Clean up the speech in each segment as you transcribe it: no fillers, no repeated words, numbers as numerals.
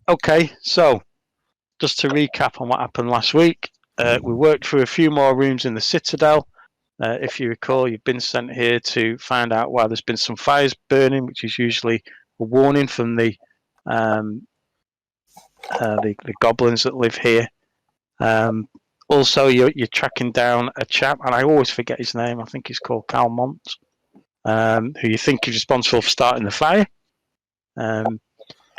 Okay, so just to recap on what happened last week, we worked through a few more rooms in the Citadel. If you recall, you've been sent here to find out why there's been some fires burning, which is usually a warning from the goblins that live here. Also, you're tracking down a chap, and I always forget his name. I think he's called Calmont, who you think is responsible for starting the fire.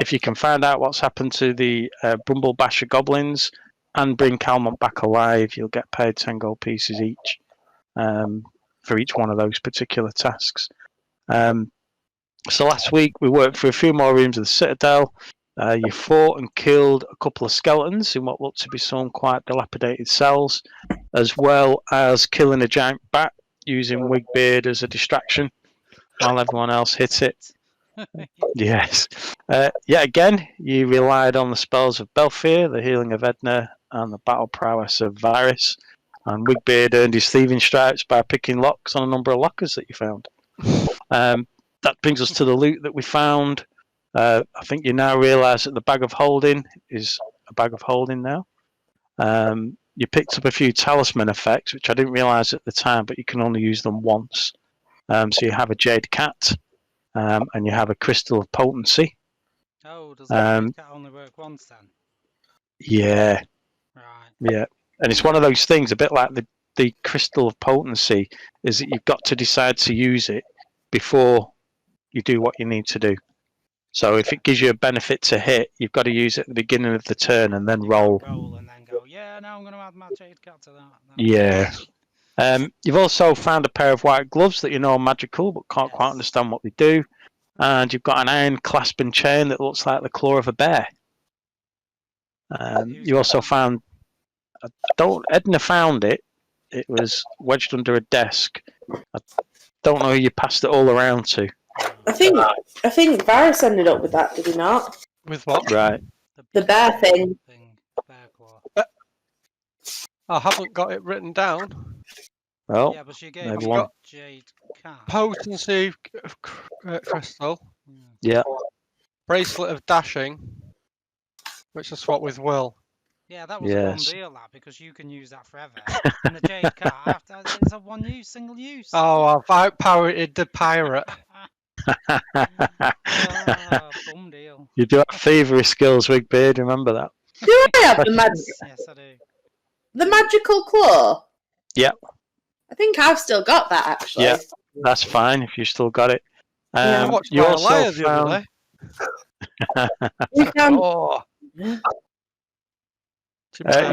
If you can find out what's happened to the Brumble Basher goblins and bring Calmont back alive, you'll get paid 10 gold pieces each for each one of those particular tasks. So last week we worked through a few more rooms of the Citadel. You fought and killed a couple of skeletons in what looked to be some quite dilapidated cells, as well as killing a giant bat using Wigbeard as a distraction while everyone else hit it. Yes. Yet again, you relied on the spells of Belfir, the healing of Edna, and the battle prowess of Varys. And Wigbeard earned his thieving stripes by picking locks on a number of lockers that you found. That brings us to the loot that we found. I think you now realise that the bag of holding is a bag of holding now. You picked up a few talisman effects, which I didn't realise at the time, but you can only use them once. So you have a jade cat. And you have a crystal of potency. Oh, does the cat only work once then? Yeah. Right. Yeah. And it's one of those things, a bit like the crystal of potency, is that you've got to decide to use it before you do what you need to do. So if it gives you a benefit to hit, you've got to use it at the beginning of the turn and then roll. Roll and then go, yeah, now I'm going to add my jade cat to that. Yeah. You've also found a pair of white gloves that you know are magical, but can't quite understand what they do. And you've got an iron clasp and chain that looks like the claw of a bear. You also found... Edna found it. It was wedged under a desk. I don't know who you passed it all around to. I think Varys ended up with that, did he not? With what? Right. The bear thing. Bear claw. I haven't got it written down. Well, yeah, but she gave maybe me one. jade cat. Potency crystal. Yeah. Bracelet of dashing, which I swapped with Will. Yeah, that was a Yes. one deal, that, because you can use that forever. And the jade cat, it's a one use, single use. Oh, I've outpowered the pirate. Bum deal. You do have thievery skills, Wigbeard, remember that? Do I have the Yes, I do. the magical claw? Yeah. I think I've still got that, actually. Yeah, that's fine if you still got it. I watched you my also liar the other day. We found... Oh.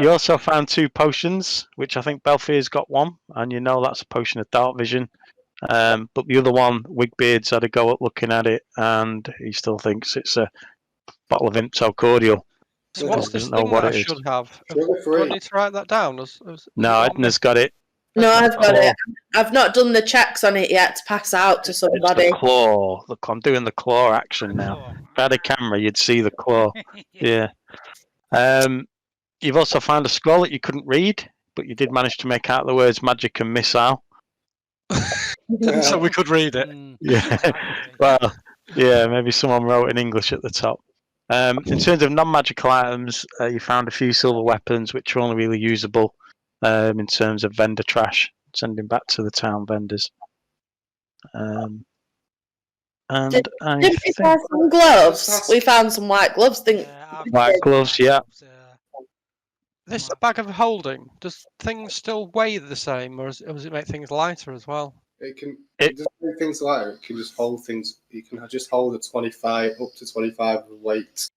You also found 2 potions, which I think Belfir's got one, and you know that's a potion of dark vision. But the other one, Wigbeard's had a go at looking at it, and he still thinks it's a bottle of Impto cordial. So what's this doesn't know thing what that I it is. should have? Do I need to write that down? No, Edna's got it. No, I've got it. I've not done the checks on it yet to pass out to somebody. It's the claw. Look, I'm doing the claw action now. If I had a camera, you'd see the claw. Yeah. You've also found a scroll that you couldn't read, but you did manage to make out the words magic and missile. So we could read it. Yeah. Well, yeah, maybe someone wrote in English at the top. In terms of non-magical items, you found a few silver weapons, which are only really usable in terms of vendor trash, sending back to the town vendors. And Did we find some gloves? We found some white gloves. White gloves, yeah. This bag of holding, does things still weigh the same, or does it make things lighter as well? It doesn't make things lighter. It can just hold things. You can just hold up to 25 of weight.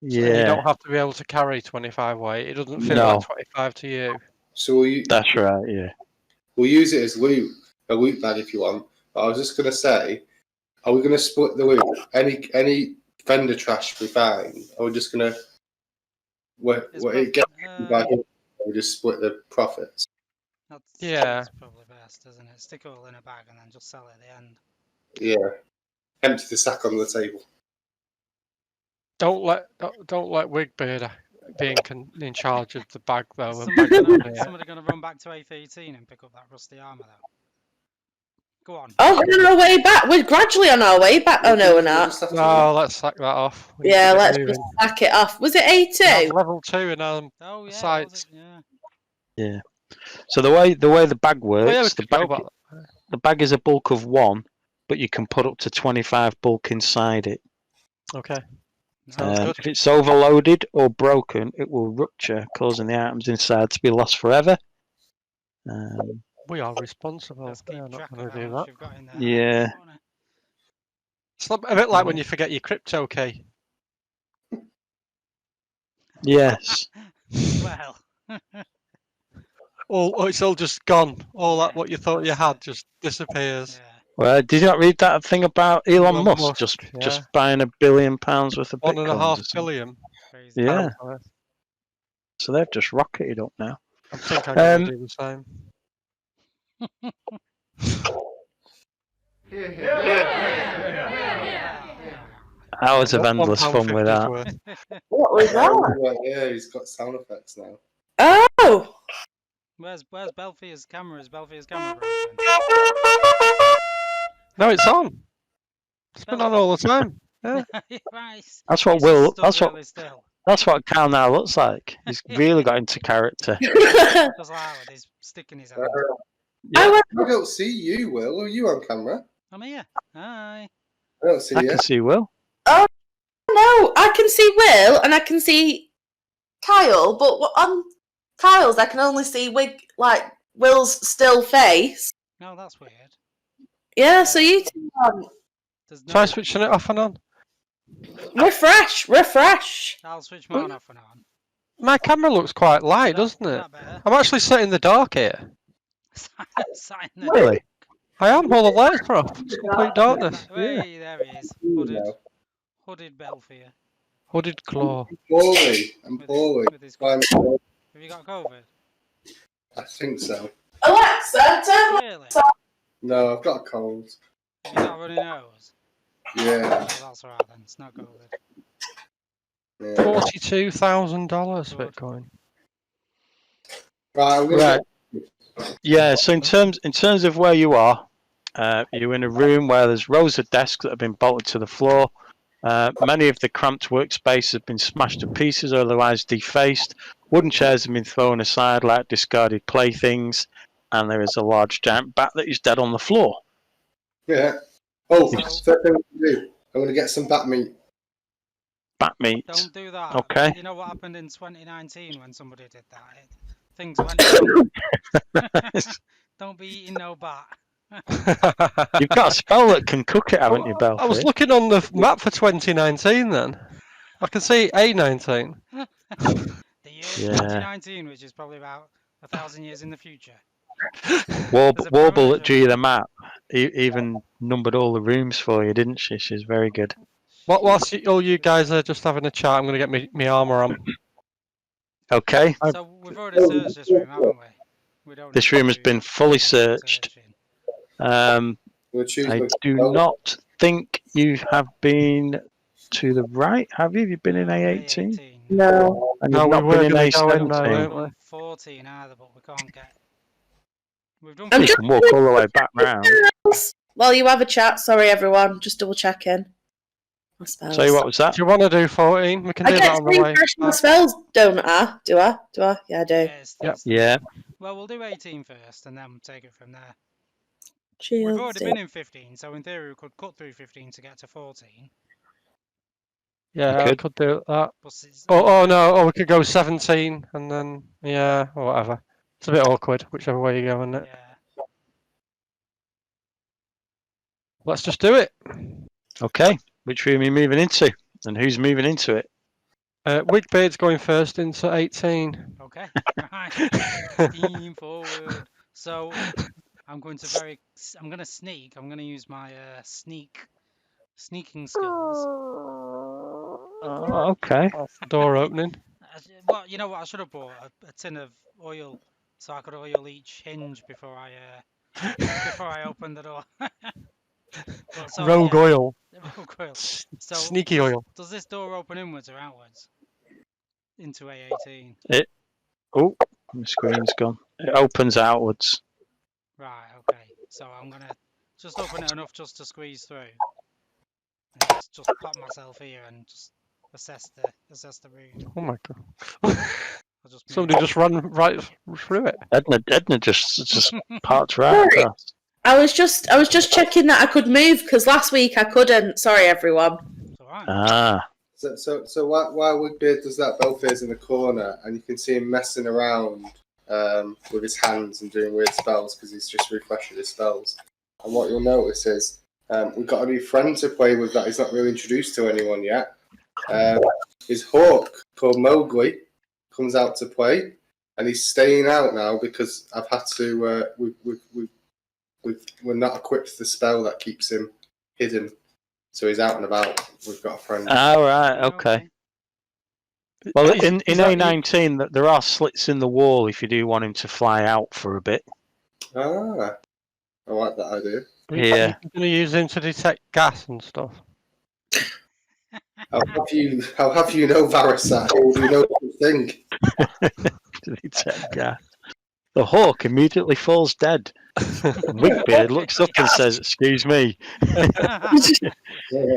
Yeah. So you don't have to be able to carry 25 weight. It doesn't feel like 25 to you. So that's right. Yeah. We'll use it as loot, a loot bag if you want. But I was just gonna say, are we gonna split the loot? Any vendor trash we find, are we just gonna? We just split the profits. That's probably best, isn't it? Stick it all in a bag and then just sell it at the end. Yeah. Empty the sack on the table. Don't let Wigbeard be in charge of the bag though. Somebody gonna run back to A13 and pick up that rusty armour though. Go on. Oh, we're on our way back. We're gradually on our way back. Oh no, we're We'll not. just have to- No, let's sack that off. We need to Yeah, get let's moving. just back it off. Was it We have A2? level 2 in Oh yeah, was sites. it? Yeah. Yeah. So the way the bag works, Oh, yeah, we the could go bag back. the bag is a bulk of 1, but you can put up to 25 bulk inside it. Okay. Sounds good. If it's overloaded or broken, it will rupture, causing the items inside to be lost forever. We are responsible. Let's We keep are not track going of to how do much that. you've got in there. Yeah. Won't it? It's a bit like when you forget your crypto key. Yes. Well. Oh, it's all just gone. All that what you thought you that's had it. just disappears. Yeah. Well, did you not read that thing about Elon Elon Musk, Musk, just yeah. buying £1 billion worth of bitcoins? £1.5 or something? billion. Crazy. Yeah. pounds worth. So they've just rocketed up now. I think I'm going to do the same. Hours of What, endless fun with £1.50 that. worth? What was that? Yeah, he's got sound effects now. Oh! Where's Belfia's camera? Is Belfia's camera broken? No, it's on. It's been on all the time. Yeah. Right. That's what He's just Will. stood really still. That's what Cal now looks like. He's really got into character. Just like with his stick in his hand. I don't see you, Will. Are you on camera? I'm here. Hi. I don't see I you. can see Will. No, I can see Will and I can see Kyle, but on Kyle's I can only see Will's still face. No, that's weird. Yeah, so you two There's Try no. switching it off and on. refresh. I'll switch mine off and on. My camera looks quite light, doesn't Is it? that better? I'm actually sat in the dark here. Sat in the Really? I am. All the lights are off. It's complete darkness. Hey, there he is. Hooded Belfia. Hooded claw. I'm With poorly. his I'm COVID. poorly. Have you got COVID? I think so. Alexa, turn Really? No, I've got a cold. Have you got a runny nose? Yeah. Oh, that's alright then. It's not COVID. yeah. $42,000 Good. Bitcoin. Right, I'm gonna Right. Yeah. So in terms of where you are, you're in a room where there's rows of desks that have been bolted to the floor. Many of the cramped workspace have been smashed to pieces or otherwise defaced. Wooden chairs have been thrown aside like discarded playthings, and there is a large giant bat that is dead on the floor. Yeah. Oh, Yes. first thing I'm gonna do. I'm gonna get some bat meat. Bat meat. Don't do that. Okay. You know what happened in 2019 when somebody did that? Things went wrong. Don't be eating no bat. You've got a spell that can cook it, haven't you, I was Belfry? looking on the map for 2019 then. I can see A19. The year Yeah. 2019, which is probably about 1,000 years in the future. Warble a that premonition. drew you the map even numbered all the rooms for you, didn't she? She's very good. Whilst all you guys are just having a chat, I'm going to get my armour on. Okay. So we've already searched this room, haven't we? We don't This need room has to been fully do more searched. searching. We'll choose I my- do not think you have been to the right, have you? Have you been in No, A18? A18. No. And No, you've we not were been in going to go in now, A17? weren't we? Done 14 either, but we can't get. We've done. I'm You can walk all the way back round. While you have a chat, sorry everyone, just double checking. My spells. Tell you what was that? Do you want to do 14? We can I do get that to on the way. refresh my spells, don't I? Do I? Yeah, I do. Yes, Yep. Yeah. Well, we'll do 18 first and then take it from there. Shield We've already stick. been in 15, so in theory we could cut through 15 to get to 14. Yeah, You I could. could do that. But it's, Oh no, or we could go 17 and then, yeah, or whatever. It's a bit awkward, whichever way you go, isn't it? yeah. Let's just do it. Okay. Which room are you moving into? And who's moving into it? Wigbeard's going first into 18. Okay. Right. Steam forward. So I'm going to sneak. I'm going to use my sneaking skills. Oh, okay. Door opening. Well, you know what? I should have bought a tin of oil so I could oil each hinge before I open the door. But so, Rogue yeah, oil. rogue oil. So Sneaky oil. Does this door open inwards or outwards into A18? Oh, my screen's gone. It opens outwards. Right. Okay. So I'm gonna Just open it enough just to squeeze through. And just pop myself here and just assess the room. Oh my god! I'll just move Somebody it. just ran right through it. Edna just parked right Sorry. across. I was just checking that I could move because last week I couldn't. Sorry, everyone. It's alright. Ah, So while Woodbeard does that, Belfair's in the corner, and you can see him messing around with his hands and doing weird spells because he's just refreshing his spells. And what you'll notice is we've got a new friend to play with that he's not really introduced to anyone yet. His hawk called Mowgli comes out to play, and he's staying out now because I've had to. We're not equipped the spell that keeps him hidden, so he's out and about. We've got a friend. all right, okay. Well, in A19, there are slits in the wall if you do want him to fly out for a bit. Ah, I like that idea. Yeah. You're going to use him to detect gas and stuff. How have you know Varysat? How do you know the thing? To detect gas. The hawk immediately falls dead. Wigbeard looks up and says, "Excuse me." Yeah.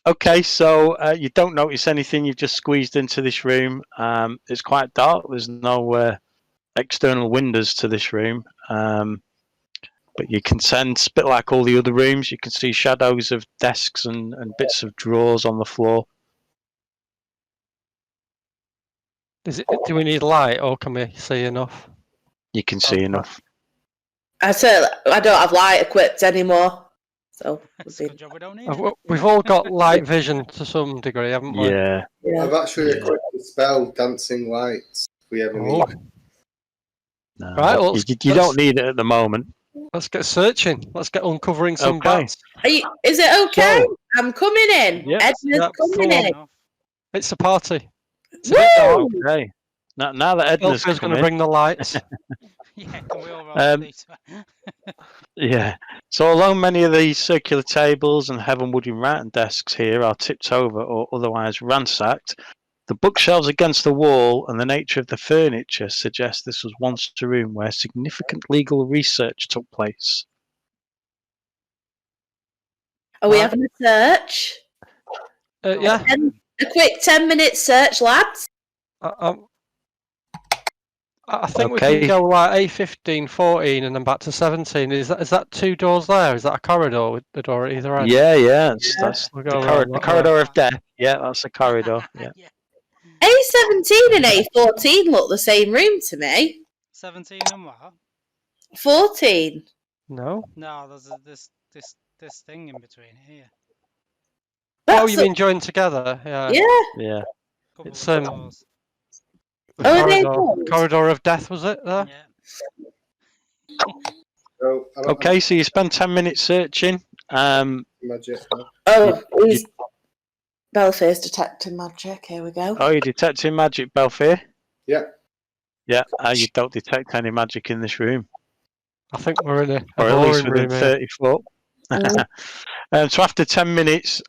Okay, so you don't notice anything. You've just squeezed into this room. It's quite dark. There's no external windows to this room. But you can sense, a bit like all the other rooms, you can see shadows of desks and bits of drawers on the floor. Do we need light, or can we see enough? You can see enough. I said I don't have light equipped anymore. So It's a good job we don't need it. We've all got light vision to some degree, haven't we? Yeah. I've actually equipped the spell Dancing Lights if we ever need it. No, Right, well, you don't need it at the moment. Let's get searching. Let's get uncovering some Okay. bats. Is it okay? So- I'm coming in. Yep. Edna's Yep, coming go on. in. It's a party. It's a Woo! bit dark. Okay. Now that Edna's Elfie's come going to in, bring the lights. Yeah, can we all roll these? yeah. So along many of these circular tables and heavenwood and writing desks here are tipped over or otherwise ransacked. The bookshelves against the wall and the nature of the furniture suggest this was once a room where significant legal research took place. Are we having a search? Yeah. A quick 10-minute search, lads. I think we Okay. can go like A15, 14, and then back to 17. Is that 2 doors there? Is that a corridor with the door at either end? Yeah. That's We'll the, go around that corridor way. of death. Yeah, that's the corridor. Yeah. A17 and A14 look the same room to me. 17 and what? 14. No. No, there's this thing in between here. Oh, That's you mean joined together? Yeah. Yeah. Yeah. Couple It's, of doors. The Oh, are they corridor, doors? corridor of death, was it there? Yeah. So, Okay, so you spend 10 minutes searching. Magic. Oh, he's Belfair's detecting magic. Here we go. Oh, you're detecting magic, Belfair? Yeah. Yeah, you don't detect any magic in this room. I think we're in a Or at least boring within room here. 30 foot. So after 10 minutes,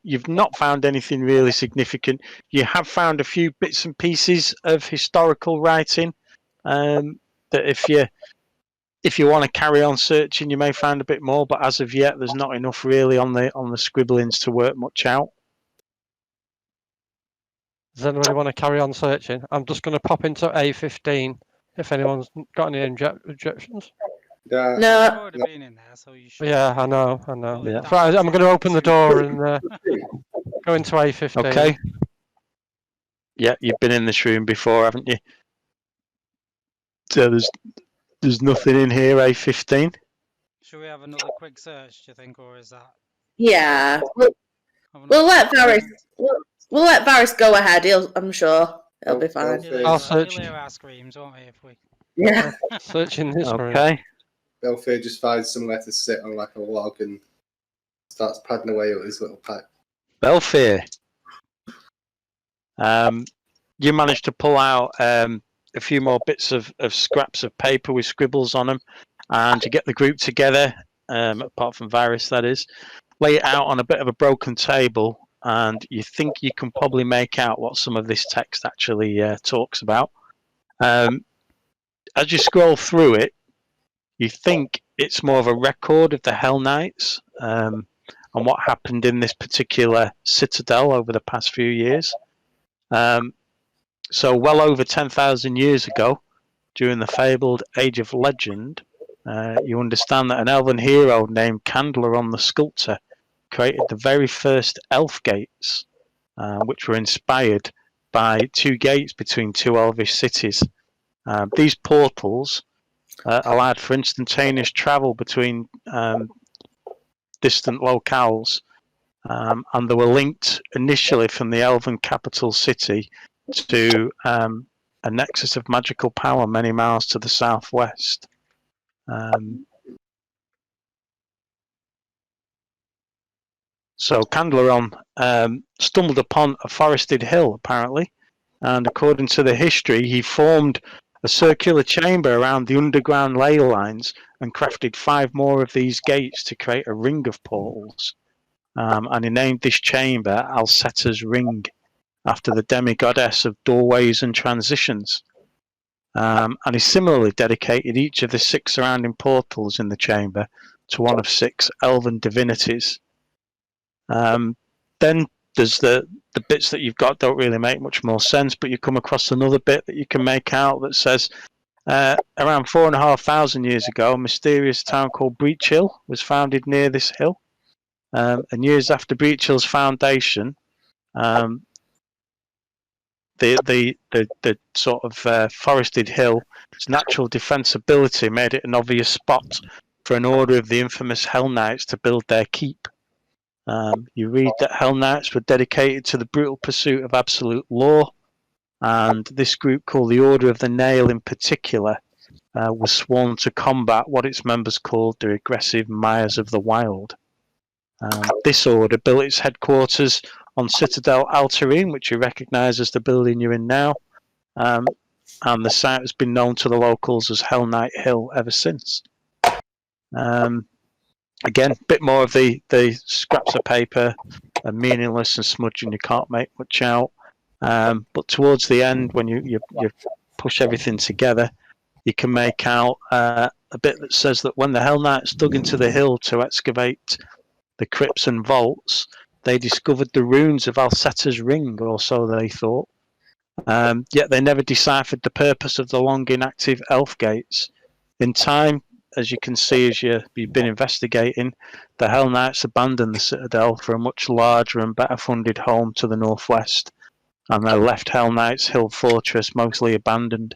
you've not found anything really significant. You have found a few bits and pieces of historical writing that if you want to carry on searching, you may find a bit more. But as of yet, there's not enough really on the scribblings to work much out. Does anybody want to carry on searching? I'm just going to pop into A15 if anyone's got any objections. Yeah. I've No. already been in there, so you should. Yeah, I know. Yeah. Right, I'm going to open the door and go into A15. Okay. Yeah, you've been in this room before, haven't you? So there's nothing in here, A15. Should we have another quick search, do you think, or is that? Yeah. have We'll let another- Varys. We'll let Varys go ahead. I'm sure he'll be fine. I'll search. He'll hear our screams, won't he? If we. Yeah. Searching this room. Okay. Belfair just finds somewhere to sit on like a log and starts padding away with his little pack. Belfair. You managed to pull out a few more bits of scraps of paper with scribbles on them, and you get the group together, apart from Varys, that is, lay it out on a bit of a broken table, and you think you can probably make out what some of this text actually talks about. As you scroll through it, You think it's more of a record of the Hell Knights and what happened in this particular citadel over the past few years. So well over 10,000 years ago, during the fabled Age of Legend, you understand that an elven hero named Calmont the Sculptor created the very first elf gates, which were inspired by two gates between two elvish cities. These portals allowed for instantaneous travel between distant locales, and they were linked initially from the elven capital city to a nexus of magical power many miles to the southwest. So Calmont stumbled upon a forested hill, apparently, and according to the history, he formed a circular chamber around the underground ley lines and crafted 5 more of these gates to create a ring of portals. And he named this chamber Alceta's Ring, after the demigoddess of doorways and transitions. And he similarly dedicated each of the 6 surrounding portals in the chamber to one of 6 elven divinities. Then there's the bits that you've got don't really make much more sense, but you come across another bit that you can make out that says around 4,500 years ago, a mysterious town called Breach Hill was founded near this hill. And years after Breach Hill's foundation, the sort of forested hill, its natural defensibility made it an obvious spot for an order of the infamous Hell Knights to build their keep. You read that Hell Knights were dedicated to the brutal pursuit of absolute law, and this group, called the Order of the Nail in particular, was sworn to combat what its members called the aggressive Myers of the Wild. This order built its headquarters on Citadel Altarine, which you recognise as the building you're in now, and the site has been known to the locals as Hell Knight Hill ever since. Again, a bit more of the scraps of paper are meaningless and smudging, you can't make much out. But towards the end, when you push everything together, you can make out a bit that says that when the Hell Knights dug into the hill to excavate the crypts and vaults, they discovered the runes of Alceta's Ring, or so they thought. Yet they never deciphered the purpose of the long inactive elf gates. In time, as you can see as you've been investigating, the Hell Knights abandoned the citadel for a much larger and better funded home to the northwest, and they left Hell Knights Hill Fortress mostly abandoned.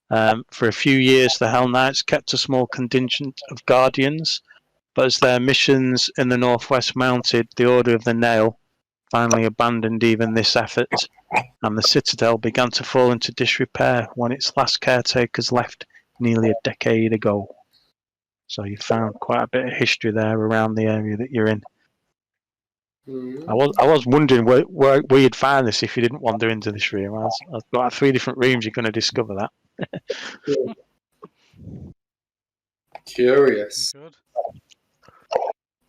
For a few years, the Hell Knights kept a small contingent of guardians, but as their missions in the northwest mounted, the Order of the Nail finally abandoned even this effort, and the citadel began to fall into disrepair when its last caretakers left nearly a decade ago. So you found quite a bit of history there around the area that you're in. I was wondering where you'd find this if you didn't wander into this room. I've got 3 different rooms you're going to discover that. Curious. Good.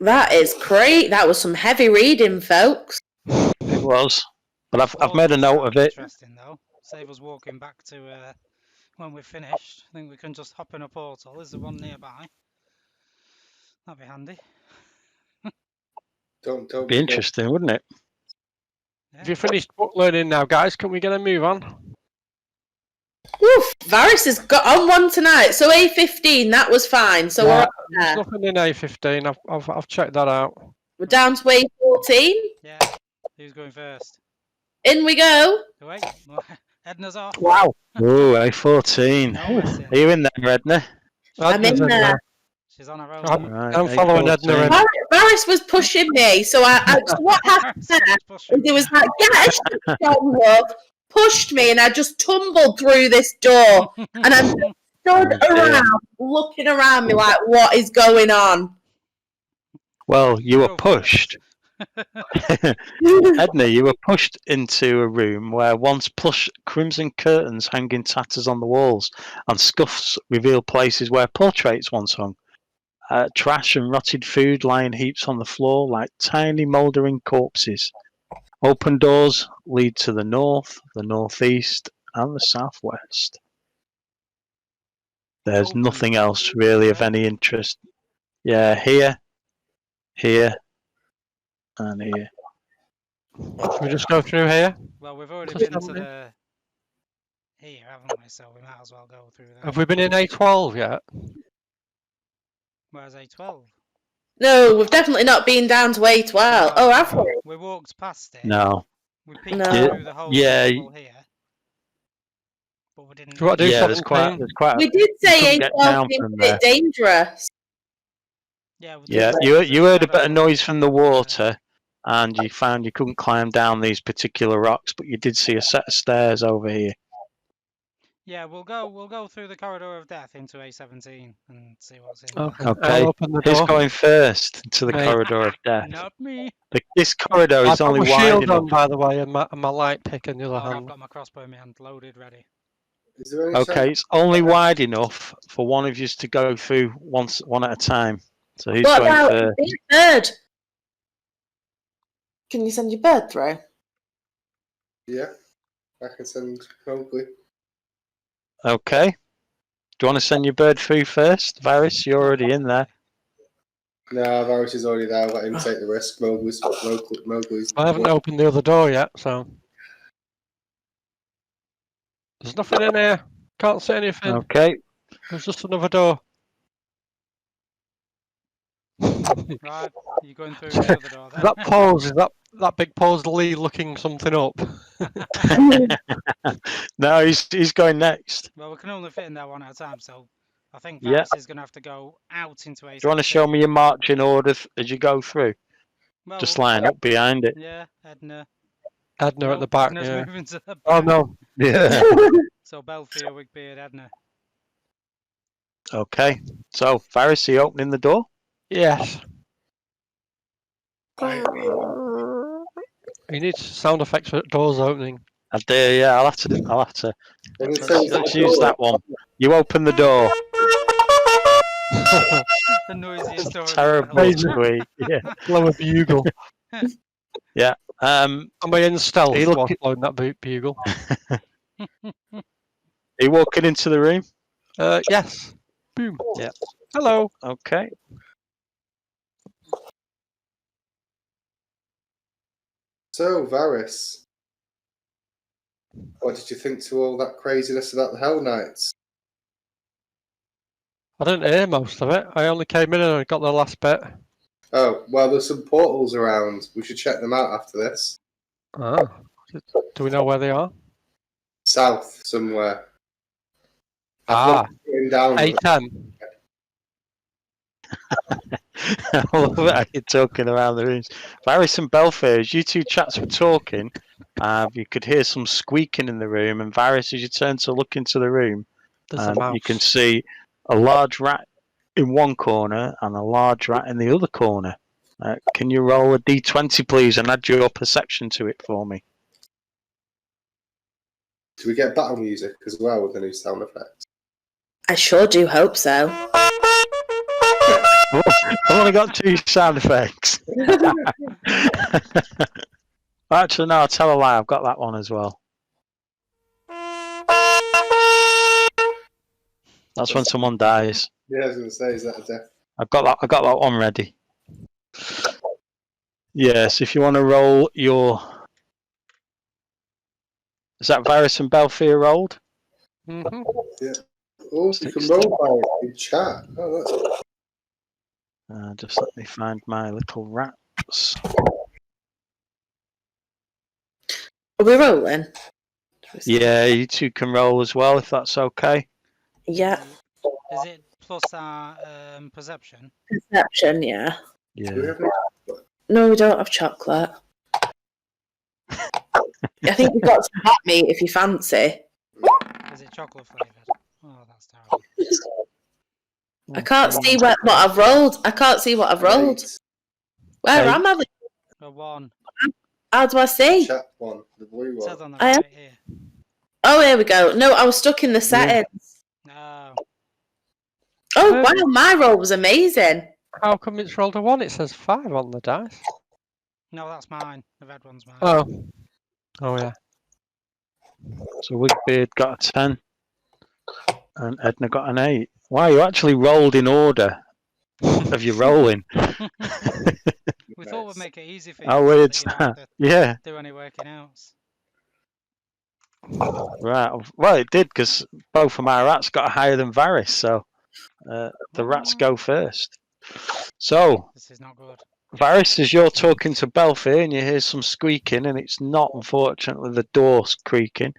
That is great. That was some heavy reading, folks. It was. But I've made a note of it. Interesting though. Save us walking back to when we're finished. I think we can just hop in a portal. Is there one nearby? That'd be handy. Don't Be interesting, wouldn't it? Yeah. Have you finished book learning now, guys? Can we get a move on? Woof! Varys has got on one tonight. So A15, that was fine. So Yeah, we're there's up there. nothing in A15. I've checked that out. We're down to A14. Yeah. Who's going first? In we go. Oh, wait. Edna's off. Wow. Ooh, A14. No messing. Are you in there, Edna? I'm in there. She's on her own. I'm following Edna. A14. Varys was pushing me. So so what happened there? It was like, get a shit on, love. Pushed me, and I just tumbled through this door, and I'm stood Oh, dear. around, looking around me like, what is going on? Well, you were Go pushed. Edna, you were pushed into a room where once plush crimson curtains hang in tatters on the walls, and scuffs reveal places where portraits once hung. Trash and rotted food lie in heaps on the floor like tiny mouldering corpses. Open doors lead to the north, the northeast, and the southwest. There's open nothing the else really of right? any interest. Yeah, here, and here. Should we just go through here? Well, we've already To been to 70? the here, haven't we? So we might as well go through there. Have we been in A12 yet? Where's A12? No, we've definitely not been down to A12. Oh, have we? We walked past it. No. We peeked No. through the hole Yeah, in the wall here. But we didn't. Do you want to do yeah. There's 17? quite. We did say couldn't get A12 down seemed from a bit dangerous. Yeah, we Yeah, did say you there's you heard a bit of corridor noise from the there. water, and you found you couldn't climb down these particular rocks, but you did see a set of stairs over here. Yeah, we'll go through the corridor of death into A17 and see what's in Okay. Okay. I'll open the Who's door. going first to the Me. corridor of there. death? Not me. This corridor I've is got only my wide shield enough. on, by the way, and my light pick in the Oh, other I've hand. got my crossbow in my hand, loaded, ready. Is there any Okay, it's only wide enough for one of you to go through one at a time. So who's What going about first? Big Bird? Can you send your bird through? Yeah, I can send Mowgli. Okay. Do you want to send your bird through first, Varys? You're already in there. No, Varys is already there. Let him take the risk. Mowgli's. I haven't opened the other door yet, so. There's nothing in here. Can't see anything. Okay. There's just another door. Right, you going through the other door then? That pose, is that big pose Lee looking something up? No, he's going next. Well, we can only fit in there one at a time, so I think Yeah. Varys is going to have to go out into A17. Do you want to show me your marching order as you go through? Well, Just line up behind it. Yeah, Edna. Edna at the Nope, back, Edna's yeah. moving to the back. Oh no. Yeah. So Belfier, Wigbeard, Edna. Okay. So, Varys, are you opening the door? Yes. Quietly. You need sound effects for doors opening. I do, yeah. I'll have to. When it Let's, says let's use that one. You open the door. The noisiest door. Terrible Amazing. squeak. Yeah. Blow a bugle. Um, Am I in stealth Are you while looking- blowing that bugle? are you walking into the room? Yes. Boom. Yeah. Hello. Okay. So, Varys, what did you think to all that craziness about the Hell Knights? I didn't hear most of it. I only came in and I got the last bit. Oh, well, there's some portals around. We should check them out after this. Ah. Do we know where they are? South, somewhere. Ah. Going down. A10. I love it how you're talking around the rooms. Varys and Belfair, as you two chats were talking, you could hear some squeaking in the room, and Varys, as you turn to look into the room, There's a mouse. you can see a large rat in one corner and a large rat in the other corner. Can you roll a d20, please, and add your perception to it for me? Do we get battle music as well with the new sound effects? I sure do hope so. I've only got 2 sound effects. Actually, no, I'll tell a lie. I've got that one as well. That's when someone dies. Yeah, I was going to say, is that a death? I've got that one ready. Yes, if you want to roll your... Is that Varys and Belfier rolled? Mm-hmm. Oh, you can roll by it in chat. Oh, that's... Just let me find my little rats. Are we rolling? Yeah, you two can roll as well, if that's okay. Yeah. Is it plus our perception? Perception, yeah. Do we Yeah. have any... No, we don't have chocolate. I think we've got some bat meat if you fancy. Is it chocolate flavoured? Oh, that's terrible. I can't see what I've rolled. I can't see what I've rolled. Where Hey. am I? A 1. How do I see? Chat one, the blue It says one. on the I am- right here. Oh, here we go. No, I was stuck in the settings. No. Oh, wow, my roll was amazing. How come it's rolled a 1? It says 5 on the dice. No, that's mine. The red one's mine. Oh. Oh, yeah. So Wigbeard got a 10. And Edna got an 8. Wow, you actually rolled in order of your rolling. We thought we'd make it easy for you. How so weird's that you don't have that? to Yeah. do any working outs. Right. Well, it did because both of my rats got higher than Varys, so the rats go first. So, This is not good. Varys, as you're talking to Belfie and you hear some squeaking, and it's not, unfortunately, the door creaking.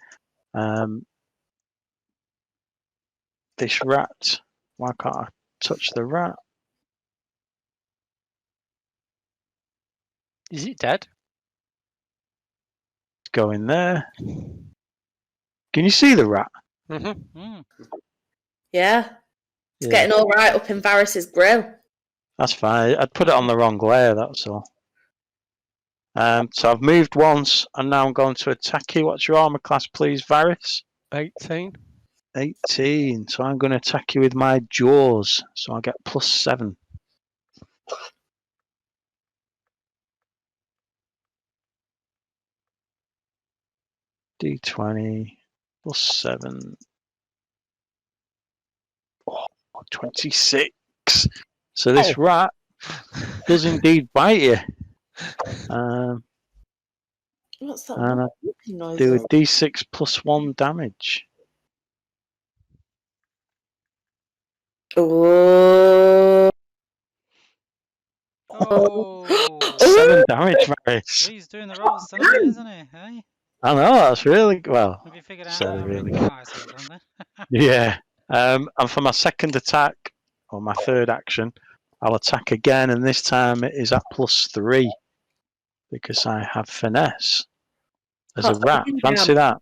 This rat. Why can't I touch the rat? Is it dead? Let's go in there. Can you see the rat? Mm-hmm. Yeah. It's getting all right up in Varys's grill. That's fine. I'd put it on the wrong layer, that's all. So I've moved once, and now I'm going to attack you. What's your armor class, please, Varys? 18. 18. So I'm going to attack you with my jaws. So I'll get +7. D20 +7. Oh, 26. So this rat does indeed bite you. What's that? And I Noise? do a D6 +1 damage. Oh. Oh, 7 damage, Varys. he's doing the rolls tonight, isn't he? Hey? I know, that's really well. Have you figured out So how really many good. dice he's done then? Yeah. And for my second attack, or my third action, I'll attack again, and this time it is at +3 because I have finesse as a rat. Fancy that.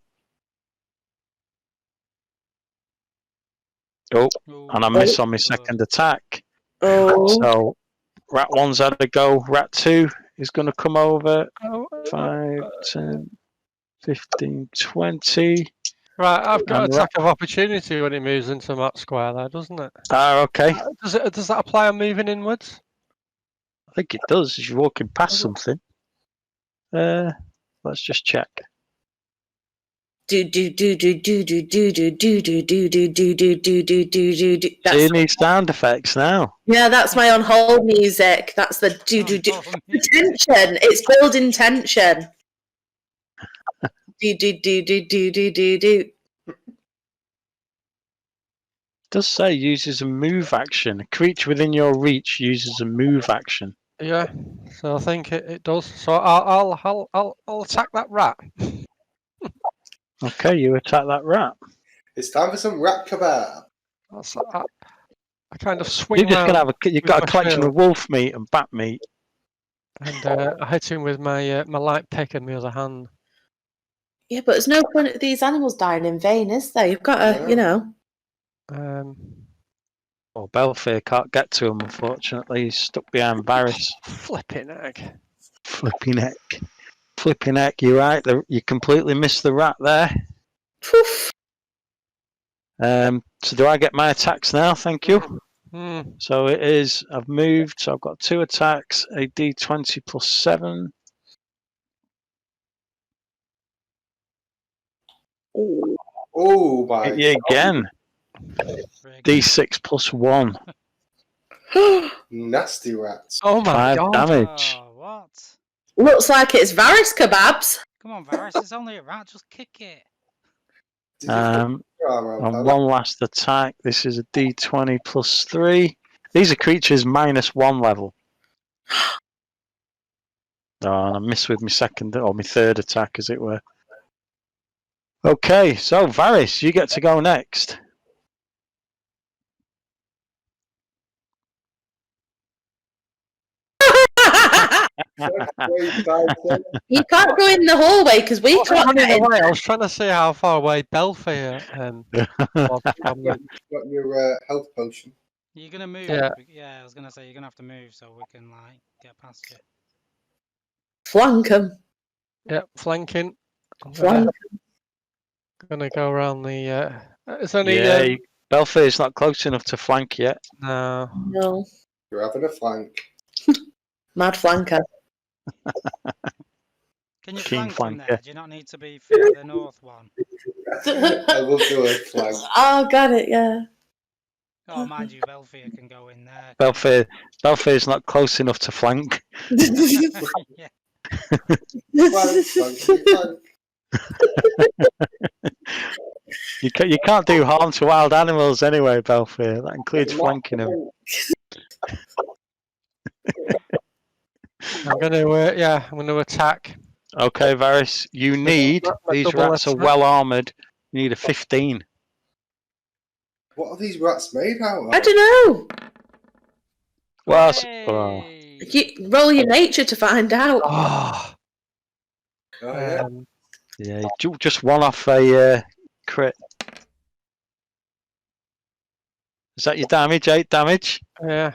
Oh, and I miss on my second attack. Oh. So rat 1's had a go. Rat 2 is going to come over. 5, 10, 15, 20. Right, I've got And attack of opportunity when it moves into that square there, doesn't it? Okay. Does that apply on moving inwards? I think it does. As you're walking past something. Let's just check. Do do do do do do do do do do do do do do do do do do. So you need sound effects now. Yeah, that's my on hold music. That's the do do do. Tension. It's building tension. Do do do do do do do do. It does say uses a move action. A creature within your reach uses a move action. Yeah, so I think it does. So I'll attack that rat. Okay, you attack that rat. It's time for some rat kebab. I kind of swing. You're just gonna have you've got a my collection shield. of wolf meat and bat meat. And I hit him with my my light pick in my other hand. Yeah, but there's no point of these animals dying in vain, is there? You've got to, you know. Well, Belfair can't get to him, unfortunately. He's stuck behind Varys. Flipping egg. Flipping heck. Flipping heck, you're right. You completely missed the rat there. Poof. So do I get my attacks now? Thank you. Mm. So it is, I've moved, so I've got 2 attacks, a D20 +7. Oh my! Hit you again. D6 +1. Nasty rats. Oh my 5 god! damage. Oh, what? Looks like it's Varys kebabs. Come on, Varys, it's only a rat, just kick it. Did you put your armor on, And fella? one last attack. This is a D20 +3. These are creatures -1 level. Oh, and I missed with my second or my third attack, as it were. Okay, so Varys, you get to go next. You can't go in the hallway because we can't get in. I was trying to see how far away Belfair was from me. Got your health potion. You're gonna move. Yeah. Yeah, I was gonna say you're gonna have to move so we can like get past you. Flank 'em. Yeah, flanking. Flank. Gonna go around the. It's only. Yeah, Belfair's not close enough to flank yet. No. No. You're having a flank. Mad flanker. Can you Keen flank from flanker. there? Do you not need to be further north one? I love the word flank. Oh, got it. Yeah. Oh, mind you, Belfier can go in there. can't Belfier's not close enough to flank. he? Yeah. Flank, flank, flank. You can't do harm to wild animals anyway, Belfier. That includes flanking them. I'm going to attack. Okay, Varys, you need my these double rats are attack. well armored. You need a 15. What are these rats made out I of? don't know. Well, Hey! You roll your nature to find out. Oh, Oh, yeah. yeah, just one off a crit. Is that your damage? 8 damage. yeah.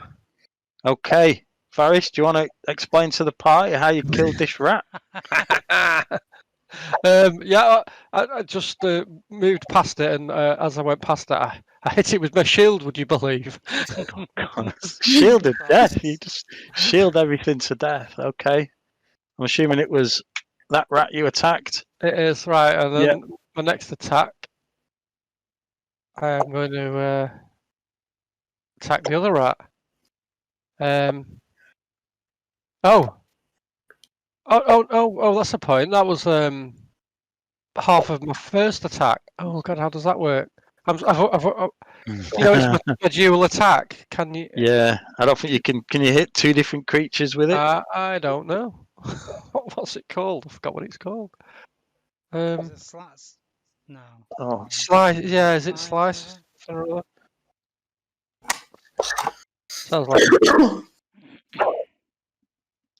Okay, Varys, do you want to explain to the party how you killed this rat? I just moved past it, and as I went past it, I hit it with my shield. Would you believe? Shield of death. You just shield everything to death. Okay, I'm assuming it was that rat you attacked. It is right, and then my next attack, I'm going to attack the other rat. Oh, that's a point. That was half of my first attack. Oh God, how does that work? It's my dual attack. Can you? Yeah, I don't think you can. Can you hit 2 different creatures with it? I don't know. What's it called? I forgot what it's called. Is it slats? No. Oh, Slice. Yeah, is it slice? Sounds like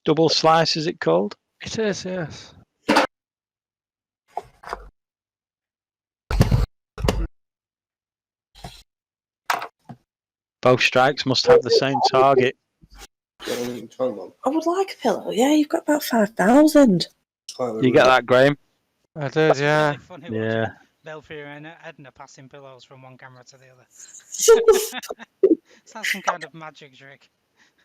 double slice is it called? it is. Yes. Both strikes must have the same target. I would like a pillow. Yeah, you've got about 5,000. You get that, Graham? I did. Yeah. Really funny Yeah. watching Belfier and Edna passing pillows from one camera to the other. Is that some kind of magic trick?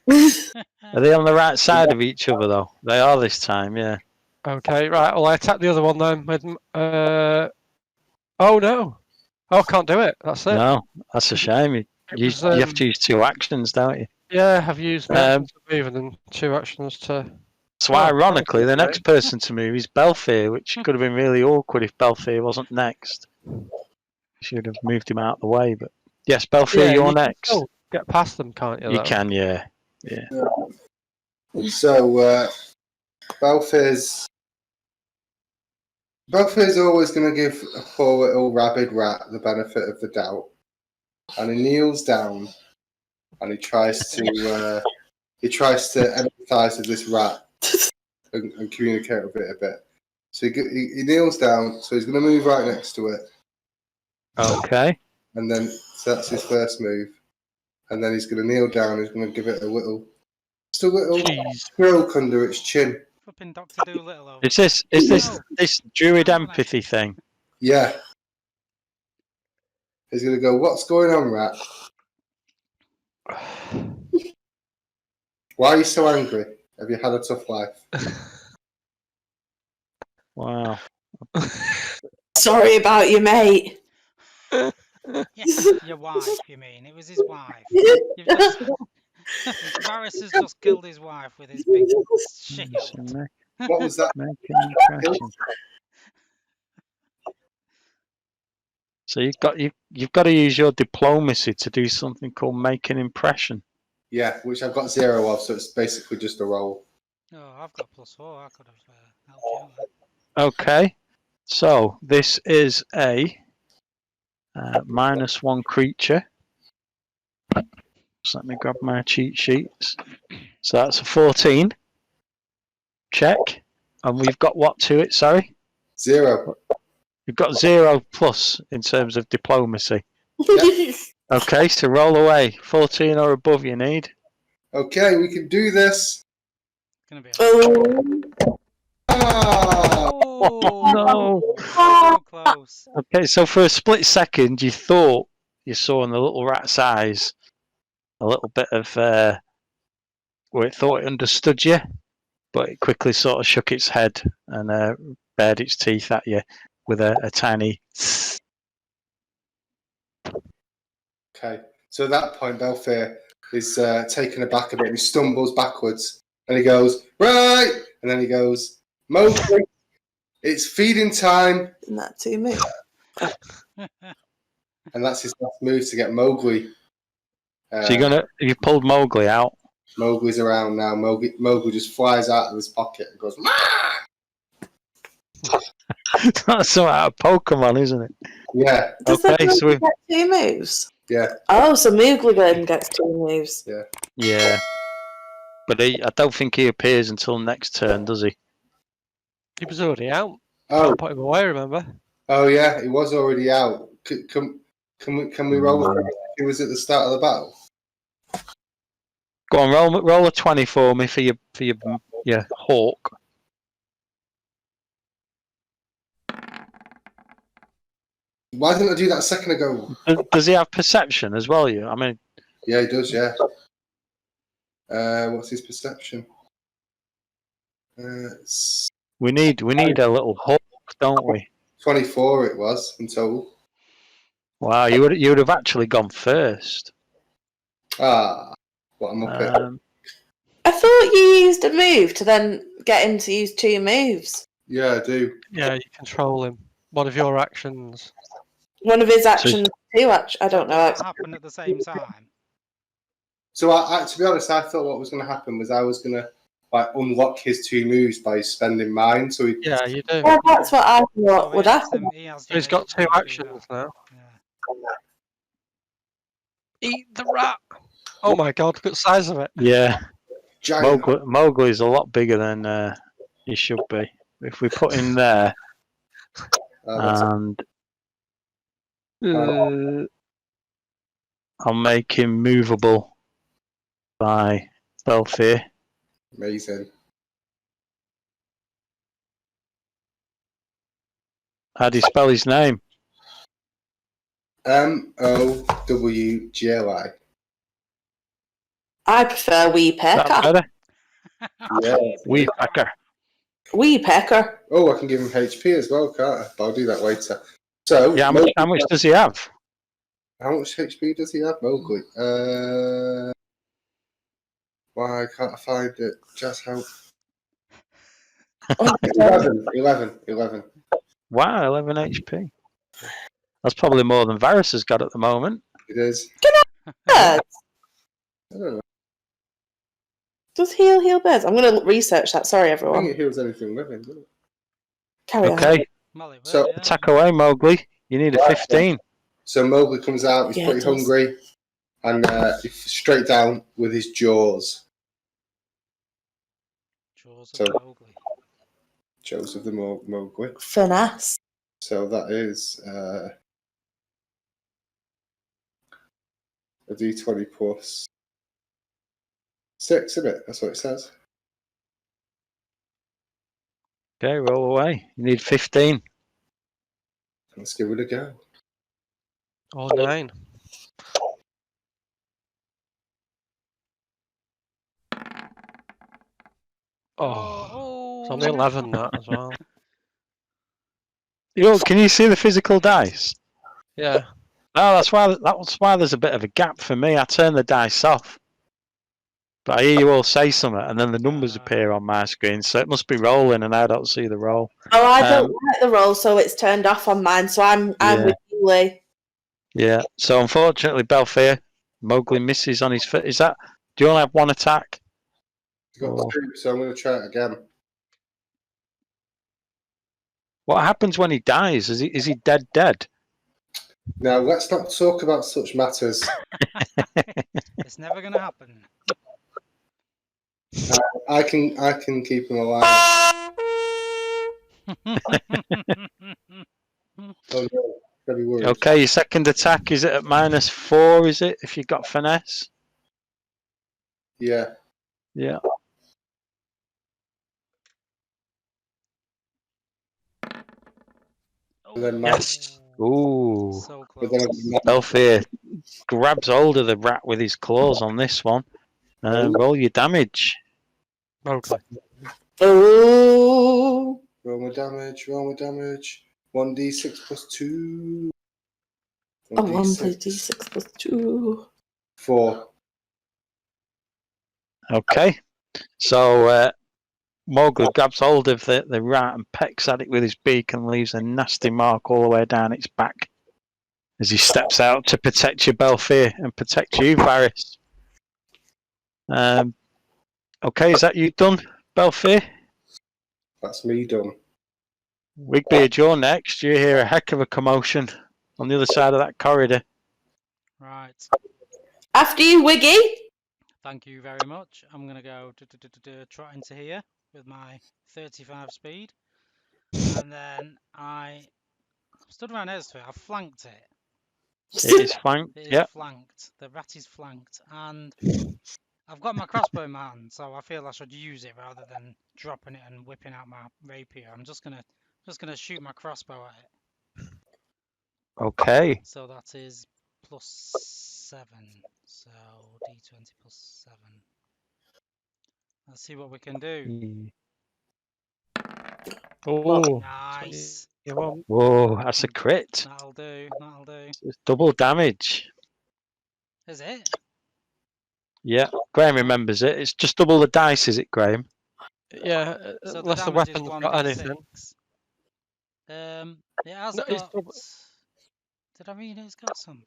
Are they on the right side of each other though? They are this time, yeah. Okay. Right. Well, I attack the other one then. With, oh no! Oh, I can't do it. That's it. No, that's a shame. You have to use 2 actions, don't you? Yeah, I've used my action to move and then 2 actions to. So ironically, the next person to move is Belfier, which could have been really awkward if Belfier wasn't next. Should have moved him out of the way, but yes, Belfier, you're next. Can get past them, can't you? You can, yeah. So Belfier's always going to give a poor little rabid rat the benefit of the doubt, and he kneels down and he tries to empathise with this rat and communicate with it a bit. So he kneels down, so he's going to move right next to it. Okay. And then, so that's his first move. And then he's going to kneel down, he's going to give it a little stroke under its chin. Flipping Dr. Dolittle over. Is this druid empathy thing? Yeah. He's going to go, "What's going on, rat? Why are you so angry? Have you had a tough life?" Wow. Sorry about you, mate. Yeah, your wife, you mean? It was his wife. You've just... Varys has just killed his wife with his big shield. What was that? Make an impression. So you've got to use your diplomacy to do something called make an impression. Yeah, which I've got 0 of, so it's basically just a roll. Oh, I've got +4. I could have helped you out. Okay, so this is a -1 creature. So let me grab my cheat sheets. So that's a 14. Check. And we've got what to it, sorry? 0. We've got 0 plus in terms of diplomacy. Okay, so roll away. 14 or above you need. Okay, we can do this. It's gonna be Ah! No. so close. Okay, so for a split second, you thought you saw in the little rat's eyes a little bit of where it thought it understood you. but it quickly sort of shook its head and bared its teeth at you with a tiny. Okay. So at that point, Belfair is taken aback a bit and he stumbles backwards and he goes, right! And then he goes, Mowgli, it's feeding time. Isn't that 2 moves? And that's his last move to get Mowgli. So you pulled Mowgli out. Mowgli's around now. Mowgli just flies out of his pocket and goes, Mah! That's some out of Pokemon, isn't it? Yeah. Does Okay, that so we- get 2 moves? Yeah. Oh, so Mowgli then gets 2 moves. Yeah. But I don't think he appears until next turn, does he? He was already out. Oh, Can't put him away, remember? oh yeah, he was already out. Can we roll it? He was at the start of the battle. Go on, roll a 20 for me for your hawk. Why didn't I do that a second ago? Does he have perception as well? I mean, Yeah, he does. Yeah. What's his perception? we need a little hawk, don't we? 24. It was. I'm told. Wow, you would have actually gone first. Ah, what am I up at? I thought you used a move to then get him to use 2 moves. Yeah, I do. Yeah, you control him. One of your actions. One of his actions, 2 actions. I don't know. Happen at the same time. So I to be honest, I thought what was going to happen was I was going to unlock his 2 moves by spending mine. So he, Yeah, you do. Well, that's what I thought Oh, would he has happen. them- he has them He's got 2 HP, yeah. actions now. Yeah. Eat the rat! Oh my god, look at the size of it. Yeah, giant. Mowgli's a lot bigger than he should be. If we put him there and I'll make him movable by Belfair. Amazing. How do you spell his name? Mowgli. I prefer Wee Is that Pecker. better? Yeah. Wee Pecker. Wee Pecker. Oh, I can give him HP as well, can't I? But I'll do that later. So, Yeah, how much does he have? How much HP does he have, Mowgli? Why can't I find it? Just help. Oh, 11. Wow, 11 HP. That's probably more than Varys has got at the moment. It is. birds. I don't know. Does heal birds? I'm going to research that. Sorry, I everyone. think it heals anything living, doesn't it? Carry on. Okay, Well, it will, So, yeah. attack away, Mowgli. You need a 15. So Mowgli comes out, he's Yeah, pretty it does. hungry, and he's straight down with his jaws. Jaws of So- Mowgli. Jaws of the Mowgli. Finesse. So that is a d20 plus 6, isn't it? That's what it says. Okay, roll away. You need 15. Let's give it a go. Or 9. Oh, it's on the 11 that as well. Can you see the physical dice? Yeah. No, that's why there's a bit of a gap for me. I turn the dice off. But I hear you all say something, and then the numbers appear on my screen, so it must be rolling, and I don't see the roll. Oh, I don't like the roll, so it's turned off on mine. So I'm Yeah. with you, Lee. Yeah. So unfortunately, Belfair, Mowgli misses on his foot. Do you only have one attack? He's got Oh. 2, so I'm going to try it again. What happens when he dies? Is he dead? Now, let's not talk about such matters. It's never going to happen. I can keep him alive. Oh, no. Don't be worried. Okay, your second attack, is it at -4, is it, if you've got finesse? Yeah. Yeah. And then Yes. Ooh. So But close. then Belfair grabs hold of the rat with his claws on this one. Roll your damage. Mowgli. Oh. Roll my damage. 1d6 plus 2. A 1 plus d6 plus 2. 4. Okay. So Mowgli grabs hold of the rat and pecks at it with his beak and leaves a nasty mark all the way down its back as he steps out to protect you, Belfir, and protect you, Varys. Okay, is that you done, Belfir? That's me done. Wigbeard, you're next. You hear a heck of a commotion on the other side of that corridor. Right. After you, Wiggy. Thank you very much. I'm going to go trot into here with my 35 speed. And then I stood around next to it. I flanked it. It is flanked. It is Yep. flanked. The rat is flanked. And I've got my crossbow in my hand, so I feel I should use it rather than dropping it and whipping out my rapier. I'm just gonna shoot my crossbow at it. Okay. So that is +7. So d20 +7. Let's see what we can do. Oh, Nice. Whoa, that's a crit. That'll do. That'll do. It's double damage. Is it? Yeah, Graham remembers it. It's just double the dice, is it, Graham? yeah. So Unless the damage is weapon's got anything. 1d6. It has No, it's got. double- Did I read it's got something?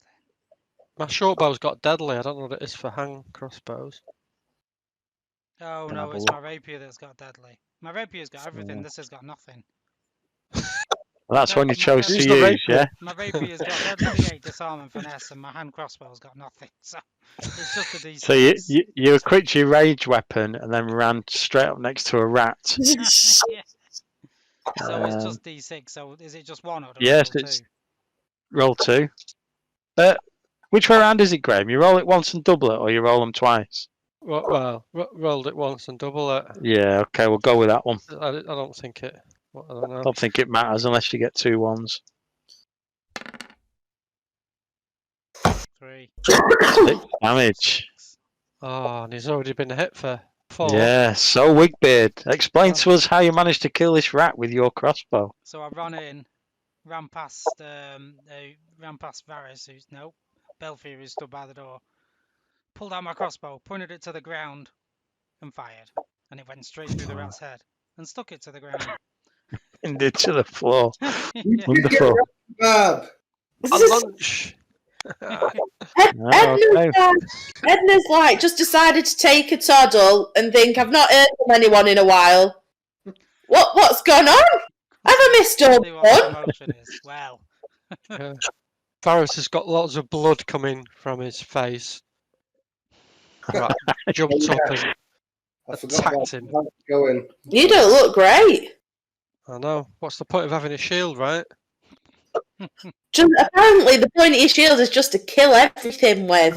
My short bow's got deadly. I don't know what it is for hand crossbows. Oh Can no, have a it's look. my rapier that's got deadly. My rapier's got everything. This has got nothing. Well, that's one you chose to Use the use, rapier. yeah? My rapier's got deadly 8 disarm and finesse, and my hand crossbow's got nothing. So it's just a d6. So you equipped your rage weapon and then ran straight up next to a rat. Yeah. So it's Um, just d6. So is it just one or do I yes, roll it's 2? roll 2. Which way around is it, Graham? You roll it once and double it, or you roll them twice? Well, rolled it once and double it. Yeah, okay, we'll go with that one. I don't think it. I don't know. I don't think it matters unless you get 2 ones. 3. 6 damage. 6. Oh, and he's already been hit for 4. Yeah, so Wigbeard, explain Oh. to us how you managed to kill this rat with your crossbow. So I ran past Varys, Belfir, who stood by the door, pulled out my crossbow, pointed it to the ground, and fired. And it went straight through the rat's head and stuck it to the ground. Pinned it to the floor. Yeah. Wonderful. Bab! At lunch. Edna's like just decided to take a toddle and think I've not heard from anyone in a while. What's going on? Have I missed all See what the one? emotion is. Well, Yeah. Varys has got lots of blood coming from his face. Right, jumped up and I forgot attacked about him. going. You don't look great. I know. What's the point of having a shield, right? Apparently, the point of your shield is just to kill everything with.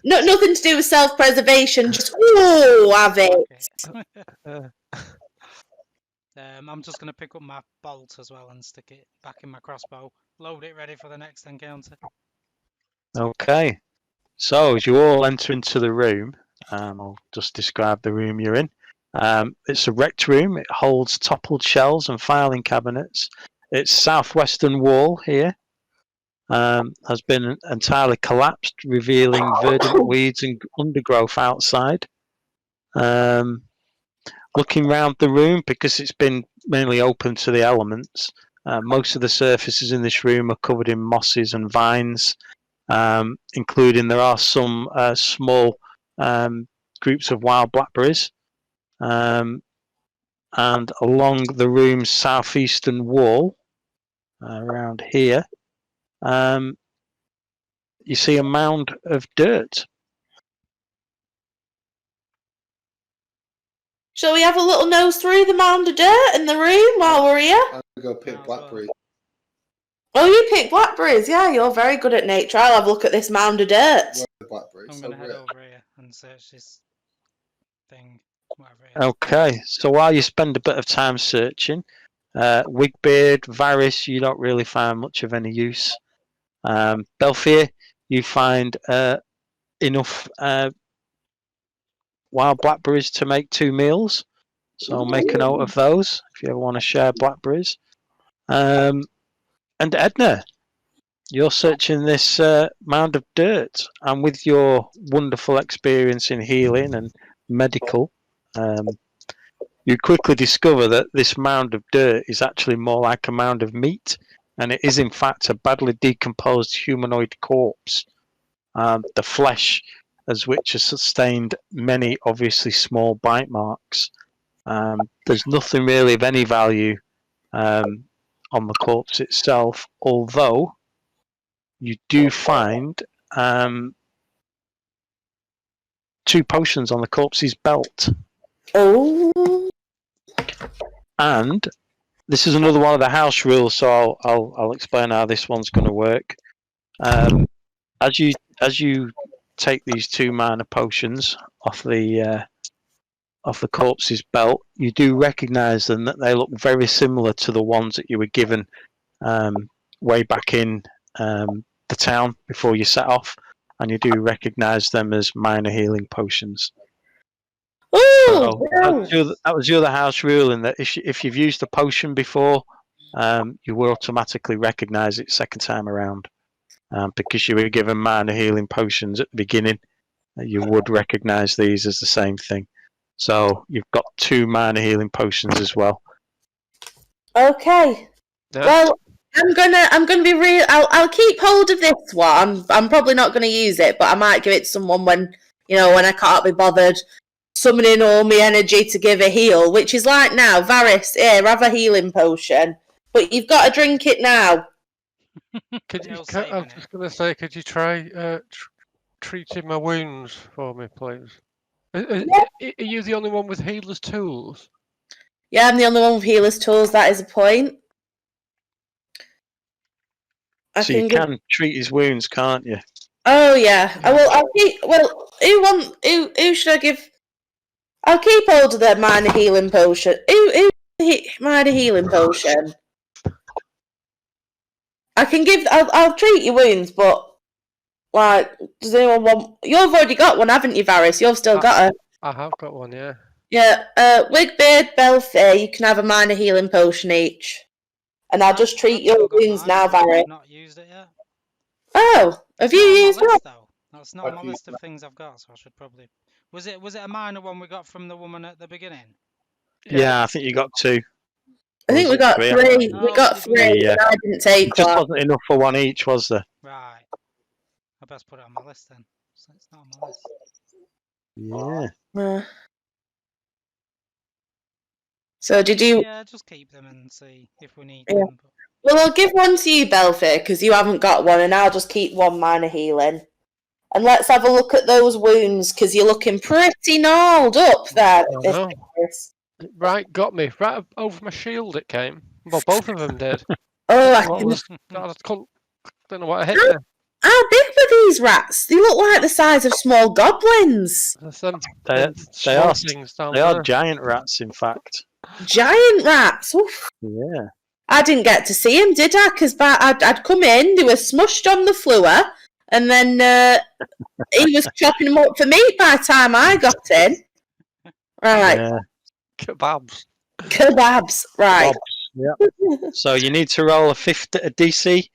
Nothing to do with self-preservation. Just have it. I'm just going to pick up my bolt as well and stick it back in my crossbow. Load it ready for the next encounter. Okay. So as you all enter into the room, I'll just describe the room you're in. It's a wrecked room. It holds toppled shelves and filing cabinets. Its southwestern wall here has been entirely collapsed, revealing verdant weeds and undergrowth outside. Looking round the room, because it's been mainly open to the elements, most of the surfaces in this room are covered in mosses and vines, including there are some small groups of wild blackberries. And along the room's southeastern wall, around here, you see a mound of dirt. Shall we have a little nose through the mound of dirt in the room while we're here? I'm going to go pick blackberries. Oh, you pick blackberries. Yeah, you're very good at nature. I'll have a look at this mound of dirt. Where are the blackberries? I'm going to head over here and search this thing, whatever it is. Okay, so while you spend a bit of time searching, Wigbeard, Varys, you don't really find much of any use. Belfir, you find enough wild blackberries to make 2 meals. So make a note of those if you ever want to share blackberries. And Edna, you're searching this mound of dirt, and with your wonderful experience in healing and medical, you quickly discover that this mound of dirt is actually more like a mound of meat, and it is in fact a badly decomposed humanoid corpse. The flesh, as which has sustained many obviously small bite marks. There's nothing really of any value on the corpse itself, although you do find 2 potions on the corpse's belt. Oh. And this is another one of the house rules, so I'll explain how this one's going to work. As you take these 2 mana potions off the corpse's belt, you do recognise them, that they look very similar to the ones that you were given way back in the town before you set off, and you do recognise them as minor healing potions. So that was the other house rule, in that if you've used a potion before, you will automatically recognise it second time around. Because you were given minor healing potions at the beginning, you would recognise these as the same thing. So you've got 2 minor healing potions as well. Okay. Yeah. Well, I'm gonna be real. I'll keep hold of this one. I'm probably not gonna use it, but I might give it to someone when I can't be bothered summoning all my energy to give a heal. Which is like now, Varys, here, have a healing potion, but you've got to drink it now. I was just going to say, could you try treating my wounds for me, please? Are you the only one with healer's tools? Yeah, I'm the only one with healer's tools. That is a point. So you can treat his wounds, can't you? Oh yeah. Who should I give? I'll keep hold of the minor healing potion. Minor healing potion? I can give. I'll treat your wounds, but like, does anyone want? You've already got one, haven't you, Varys? You've still got a. I have got one, yeah. Yeah. Wigbeard, Belfair, you can have a minor healing potion each, and I'll just treat your wounds now, Varys. I've not used it yet. Oh, have you used it? that? That's not on my list of things I've got, so I should probably. Was it a minor one we got from the woman at the beginning? Yeah, I think you got 2. I think we got 3. We got 3. Yeah. And I didn't take It just one. wasn't enough for one each, was there? Right. I best put it on my list then. So it's not on my list. Yeah. So did you? Yeah, just keep them and see if we need them. But... Well, I'll give one to you, Belfair, because you haven't got one, and I'll just keep 1 minor healing. And let's have a look at those wounds, because you're looking pretty gnarled up there. Right, got me. Right over my shield it came. Well, both of them did. I don't know what I hit there. How big were these rats? They look like the size of small goblins. They are giant rats, in fact. Giant rats? Oof. Yeah. I didn't get to see them, did I? Because I'd come in, they were smushed on the floor, and then he was chopping them up for meat by the time I got in. Right. Yeah. Kebabs. Right. Yeah. So you need to roll a DC.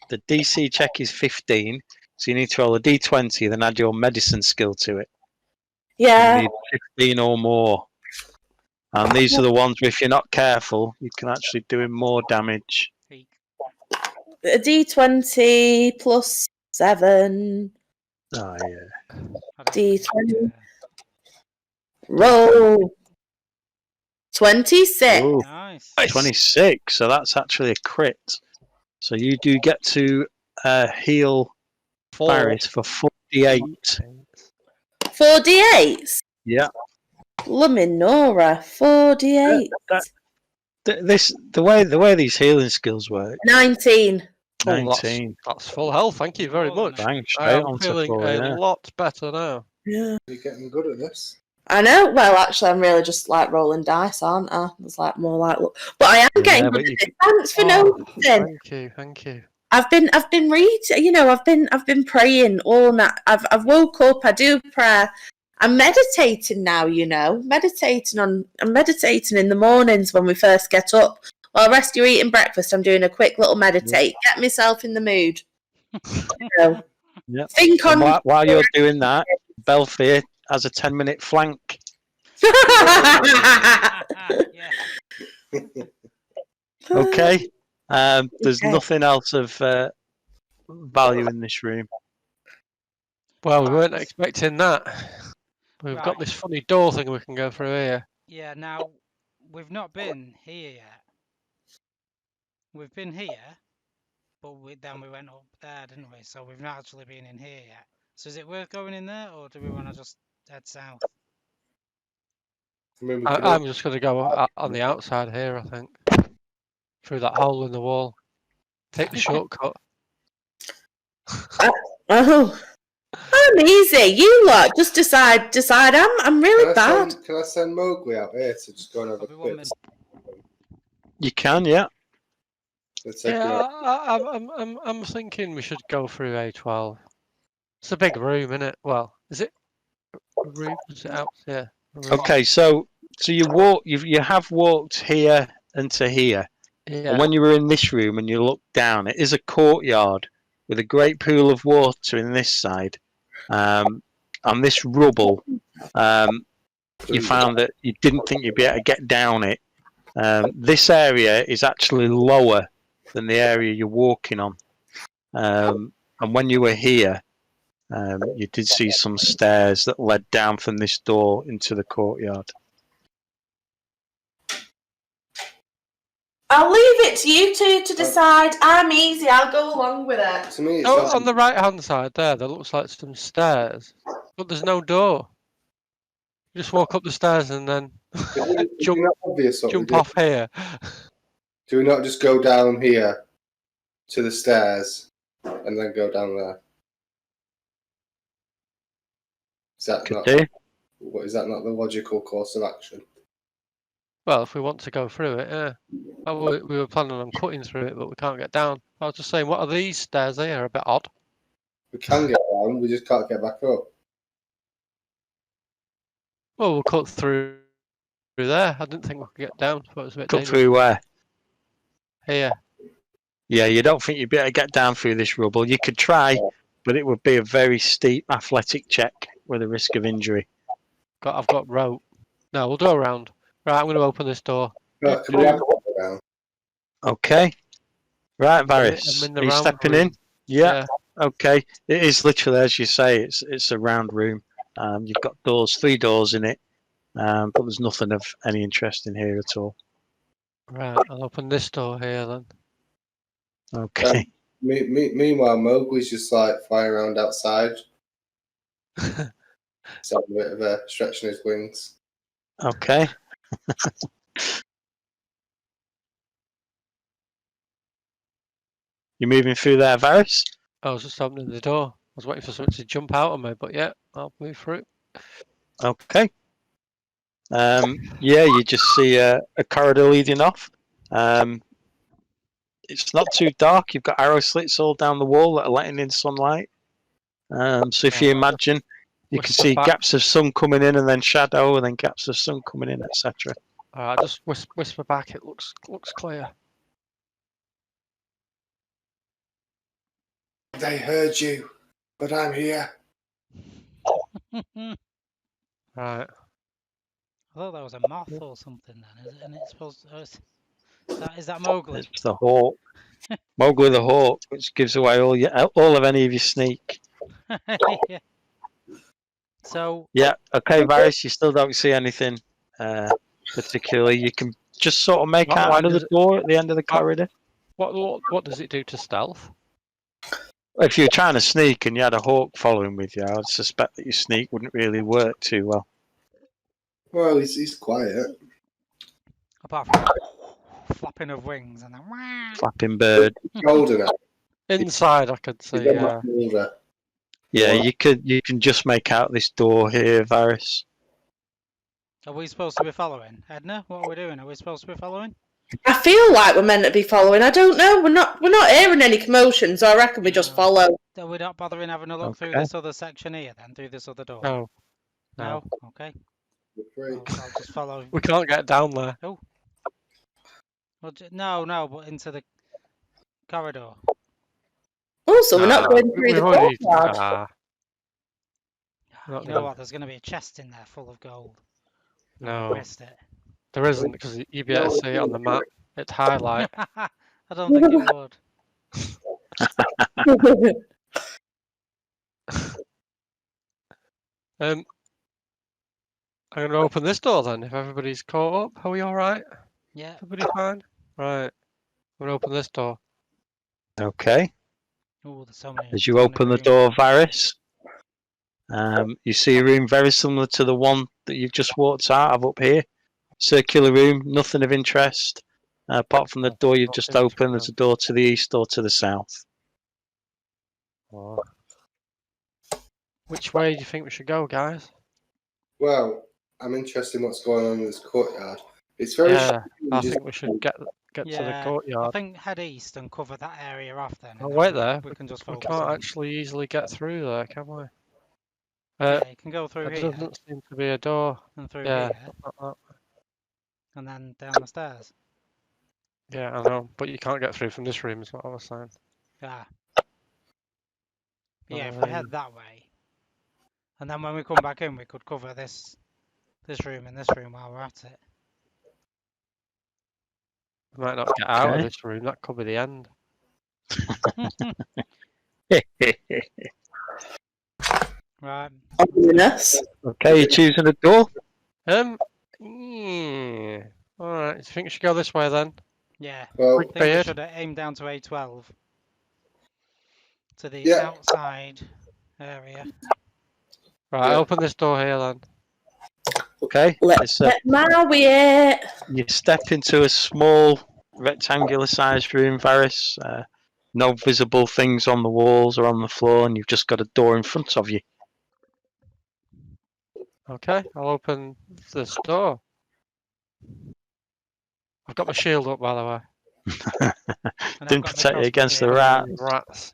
The DC check is 15, so you need to roll a D20, then add your medicine skill to it. Yeah. You need 15 or more. And these are the ones where if you're not careful, you can actually do more damage. A D20 plus 7. Oh, yeah. D20. Roll. 26. Ooh, nice. 26, so that's actually a crit. So you do get to heal Varys for 48. 4d8s? Yeah. Luminora, 4d8. The way these healing skills work. 19. 19. That's full health. Thank you very much. Bang, I am feeling a lot better now. Yeah. You're getting good at this. I know. Well, actually, I'm really just like rolling dice, aren't I? It's like more like, but I am getting good at it. Thanks for noticing. Thank you. I've been reading. I've been praying all night. I've woke up. I do prayer. I'm meditating now, you know. I'm meditating in the mornings when we first get up. While rest you're eating breakfast, I'm doing a quick little meditate. Get myself in the mood. So, Yeah. think And on. while you're doing that, Belfier has a 10-minute flank. Yeah. Okay. There's Okay. nothing else of value in this room. Well, we weren't Right. expecting that. We've got Right. this funny door thing we can go through here. Yeah, now, we've not been here yet. We've been here, but then we went up there, didn't we? So we've not actually been in here yet. So is it worth going in there, or do we want to just head south? I mean, we could I'm just going to go on the outside here, I think. Through that hole in the wall. Take the shortcut. Oh, I'm easy. You lot just decide. I'm really bad. Can I send Mowgli out here to just go and have a I'll be 1 quick? minute. You can, yeah. Let's take him Yeah, out. I'm thinking we should go through A12. It's a big room, isn't it? Well, is it a room? Is it out? Yeah. a room. Okay, so you have walked here and to here. Yeah. And when you were in this room and you look down, it is a courtyard with a great pool of water in this side. On this rubble, you found that you didn't think you'd be able to get down it. This area is actually lower than the area you're walking on. And when you were here, you did see some stairs that led down from this door into the courtyard. I'll leave it to you two to decide. I'm easy. I'll go along with it. To me, it's Oh, not- on the right hand side there looks like some stairs. But there's no door. You just walk up the stairs and then is it jump not obvious what we do? off here. Do we not just go down here to the stairs and then go down there? Is that Could not? do. What is that not the logical course of action? Well, if we want to go through it, yeah. Oh, we were planning on cutting through it, but we can't get down. I was just saying, what are these stairs here? A bit odd. We can get down, we just can't get back up. Well, we'll cut through there. I didn't think we could get down. I thought it was a bit Cut dangerous. through where? Here. Yeah, you don't think you'd be able to get down through this rubble. You could try, but it would be a very steep athletic check with a risk of injury. I've got rope. No, we'll go around. Right, I'm going to open this door. No, can we have a walk down? Okay. Right, Varys, I'm in the are you round stepping room. in? Yeah. Okay. It is literally, as you say, it's a round room. You've got three doors in it, but there's nothing of any interest in here at all. Right, I'll open this door here then. Okay. Meanwhile, Mowgli's just like flying around outside. He's having a bit of a stretching his wings. Okay. You moving through there, Varys? I was just opening the door. I was waiting for something to jump out on me, but yeah, I'll move through. Okay. Yeah, you just see a corridor leading off. It's not too dark. You've got arrow slits all down the wall that are letting in sunlight. So if you imagine, you can see gaps of sun coming in and then shadow, and then gaps of sun coming in, etc. Alright, just whisper back. It looks clear. They heard you, but I'm here. Right. I thought that was a moth or something then, is it? And it's supposed to, is that Mowgli? It's the hawk, Mowgli the hawk, which gives away all of any of your sneak. Yeah. So Yeah. Okay, Varys, you still don't see anything particularly. You can just sort of make out another door at the end of the corridor. What does it do to stealth? If you're trying to sneak and you had a hawk following with you, I would suspect that your sneak wouldn't really work too well. Well, he's quiet. apart from flapping of wings and then Flapping bird. Older now. Inside, I could see. He's Yeah. much older. Yeah, you can just make out this door here, Varys. are we supposed to be following? Edna, what are we doing? Are we supposed to be following? I feel like we're meant to be following. I don't know. We're not hearing any commotion, so I reckon we just follow. Are we not bothering having a look through Okay. this other section here then, through this other door? No. No. Okay. You're free. I'll just follow. We can't get down there. Well, no, but into the corridor. Also, we're not Nah, going through we've the already. courtyard. Nah, Not You know gonna- what? There's going to be a chest in there full of gold. Oh, no, I missed it. there isn't because you'd be able to see it on the map. It's highlight. I don't think it would. I'm gonna open this door then. If everybody's caught up, are we all right? Yeah. Everybody fine? Right. I'm gonna open this door. Okay. Oh, there's so many. As you so many open the rooms. door, Varys, you see a room very similar to the one that you've just walked out of up here. Circular room, nothing of interest. Apart from the door you've just opened, there's a door to the east or to the south. Oh. Which way do you think we should go, guys? Well, I'm interested in what's going on in this courtyard. It's very. Yeah, I strange, think we should get to the Yeah, I courtyard. think head east and cover that area off then. Oh, and wait then there. We can just We focus can't on. actually easily get through there, can we? Yeah, you can go through There here doesn't seem to be a door. and through Yeah, here not that. and then down the stairs. Yeah, I know, but you can't get through from this room, is what I was saying. Yeah. Yeah, if we head that way, and then when we come back in, we could cover this room and this room while we're at it. We might not get out of Okay. this room. That could be the end. Right. Ominous. Okay, you're choosing a door? Yeah. All right. Do you think we should go this way then? Yeah. Well, I think we Beard. should aim down to A12 to the Yeah. outside area. Right. Yeah. Open this door here then. Okay. Let's get Maui it. You step into a small rectangular sized room, Varys. No visible things on the walls or on the floor, and you've just got a door in front of you. Okay. I'll open this door. I've got my shield up, by the way. And I've Didn't got my protect you against the crossbow rat. Rats.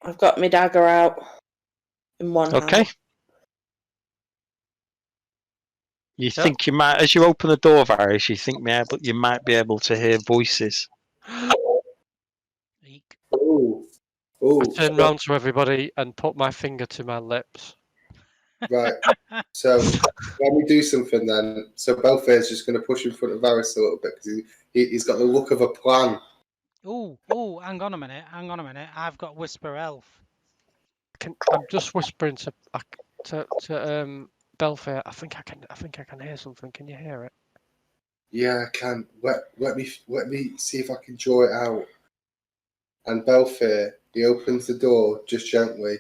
I've got my dagger out in one Okay. hand. You think you might, as you open the door, Varys, you think you might be able to hear voices. Eek. oh, oh, I turn round to everybody and put my finger to my lips. right. So let me do something then. So Belfair's just going to push in front of Varys a little bit because he's got the look of a plan. Oh, hang on a minute. I've got Whisper Elf. I'm just whispering to Belfair. I think I can hear something. Can you hear it? Yeah, I can. Let me see if I can draw it out. And Belfair, he opens the door just gently,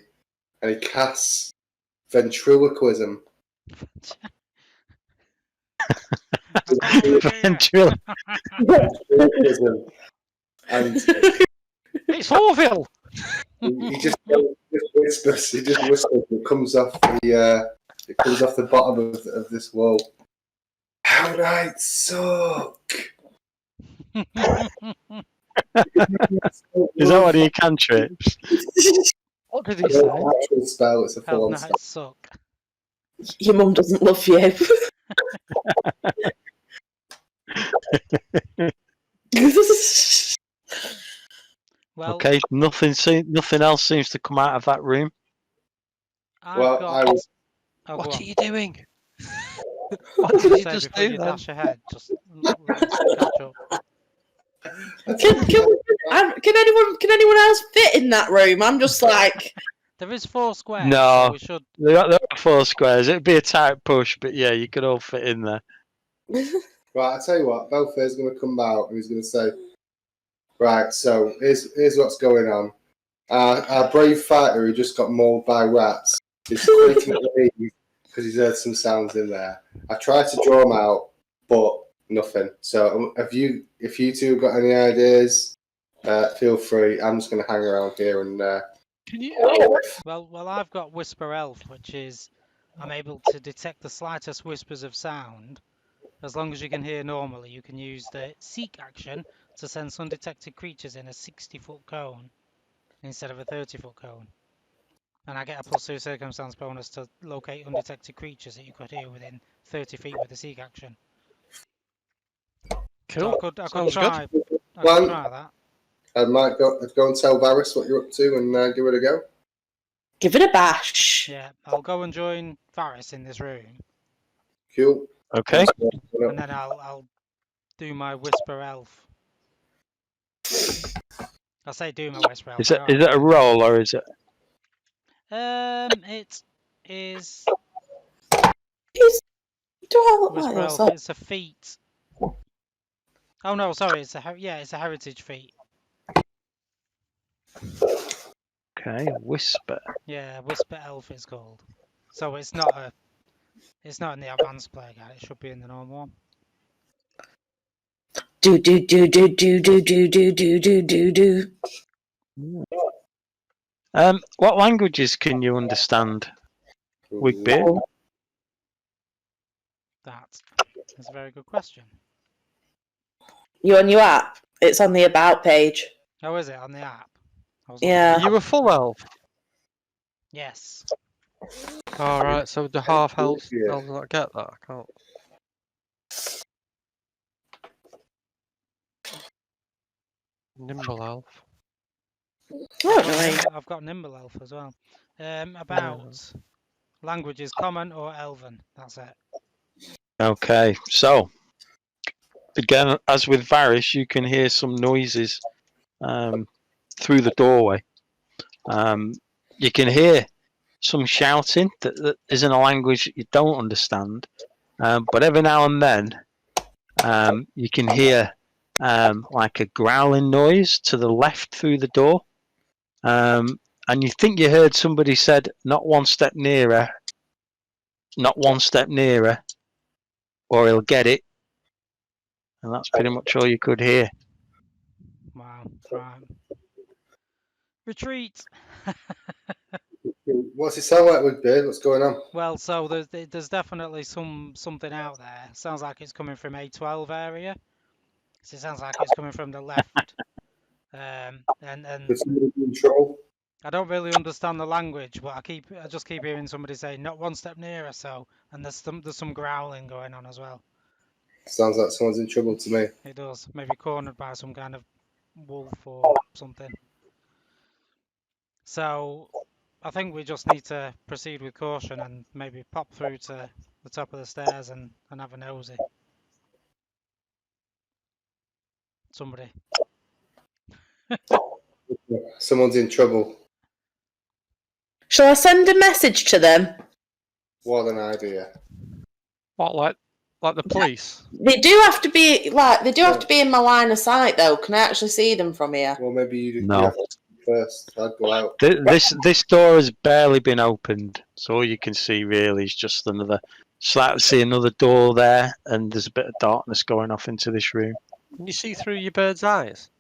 and he casts ventriloquism. Ventrilo- Ventriloquism. And It's Orville. he just whispers. He just whispers. It comes off the bottom of this wall. How nights suck. Is that one of your cantrips? What did he It's say? an actual spell. It's a Hell full-on no, spell. it suck. Your mum doesn't love you. Well, Okay, nothing else seems to come out of that room. I've Well, got. I was. Oh, What go are on. you doing? What What did you say just before do you then? dash ahead? Just catch up. Can anyone else fit in that room? I'm just like, There is 4 squares. No. So we should. There are 4 squares. It'd be a tight push, but yeah, you could all fit in there. Right, I tell you what. Belfair's going to come out and he's going to say, "Right, so here's what's going on. Our brave fighter who just got mauled by rats is quaking at the knees because he's heard some sounds in there. I tried to draw him out, but nothing. So if you two have got any ideas, feel free. I'm just going to hang around here and. Can you? Well, I've got Whisper Elf, which is I'm able to detect the slightest whispers of sound. As long as you can hear normally, you can use the Seek action to sense undetected creatures in a 60-foot cone. instead of a 30-foot cone. And I get a +2 circumstance bonus to locate undetected creatures that you could hear within 30 feet with a seek action. Cool. So I could Sounds try. good. I could try that. I'd go and tell Varys what you're up to and give it a go. Give it a bash. Yeah, I'll go and join Varys in this room, Cool. Okay. and then I'll do my whisper elf. I say do my whisper elf. Is it a roll or is it? It is Do I look whisper like elf. that? It's a feat. Oh no, sorry. It's a heritage feat. Okay, whisper. Yeah, whisper elf is called. So it's not in the advanced player guide. It should be in the normal one. Do do do do do do do do do do do do. What languages can you understand, Wigbeard? That is a very good question. You on your app? It's on the about page. Oh, is it on the app? Yeah. Are you a full elf? Yes. Alright, so the half health Yeah. elves not get that. I can't. Nimble elf. Oh, I've got nimble elf as well. About languages, common or elven. That's it. Okay, so again, as with Varys, you can hear some noises through the doorway. You can hear some shouting that isn't a language that you don't understand, but every now and then you can hear like a growling noise to the left through the door, and you think you heard somebody said, "Not one step nearer, not one step nearer, or he'll get it." And that's pretty much all you could hear. Wow. Right. Retreat. What's it sound like, Wigbeard? What's going on? Well, so there's definitely something out there. Sounds like it's coming from A12 area. So it sounds like it's coming from the left. And There's somebody in trouble. I don't really understand the language, but I just keep hearing somebody say not one step nearer. So, and there's some growling going on as well. Sounds like someone's in trouble to me. It does. Maybe cornered by some kind of wolf or something. So I think we just need to proceed with caution and maybe pop through to the top of the stairs and have a nosy. Somebody. Someone's in trouble. shall I send a message to them? What an idea. What, like the police? They do have to be in my line of sight though. Can I actually see them from here? Well, maybe you do No. first. I'd go out. This door has barely been opened, so all you can see really is just another door there, and there's a bit of darkness going off into this room. Can you see through your bird's eyes?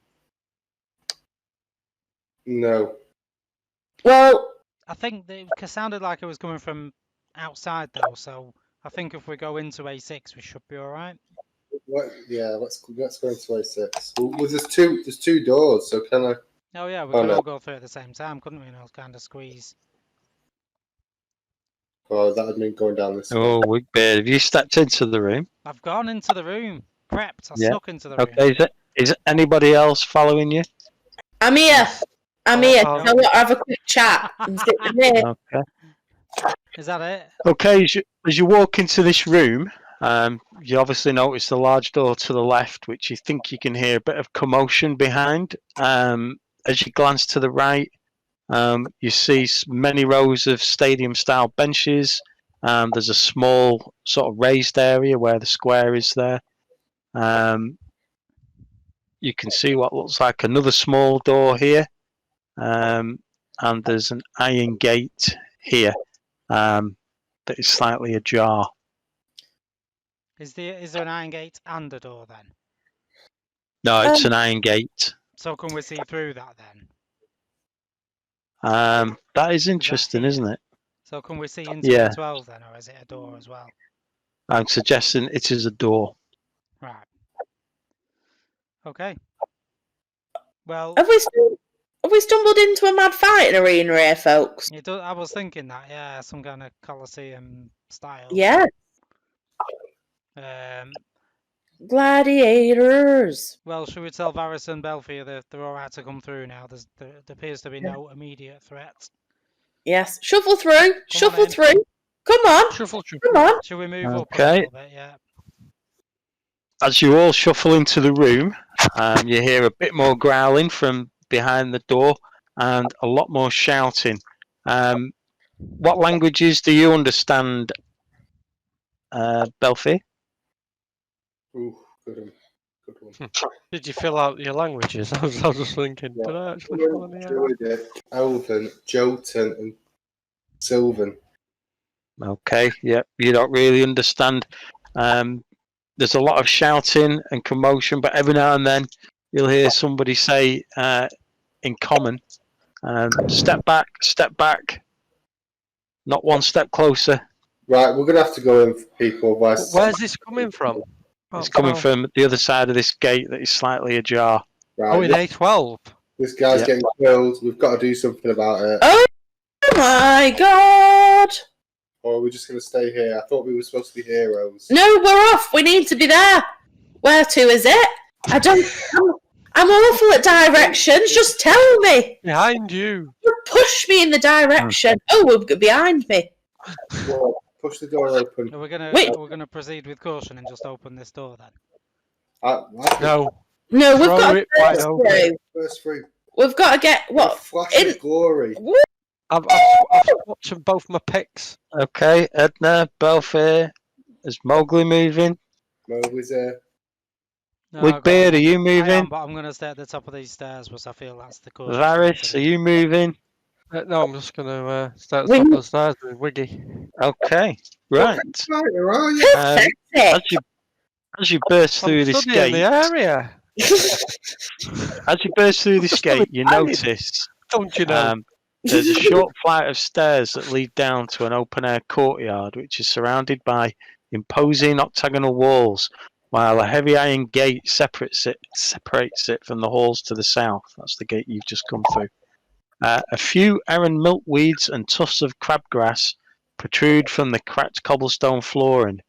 No. Well, I think it sounded like it was coming from outside though, so I think if we go into A6, we should be all right. Let's go into A6. Well, there's two doors, so can I? Oh yeah, we Oh, could no. all go through at the same time, couldn't we? And all kind of squeeze. Oh, that would mean going down this way. Oh, Wigbeard, have you stepped into the room? I've gone into the room. Crept. I Yeah. snuck into the room. Okay, is anybody else following you? I'm here. I'm here. Oh, I want to have a quick chat and sit with me. Okay. Is that it? Okay, as you walk into this room, you obviously notice the large door to the left, which you think you can hear a bit of commotion behind. As you glance to the right, you see many rows of stadium-style benches. There's a small sort of raised area where the square is there. You can see what looks like another small door here, and there's an iron gate here that is slightly ajar. Is there an iron gate and a door then? No, it's an iron gate. So can we see through that then? That is interesting, isn't it? So can we see into Yeah. A12 then, or is it a door as well? I'm suggesting it is a door. Right. Okay. Well, Have we seen Have we stumbled into a mad fighting arena here, folks? I was thinking that, yeah, some kind of Colosseum style. Yeah. Gladiators. Well, should we tell Varys and Belfier that they're all right to come through now? There appears to be no immediate threat. Yes. Shuffle through. Shuffle in. through. Come on. Shuffle. Come on. Should we move up a Okay. little bit? Yeah. As you all shuffle into the room, you hear a bit more growling from behind the door and a lot more shouting. What languages do you understand, Belfi? Ooh, good one. Did you fill out your languages? I was just thinking, Yeah. did I actually fill any out? Joey did. Elven, Jotun, and Sylvan. Okay, yeah, you don't really understand. There's a lot of shouting and commotion, but every now and then you'll hear somebody say in common, step back, not one step closer. Right, we're going to have to go in for people. Where's this coming from? It's coming from the other side of this gate that is slightly ajar. Right, Oh, in A12. this guy's Yep. getting killed. We've got to do something about it. Oh my god. Or are we just going to stay here? I thought we were supposed to be heroes. No, we're off. We need to be there. Where to is it? I'm awful at directions. Just tell me. Behind you. You push me in the direction. Oh, we're behind me. Well, push the door open. We're gonna Wait. we're gonna proceed with caution and just open this door then. No. No, we've Throw got it to wide burst open. through. First through. We've got to get what? Flash In- of glory. I've swapped both my picks. Okay, Edna, Belfair, is Mowgli moving? Mowgli's here. No, Wigbeard, are you I am, moving? but I'm gonna stay at the top of these stairs because I feel that's the caution. Varys, are you moving? No, I'm just going to start at the top of the stairs with Wiggy. Okay, right. Right, where are you? Pathetic. As you burst through I'm this studying the gate, area. as you burst through this gate, you notice Don't you know? there's a short flight of stairs that lead down to an open-air courtyard, which is surrounded by imposing octagonal walls, while a heavy iron gate separates it from the halls to the south. That's the gate you've just come through. A few errand milkweeds and tufts of crabgrass protrude from the cracked cobblestone flooring.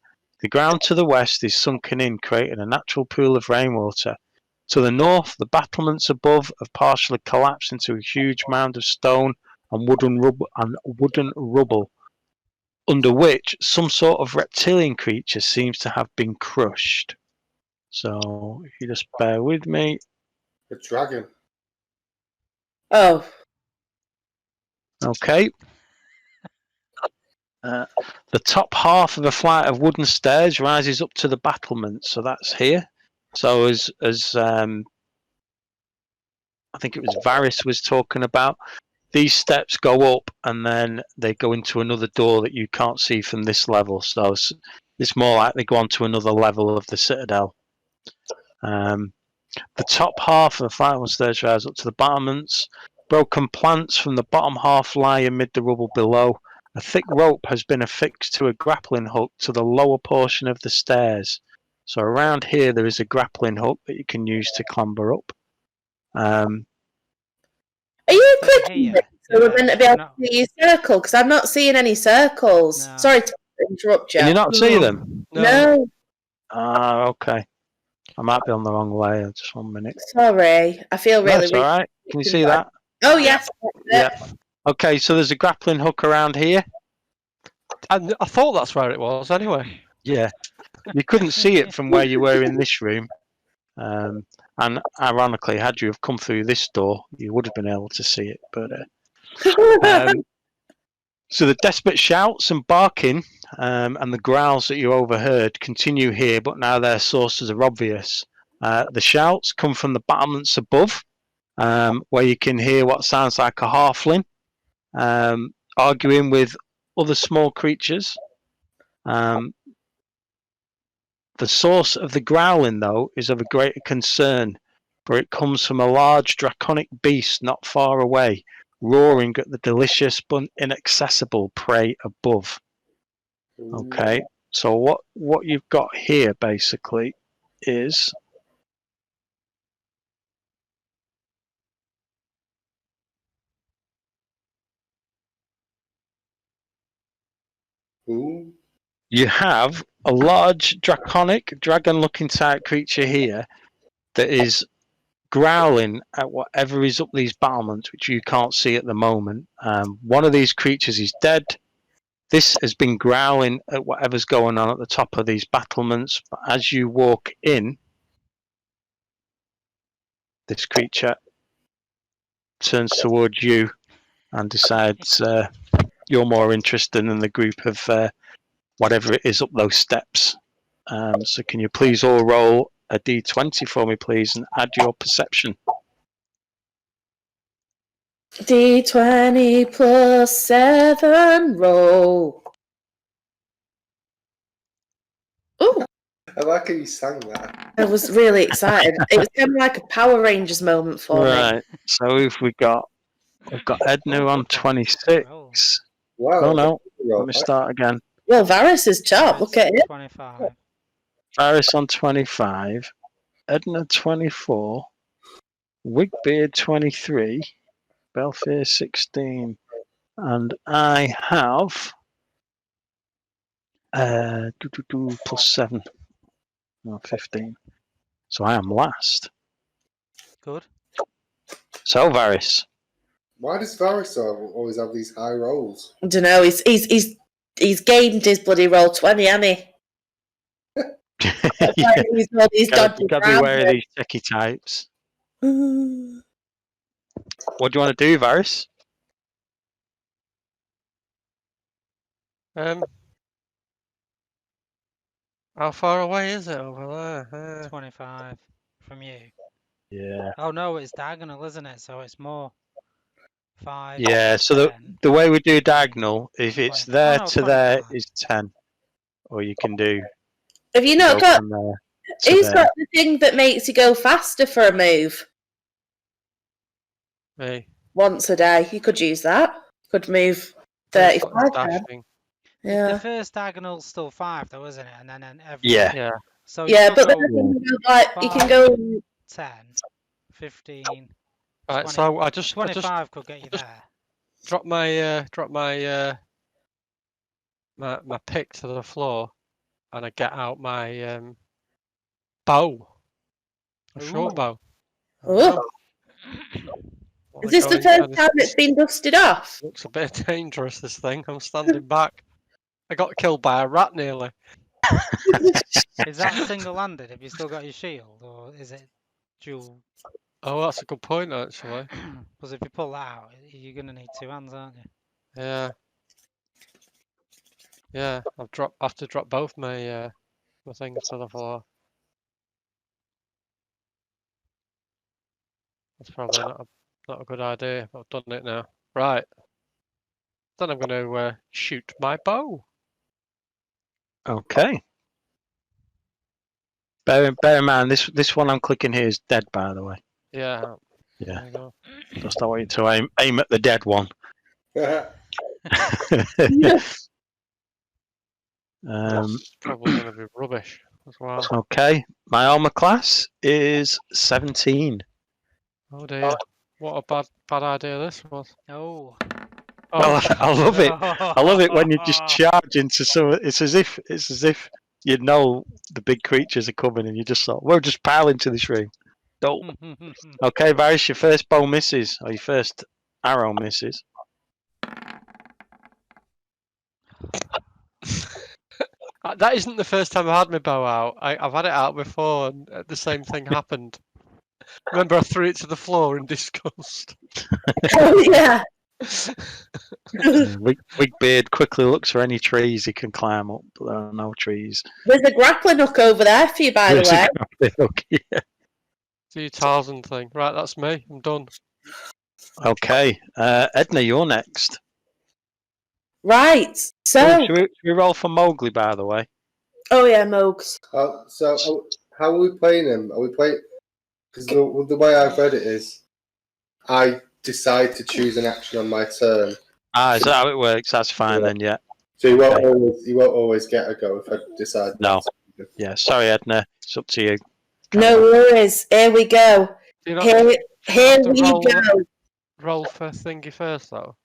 The ground to the west is sunken in, creating a natural pool of rainwater. To the north, the battlements above have partially collapsed into a huge mound of stone and wooden rubble, under which some sort of reptilian creature seems to have been crushed. So, if you just bear with me. The dragon. Oh. Okay. The top half of a flight of wooden stairs rises up to the battlement, so that's here. So as I think it was Varys was talking about, these steps go up and then they go into another door that you can't see from this level. So it's more like they go on to another level of the citadel. The top half of the flight of stairs rise up to the battlements. Broken plants from the bottom half lie amid the rubble below. A thick rope has been affixed to a grappling hook to the lower portion of the stairs. So around here there is a grappling hook that you can use to clamber up. Are you clicking Here. it? So we're meant to be able No. to see your circle? Because I'm not seeing any circles. No. Sorry to interrupt you. Can you not see them? No. Okay. I might be on the wrong way. Just 1 minute. Sorry. I feel really That's all right. Can you see that? Oh, yes. Yeah. Okay, so there's a grappling hook around here. I thought that's where it was anyway. Yeah. You couldn't see it from where you were in this room. And ironically, had you have come through this door, you would have been able to see it. But so the desperate shouts and barking and the growls that you overheard continue here, but now their sources are obvious. The shouts come from the battlements above, where you can hear what sounds like a halfling arguing with other small creatures. The source of the growling, though, is of a greater concern, for it comes from a large draconic beast not far away, roaring at the delicious but inaccessible prey above. Okay, so what you've got here basically is Ooh. You have a large draconic, dragon-looking type creature here that is growling at whatever is up these battlements, which you can't see at the moment. One of these creatures is dead. This has been growling at whatever's going on at the top of these battlements. But as you walk in, this creature turns towards you and decides you're more interesting than the group of whatever it is up those steps. So can you please all roll a d20 for me, please, and add your perception. D20 plus 7 roll. Ooh, I like how you sang that. I was really excited. It was kind of like a Power Rangers moment for me. Right. So if we've got Edna on 26. Wow. Oh no, let me start again. Well, Varys is top. Look at it. 25. Varys on 25, Edna 24, Wigbeard 23, Belfair 16, and I have plus 7, no, 15. So I am last. Good. So Varys. Why does Varys always have these high rolls? I don't know. He's gained his bloody roll 20, hasn't he? Yeah. He's all these Gotta dodgy be aware of these techie types. What do you want to do, Varys? How far away is it over there? 25 from you. Yeah. Oh no, it's diagonal, isn't it? So it's more. 5. Yeah, so 10. the way we do diagonal, if it's 20. there Oh, no, to there, 25. is 10. Or you can do. Have you not go got? from there to Who's there. got the thing that makes you go faster for a move Me. once a day? You could use that. Could move 35 times. Dashing. Yeah. The first diagonal's still 5, though, isn't it? And then every. Yeah. Yeah. So Yeah, you but then go you can go. 10, 15. Right, 20, so I just 25 could get you just- there. drop my pick to the floor, and I get out my bow, a short Ooh. bow. Oh, is this the first time it's been dusted off? Looks a bit dangerous, this thing. I'm standing back. I got killed by a rat nearly. Is that single-handed? Have you still got your shield, or is it dual? Oh, that's a good point, actually. Because if you pull that out, you're going to need 2 hands, aren't you? Yeah. Yeah, I have to drop both my my things to the floor. That's probably not a good idea. I've done it now. Right. Then I'm going to shoot my bow. Okay. Bear in mind, this one I'm clicking here is dead, by the way. Yeah. Yeah. There you go. Just I want you to aim at the dead one. That's probably going to be rubbish as well. Okay. My armor class is 17. Oh dear. What a bad idea this was. Oh. Well, I love it. I love it when you just charge into some. It's as if you know the big creatures are coming, and you just thought, we'll just pile into this room. Dope. Okay, Varys, your first bow misses, or your first arrow misses. That isn't the first time I've had my bow out. I've had it out before, and the same thing happened. Remember, I threw it to the floor in disgust. Oh yeah. Wigbeard quickly looks for any trees he can climb up, but there are no trees. There's a grappling hook over there for you, by the way. Yeah. Do your Tarzan thing. Right, that's me. I'm done. Okay, Edna, you're next. Right. So. Oh, should we roll for Mowgli, by the way? Oh yeah, Mogs. How are we playing him? Are we playing? Because the way I've read it is, I decide to choose an action on my turn. Is that how it works? That's fine then. Yeah. So you won't always get a go if I decide. No. Yeah. Sorry, Edna. It's up to you. No worries. Here we go. Here we go. Roll for thingy first, though.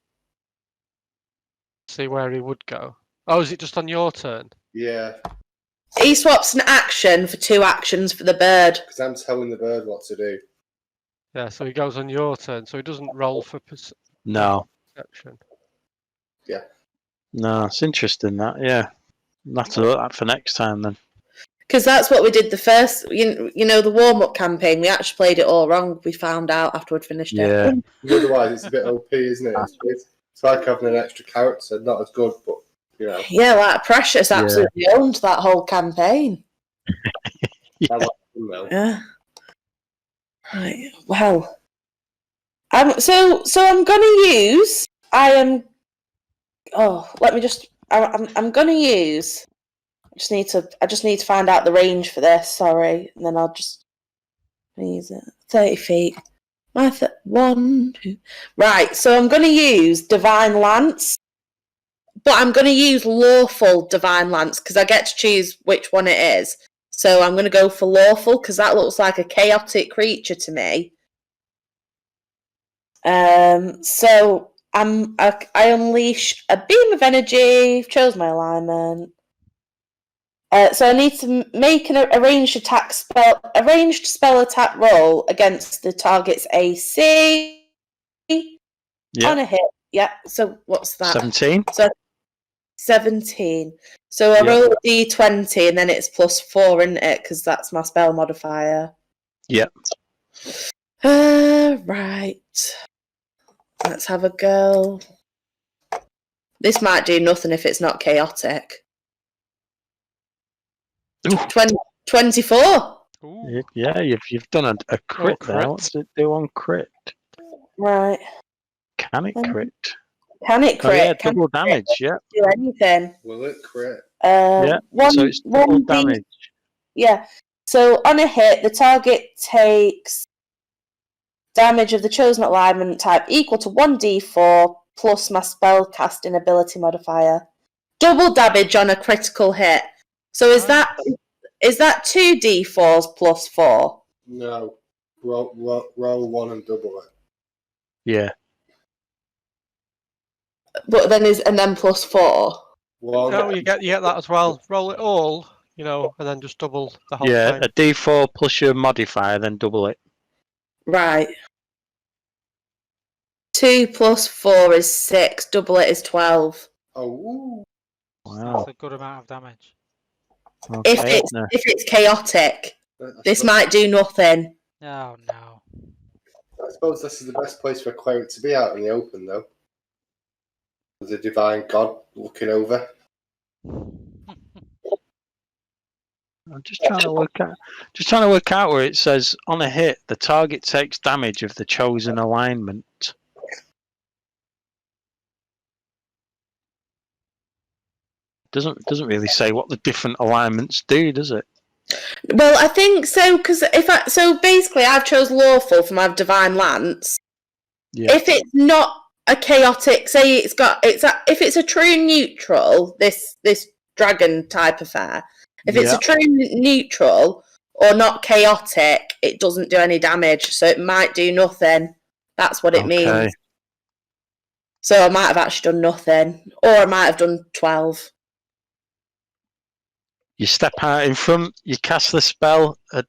See where he would go. Oh, is it just on your turn? Yeah, He swaps an action for 2 actions for the bird. because I'm telling the bird what to do. Yeah, so he goes on your turn, so he doesn't roll for No. perception. No, it's interesting that, yeah. I'll have to look that for next time then. Because that's what we did the first, you know, the warm-up campaign. We actually played it all wrong. We found out after we'd finished Yeah. it. Otherwise, it's a bit OP, isn't it? It's like having an extra character, not as good, but, you know. Yeah, like Precious absolutely owned that whole campaign. I like them, though. Yeah. Right. Well. So I'm gonna use. Let me just. I'm gonna use. I just need to find out the range for this. Sorry, and then I'll just use it. 30 feet. 1, 2. Right. So I'm gonna use Divine Lance, but I'm gonna use Lawful Divine Lance because I get to choose which one it is. So I'm gonna go for Lawful because that looks like a chaotic creature to me. So I unleash a beam of energy. Chose my alignment. So I need to make a ranged spell attack roll against the target's AC on a hit. Yeah. So what's that? 17. So 17. So I roll a d20 and then it's +4, isn't it? Because that's my spell modifier. Yep. Right. Let's have a go. This might do nothing if it's not chaotic. 24. Ooh. Yeah, you've done a crit there. crit. What does it do on crit? Right. Can it crit? Can it crit? Oh, yeah, Can double it damage, yeah. do anything? Will it crit? Yeah, so it's double damage. Yeah. So on a hit, the target takes damage of the chosen alignment type equal to 1d4 plus my spell casting ability modifier. Double damage on a critical hit. So is that 2d4s plus 4? No. Roll 1 and double it. Yeah. But then plus 4. One. Oh, you get that as well. Roll it all, and then just double the whole Yeah, thing. a d4 plus your modifier, then double it. Right. 2 plus 4 is 6. Double it is 12. Oh. Wow. That's a good amount of damage. Okay. If it's chaotic, this I might do nothing. Oh no. suppose this is the best place for a cleric to be out in the open, though. There's a divine god looking over. I'm just trying to work out where it says on a hit the target takes damage of the chosen alignment. Doesn't really say what the different alignments do, does it? Well, I think so because basically I've chose lawful for my divine lance. Yeah. If it's not a chaotic, say if it's a true neutral, this dragon type affair. If it's a true neutral or not chaotic, it doesn't do any damage, so it might do nothing. That's what it means. So I might have actually done nothing, or I might have done 12. You step out in front, you cast the spell, a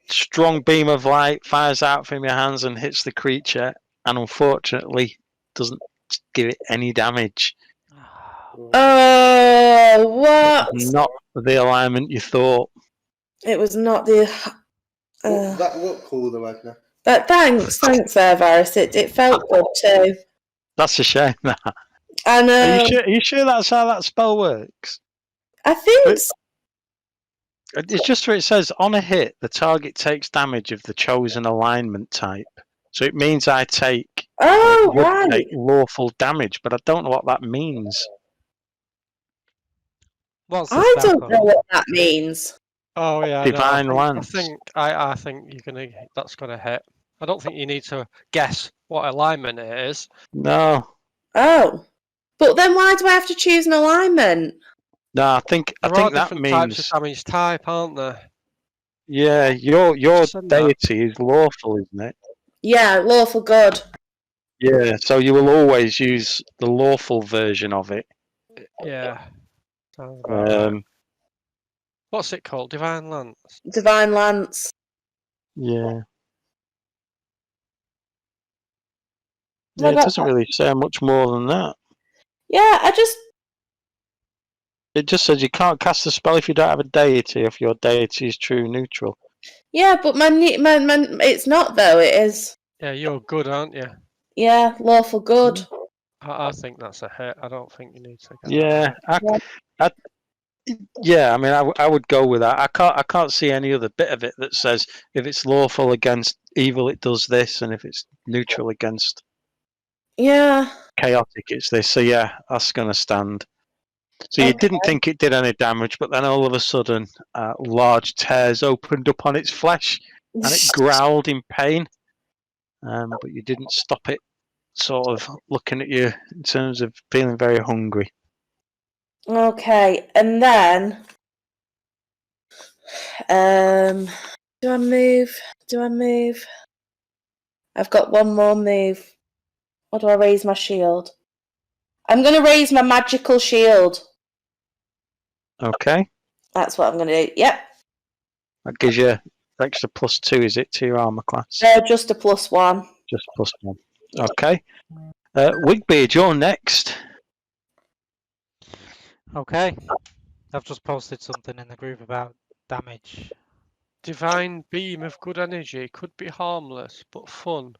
strong beam of light fires out from your hands and hits the creature, and unfortunately doesn't give it any damage. Oh, what? Not the alignment you thought. It was not the... That looked cool, though, Edna. Thanks there, Varys. It felt good too. That's a shame, that. I know. Are you sure that's how that spell works? I think so. It's just where it says, on a hit, the target takes damage of the chosen alignment type. So it means I take lawful damage, but I don't know what that means. What's the I spell don't called? know what that means. Oh yeah, Divine no, Lance. I think that's gonna hit. I don't think you need to guess what alignment it is. No. Oh, but then why do I have to choose an alignment? No, I think There are that different means types of damage type, aren't there? Yeah, your deity is lawful, isn't it? Yeah, lawful good. Yeah, so you will always use the lawful version of it. Yeah. Sounds about right. What's it called? Divine Lance? Divine Lance. Yeah. Yeah, it doesn't really say much more than that. Yeah, It just says you can't cast a spell if you don't have a deity, if your deity is true neutral. Yeah, but my it's not though. It is. Yeah, you're good, aren't you? Yeah, lawful good. I think that's a hit. I don't think you need to get Yeah, I mean, I would go with that. I can't see any other bit of it that says if it's lawful against evil, it does this, and if it's neutral against chaotic, it's this. So yeah, that's gonna stand. So you didn't think it did any damage, but then all of a sudden, large tears opened up on its flesh, and it growled in pain. But you didn't stop it, sort of looking at you in terms of feeling very hungry. Okay, and then do I move? I've got one more move. Or do I raise my shield? I'm going to raise my magical shield. Okay. That's what I'm going to do. Yep. That gives you extra +2, is it, to your armor class? Just a +1. Just +1. Okay. Wigbeard, you're next. Okay. I've just posted something in the group about damage. Divine beam of good energy could be harmless, but fun,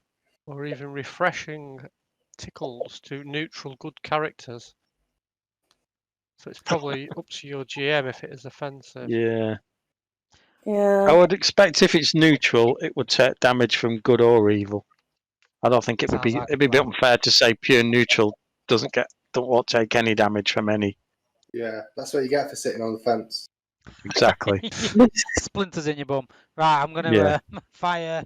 or even refreshing tickles to neutral good characters. So it's probably up to your GM if it is offensive. Yeah. Yeah. I would expect if it's neutral, it would take damage from good or evil. I don't think it would be. It'd be a bit unfair to say pure neutral won't take any damage from any. Yeah, that's what you get for sitting on the fence. Exactly. Splinters in your bum. Right, I'm going to fire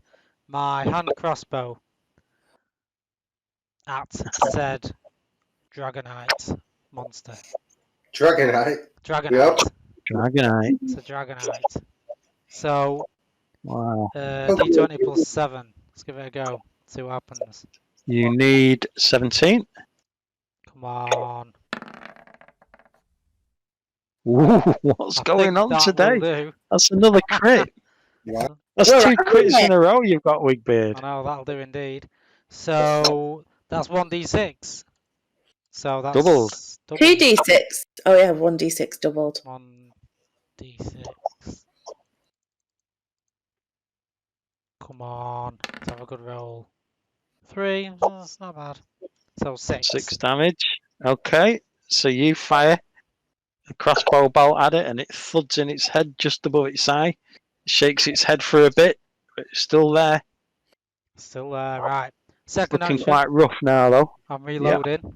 my hand crossbow at said Dragonite monster. Dragonite? Dragonite. Yep. Dragonite. It's a Dragonite. So, wow. D20 +7. Let's give it a go. See what happens. You need 17. Come on. Ooh, what's going on today? That's another crit. Yeah. That's 2 crits in a row you've got, Wigbeard. I know, that'll do indeed. So, that's 1d6. So that's doubled. 2d6. Oh yeah, 1d6 doubled. 1d6. Come on, let's have a good roll. 3, that's not bad. So 6. 6 damage. Okay, so you fire a crossbow bolt at it, and it thuds in its head just above its eye. It shakes its head for a bit, but it's still there. Still there, right. Second Looking action. quite rough now, though. I'm reloading. Yep.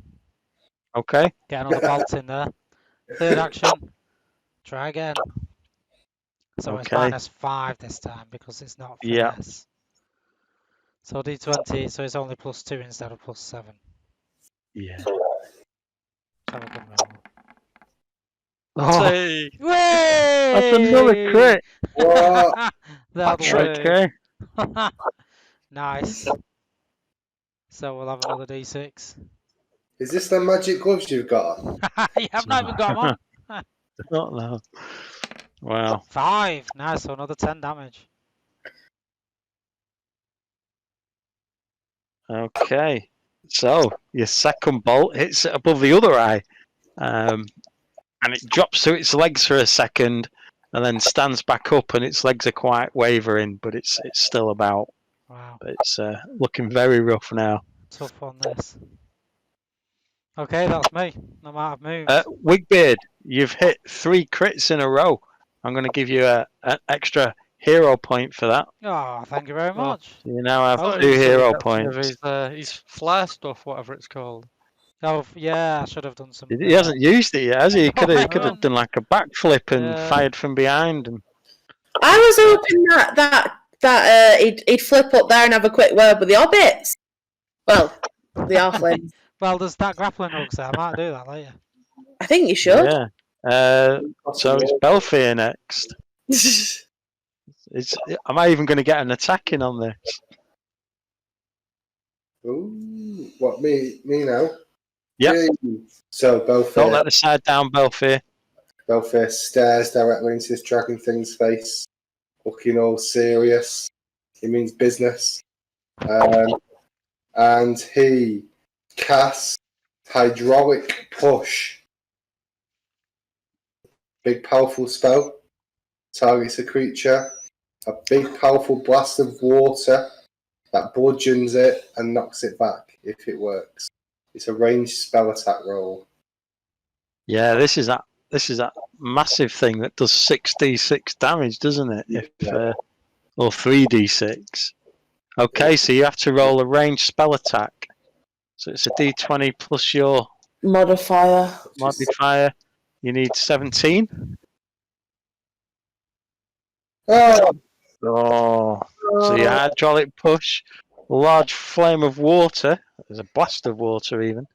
Okay. Get another bolt in there. Third action. Try again. So it's -5 this time because it's not finesse. So D20, so it's only +2 instead of +7. Yeah. Have a good roll. Oh, Hey! That's another crit. Okay. Nice. So we'll have another D6. Is this the magic gloves you've got? Yeah, I've not even got one. Not now. Wow. 5. Nice, so another 10 damage. Okay. So your second bolt hits it above the other eye. And it drops to its legs for a second and then stands back up, and its legs are quite wavering, but it's still about. Wow. But it's looking very rough now. Tough on this. Okay, that's me. I'm out of moves. Wigbeard, you've hit 3 crits in a row. I'm going to give you an extra hero point for that. Oh, thank you very much. You now have 2 hero points. His flare stuff, whatever it's called. Oh, yeah, I should have done some. He hasn't used it yet, has he? He could have done like a backflip and fired from behind. And I was hoping that he'd flip up there and have a quick word with the hobbits. Well, the halflings. Well, there's that grappling hook, so I might do that later. I think you should. Yeah. So it's Belfier next. Am I even going to get an attack in on this? Ooh, what, me now? Yeah. So, Belfier. Don't let the side down, Belfier. Belfair stares directly into this dragon thing's face, looking all serious. He means business. And he casts Hydraulic Push. Big, powerful spell. Targets a creature. A big, powerful blast of water that bludgeons it and knocks it back if it works. It's a ranged spell attack roll. Yeah, this is that massive thing that does 6d6 damage, doesn't it? Yeah. Or 3d6. Okay, so you have to roll a ranged spell attack. So it's a d20 plus your Modifier. modifier. You need 17. Oh, Oh, so your hydraulic push, a large flame of water, there's a blast of water even,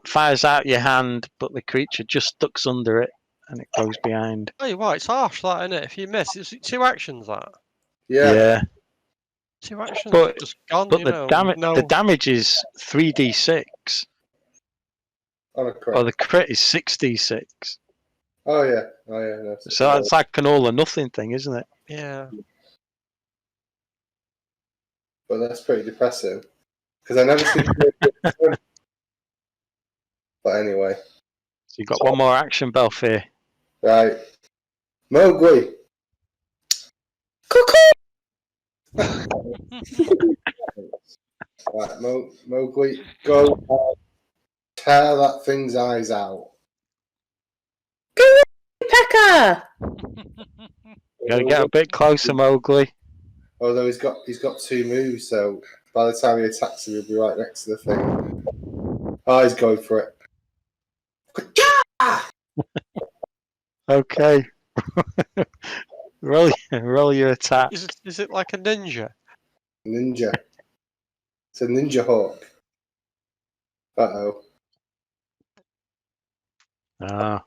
fires out your hand, but the creature just ducks under it and it goes behind. Oh, wow, it's harsh, that, isn't it? If you miss, it's 2 actions, that. yeah. 2 actions, But- just gone, But you the know. damage, no... the damage is 3d6, On a or crit. the crit is 6d6. Oh, yeah. No, So it's like an all or nothing thing, isn't it? Yeah. But that's pretty depressing. Because I never seen it. But anyway. So you've got one more action, Belfier. Right. Mowgli. Cuckoo! Right, Mowgli, go on. Tear that thing's eyes out. Pecker! You gotta get a bit closer, Mowgli. Although he's got 2 moves, so by the time he attacks him, he'll be right next to the thing. Oh, he's going for it. Okay. roll your attack. Is it like a ninja? Ninja. It's a ninja hawk. Uh-oh. Ah.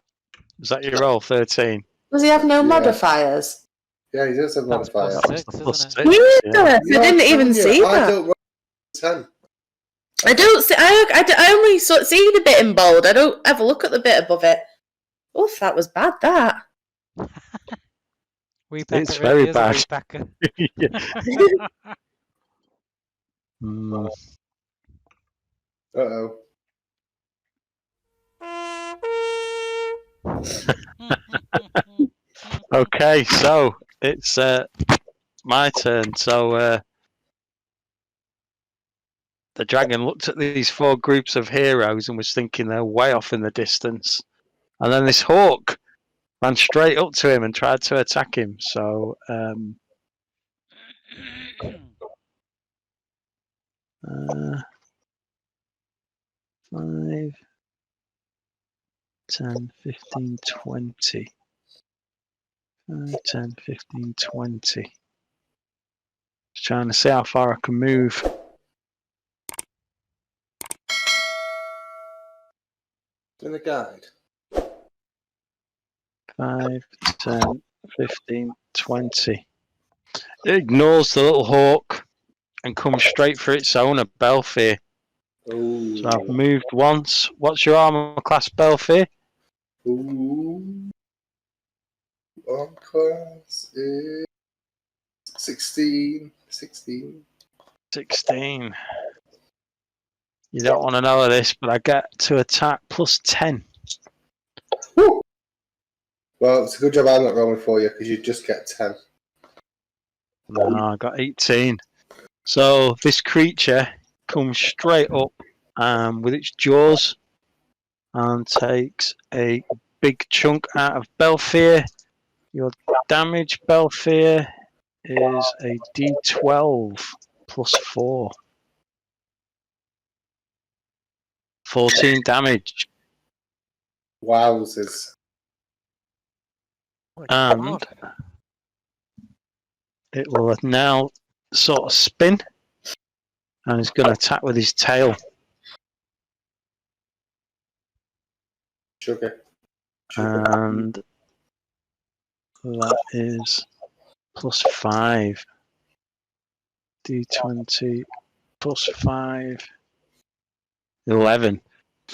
Is that your roll? 13. Does he have no Yeah. modifiers? Yeah, he does have That's modifier. plus That was 6, the plus isn't it? 6. Jesus, Yeah. I didn't even see I that. don't roll 10. I don't see. I only see the bit in bold. I don't ever look at the bit above it. Oof, that was bad. That. Wee Pecker It's really very is a bad. wee Pecker. Yeah. Mm. Uh-oh. Okay, so it's my turn. So the dragon looked at these 4 groups of heroes and was thinking they're way off in the distance. And then this hawk ran straight up to him and tried to attack him. So 5, 10, 15, 20. 5, 10, 15, 20. Just trying to see how far I can move. In the guide. 5, 10, 15, 20. It ignores the little hawk and comes straight for its owner, Belfier. Ooh. So I've moved once. What's your armor class, Belfier? Ooh. Arm class is 16. 16. 16. You don't want to know this, but I get to attack plus 10. Woo! Well, it's a good job I'm not rolling for you because you just get 10. No, I got 18. So this creature comes straight up with its jaws and takes a big chunk out of Belfier. Your damage, Belfier, is a d12 plus 4. 14 damage. Wowzers. My And God. it will now sort of spin and is going to attack with his tail. Sugar. And that is plus 5. D20 plus 5. 11.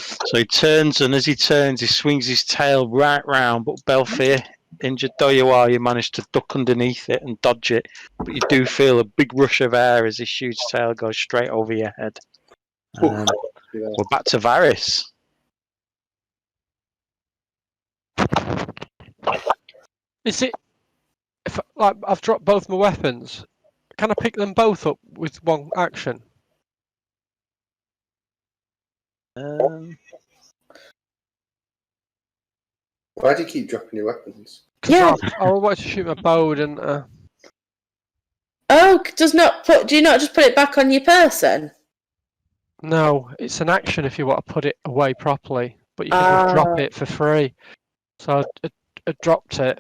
So he turns, and as he turns, he swings his tail right round. But Belfier, injured though you are, you manage to duck underneath it and dodge it. But you do feel a big rush of air as his huge tail goes straight over your head. Yeah. We're back to Varys. Is it? If like I've dropped both my weapons, can I pick them both up with one action? Why do you keep dropping your weapons? Yeah. I wanted to shoot my bow, didn't I? Oh, do you not just put it back on your person? No, it's an action if you want to put it away properly, but you can just drop it for free. So I dropped it.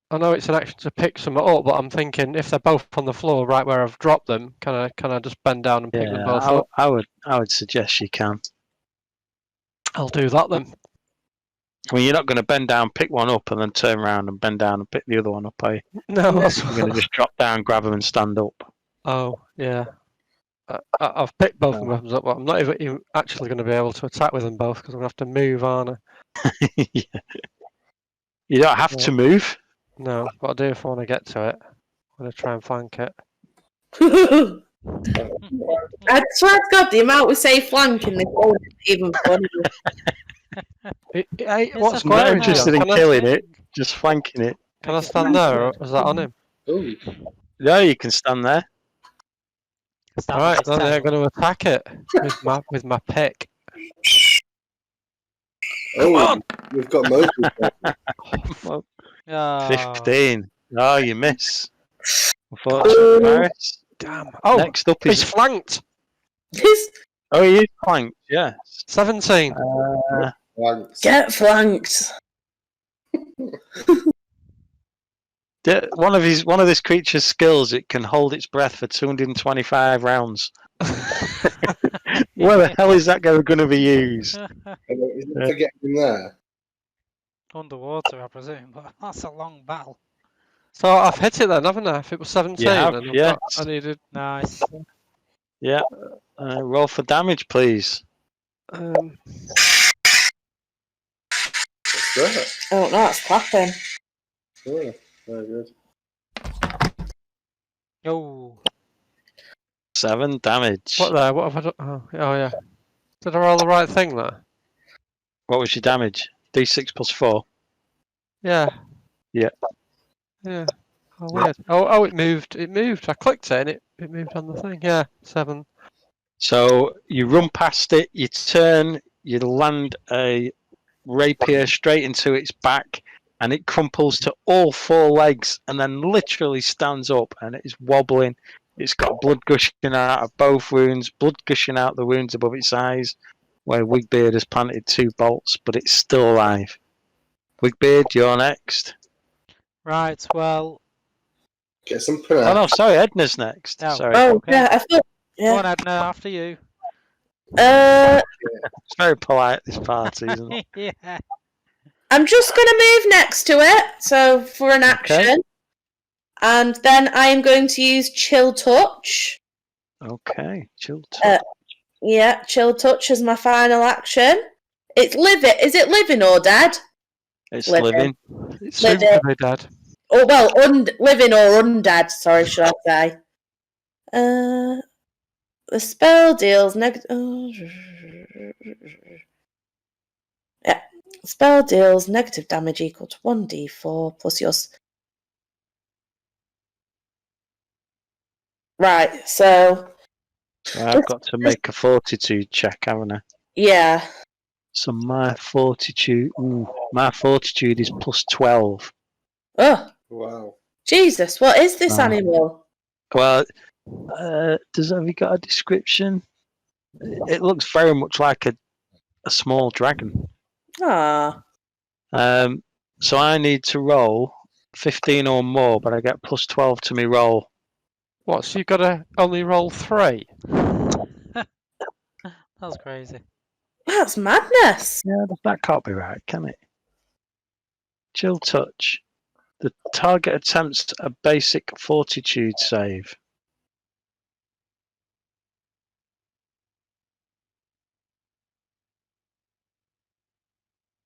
I know it's an action to pick some up, but I'm thinking if they're both on the floor right where I've dropped them, can I just bend down and pick them both up? I would suggest you can. I'll do that then. I mean, you're not going to bend down, pick one up, and then turn around and bend down and pick the other one up, are you? No, that's You're going to just drop down, grab them, and stand up. Oh, yeah. I've picked both of my weapons up, but I'm not even actually going to be able to attack with them both because I'm going to have to move, aren't I? Yeah. You don't have to move. No, but I'll do if I want to get to it. I'm going to try and flank it. I swear to God, the amount we say flank in this game is even funny. What's a I'm not square interested in killing it, just flanking it. Can I stand there, or is that on him? Ooh. No, you can stand there. Alright, then I'm going to attack it with my pick. Oh, we've got Moses. Well, Oh. 15. Oh, you miss. Unfortunately, Varys. Damn. Oh, Next up he's is. flanked. Oh, he is flanked, yes. 17. Thanks. Get flanked. One of this creature's skills, it can hold its breath for 225 rounds. Where the hell is that going to be used? Is it for getting him there? Underwater, I presume, but that's a long battle. So I've hit it then, haven't I? If it was 17, You have, and yes. I needed. Nice. Yeah. Roll for damage, please. Um, What's that? Oh, no, it's clapping. Oh, very good. Oh. 7 damage. what there? What have I done? Oh yeah. Did I roll the right thing there? What was your damage? D6 plus 4. Yeah. Yeah. Yeah. Oh weird. Oh, it moved. It moved. I clicked it and it moved on the thing. Yeah. 7. So you run past it, you turn, you land a rapier straight into its back, and it crumples to all 4 legs and then literally stands up, and it is wobbling. It's got blood gushing out of both wounds, blood gushing out the wounds above its eyes, where Wigbeard has planted 2 bolts, but it's still alive. Wigbeard, you're next. Right, well. Get some Oh prayer. no, sorry, Edna's next. Oh. Sorry. Oh, Okay. yeah, I thought. Go Yeah. on, Edna, after you. It's very polite, this party, isn't it? Yeah. I'm just going to move next to it, so for an action. Okay. And then I am going to use Chill Touch. Okay, chill touch. Yeah, Chill Touch as my final action. It's living. Is it living or dead? It's living. living. It's soon Living. to be dead. Oh, well, living or undead, sorry, should I say. The spell deals negative... Yeah. Spell deals negative damage equal to 1d4 plus yours. Right, so... So I've got to make a fortitude check, haven't I? Yeah. So my fortitude is plus 12. Oh, Wow. Jesus, what is this Oh. animal? Well, have you got a description? It looks very much like a small dragon. Ah. So I need to roll 15 or more, but I get plus 12 to me roll. What? So you've got to only roll 3? That's crazy. That's madness. Yeah, that can't be right, can it? Chill touch. The target attempts a basic fortitude save.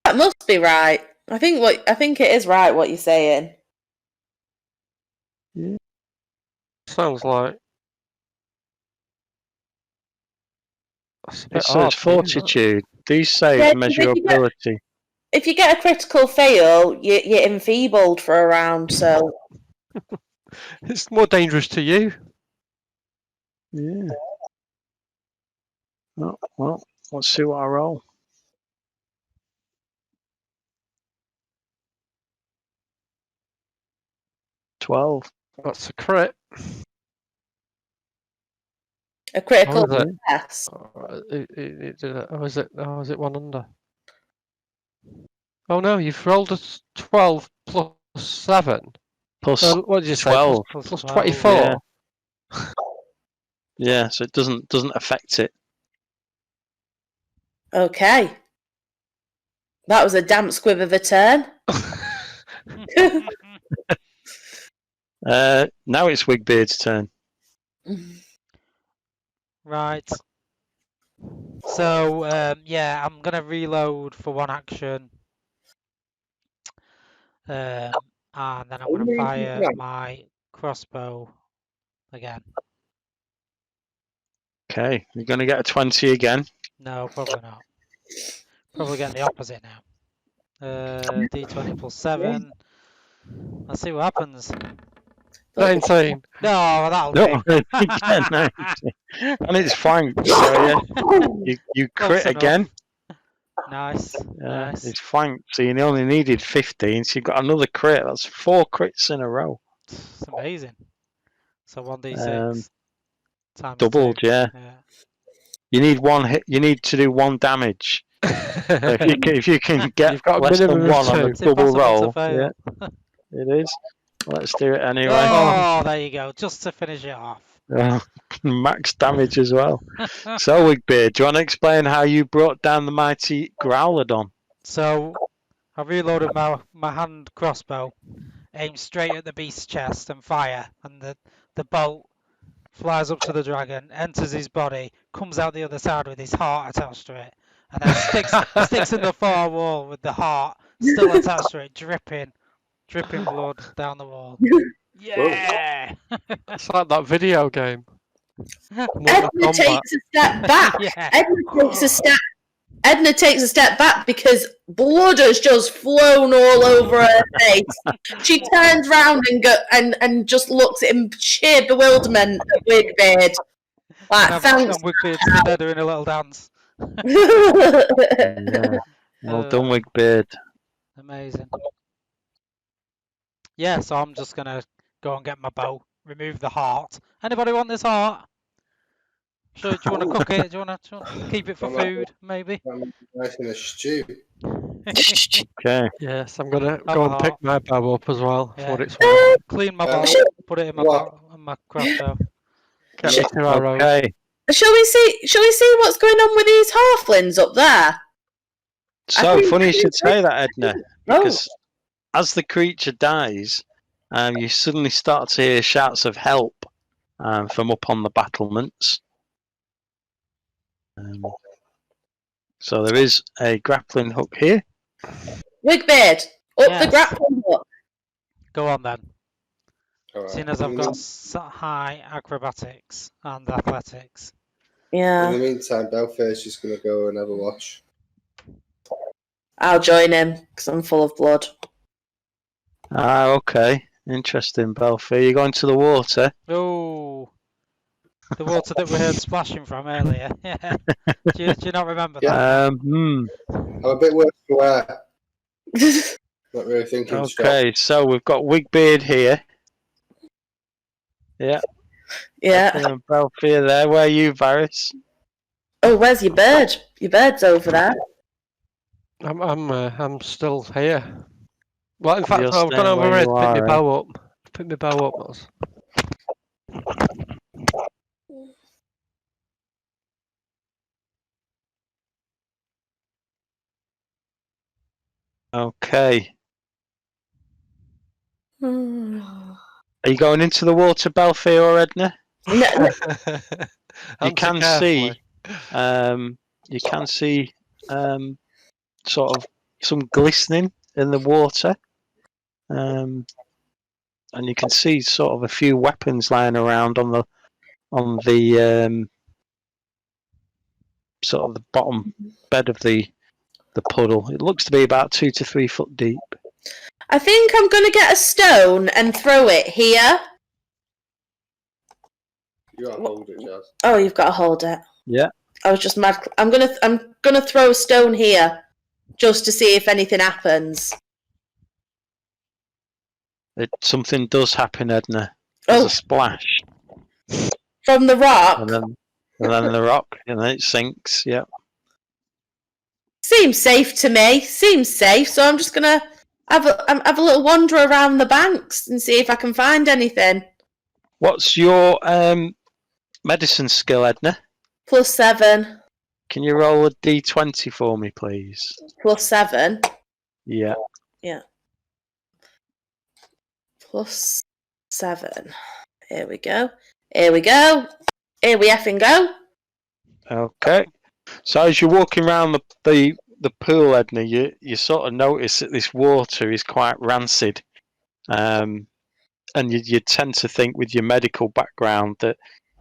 That must be right. I think it is right what you're saying. Sounds like. That's a bit So it's hard to use, that. fortitude. These saves Yeah, measure ability. If you get a critical fail, you're enfeebled for a round. So It's more dangerous to you. Yeah. Oh, well, let's see what I roll. 12. That's a crit. a critical Oh, is it? success. Is it one under? Oh no, you've rolled a 12 plus 7. Plus What did you say? 12. Plus Plus 24. Yeah. Yeah, so it doesn't affect it. Okay, that was a damp squib of a turn. Now it's Wigbeard's turn. Right. So, yeah, I'm going to reload for one action. And then I'm going to fire my crossbow again. Okay, you're going to get a 20 again. No, probably not. Probably getting the opposite now. D20 plus 7. Let's see what happens. 19. No, that'll No, do. again, 90. And it's flanked, so yeah, you Close crit enough. again. Nice, nice. It's flanked, so you only needed 15, so you've got another crit. That's 4 crits in a row. It's amazing. So 1d6 times Doubled, 2. yeah. You need one hit. You need to do 1 damage. So if you can get You've got a less minimum than of 1 on a It's double impossible roll, to fail. yeah, it is. Let's do it anyway. Oh, there you go. Just to finish it off. Max damage as well. So, Wigbeard, do you want to explain how you brought down the mighty Growlodon? So I reloaded my hand crossbow, aimed straight at the beast's chest and fire, and the bolt flies up to the dragon, enters his body, comes out the other side with his heart attached to it, and then sticks in the far wall with the heart still attached to it, dripping blood down the wall. Yeah! It's like that video game. Mortal Edna Kombat. takes a step back. Yeah. Edna takes a step back because blood has just flown all over her face. She turns round and just looks in sheer bewilderment at Wigbeard. Like, And thanks. Wigbeard stood there doing a little dance. Yeah. Well done, Wigbeard. Amazing. Yeah, so I'm just gonna go and get my bow, remove the heart. Anybody want this heart? Do you want to cook it? Do you want to keep it for food, maybe? Nice in a stew. Okay. Yes, I'm gonna Have go a and pick heart. my bow up as well Yeah. for what it's worth. Clean my bow, put it in my crossbow. Get me 2 arrows. Okay. Shall we see what's going on with these halflings up there? So think- funny you should say that, Edna, Oh, because as the creature dies, you suddenly start to hear shouts of help from up on the battlements. So there is a grappling hook here. Wigbeard, up the Yes. grappling hook. Go on then. All right. Seeing as I've got high acrobatics and athletics. In Yeah, the meantime, Belfair's just going to go and have a wash. I'll join him because I'm full of blood. Ah, okay. Interesting, Belfier. You're going to the water. Oh, the water that we heard splashing from earlier. Yeah. Do you not remember that? I'm a bit worse for wear. Not really thinking straight. Okay, so we've got Wigbeard here. Yeah. Yeah. And Belfier there. Where are you, Varys? Oh, where's your bird? Your bird's over there. I'm still here. Well, in fact, You're I've gone staying over where here you to pick my are, bow up. Pick my bow up, Moz. Okay. No. Are you going into the water, Belfier or Edna? You Answer can carefully. see, sort of some glistening in the water, and you can see sort of a few weapons lying around on the sort of the bottom bed of the puddle. It looks to be about 2 to 3 foot deep. I think I'm going to get a stone and throw it here. You gotta hold it, Jazz. Oh, you've got to hold it. Yeah. I was just mad. I'm gonna throw a stone here, just to see if anything happens. Something does happen, Edna. There's Oh, a splash, from the rock. and then the rock, and then it sinks. Yeah. Seems safe to me. Seems safe. So I'm just gonna have a little wander around the banks and see if I can find anything. What's your medicine skill, Edna? +7. Can you roll a d20 for me, please? +7. Yeah. +7. Here we go. Here we go. Here we effing go. Okay. So as you're walking around the pool, Edna, you sort of notice that this water is quite rancid, and you tend to think with your medical background that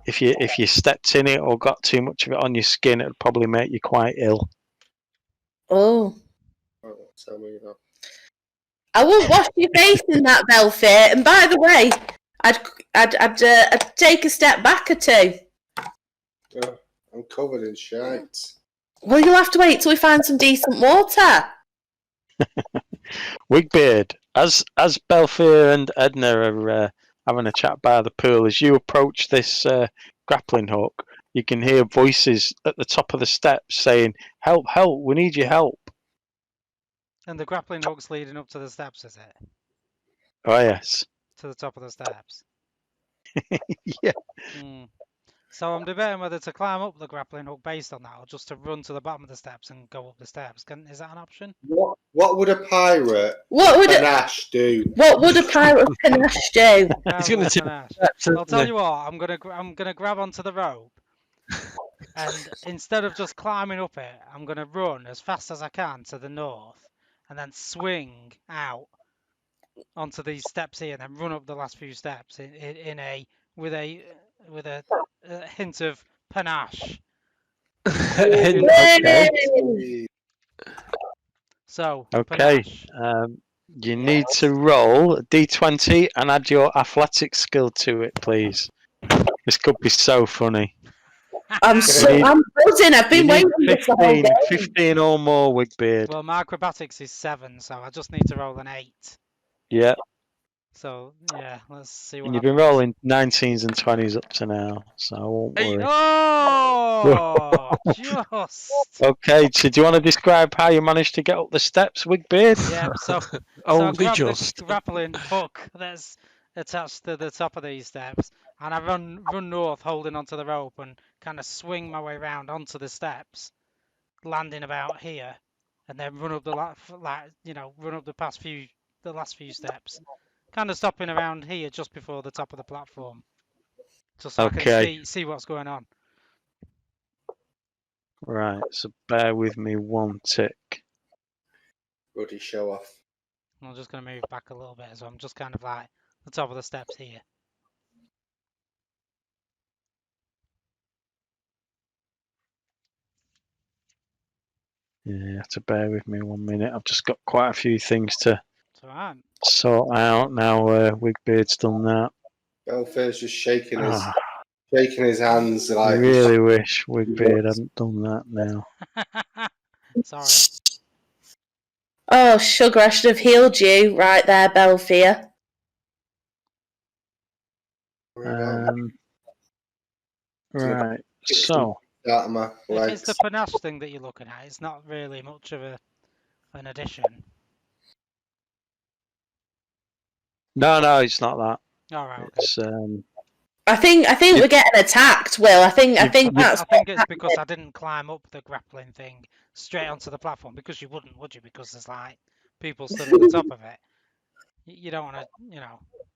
if you stepped in it or got too much of it on your skin, it would probably make you quite ill. Oh. Oh, tell me that. I won't wash your face in that, Belfair. And by the way, I'd take a step back or two. Oh, I'm covered in shite. Well, you'll have to wait till we find some decent water. Wigbeard, as Belfair and Edna are having a chat by the pool, as you approach this grappling hook, you can hear voices at the top of the steps saying, "Help! Help! We need your help!" And the grappling hook's leading up to the steps, is it? Oh yes. To the top of the steps. Yeah. So I'm debating whether to climb up the grappling hook based on that, or just to run to the bottom of the steps and go up the steps. Is that an option? What would a pirate panache do? What would a pirate panache do? He's going to take steps. I'll tell you what. I'm gonna grab onto the rope, and instead of just climbing up it, I'm gonna run as fast as I can to the north, and then swing out onto these steps here, and then run up the last few steps with a hint of panache. Okay. So Okay. panache. You need to roll a d20 and add your athletic skill to it, please. This could be so funny. I'm buzzing. I've been waiting for this the whole 15, day. 15 or more, Wigbeard. Well, my acrobatics is 7, so I just need to roll an 8. Yeah. So yeah, let's see what And you've been happens. rolling 19s and 20s up to now, so I won't worry. Oh, just. Okay, so do you want to describe how you managed to get up the steps, Wigbeard? Yeah, so Only I grab just. the grappling hook that's attached to the top of these steps, and I run north, holding onto the rope, and kind of swing my way around onto the steps, landing about here, and then run up the run up the last few steps, kind of stopping around here just before the top of the platform, just so I can see what's going on. Right, so bear with me one tick. Bloody show off. I'm just going to move back a little bit, so I'm just kind of like the top of the steps here. Yeah, you have to bear with me 1 minute. I've just got quite a few things to It's alright. sort out now. Wigbeard's done that. Belfair's just shaking his hands I like. really wish Wigbeard hadn't done that now. Sorry. Oh, sugar, I should have healed you right there, Belfair. Right, so Out of my If it's legs. the panache thing that you're looking at, it's not really much of an addition. no, it's not that. All right, okay. It's I think we're getting attacked, Will. I think that's. I think it's because I didn't climb up the grappling thing straight onto the platform, because you wouldn't, would you? Because there's like people stood at the top of it. You don't want to,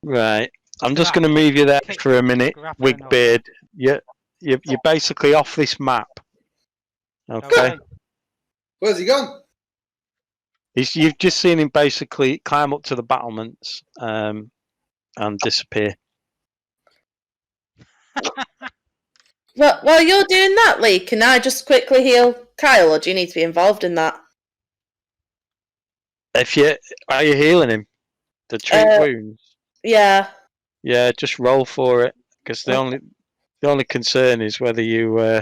right. I'm just that going to move you there kick for a minute, grappling Wigbeard. You're basically off this map. Okay. Okay. Where's he gone? You've just seen him basically climb up to the battlements and disappear. Well, while you're doing that, Lee, can I just quickly heal Kyle, or do you need to be involved in that? Are you healing him? The treat wounds? Yeah. Yeah, just roll for it, because the only concern is whether you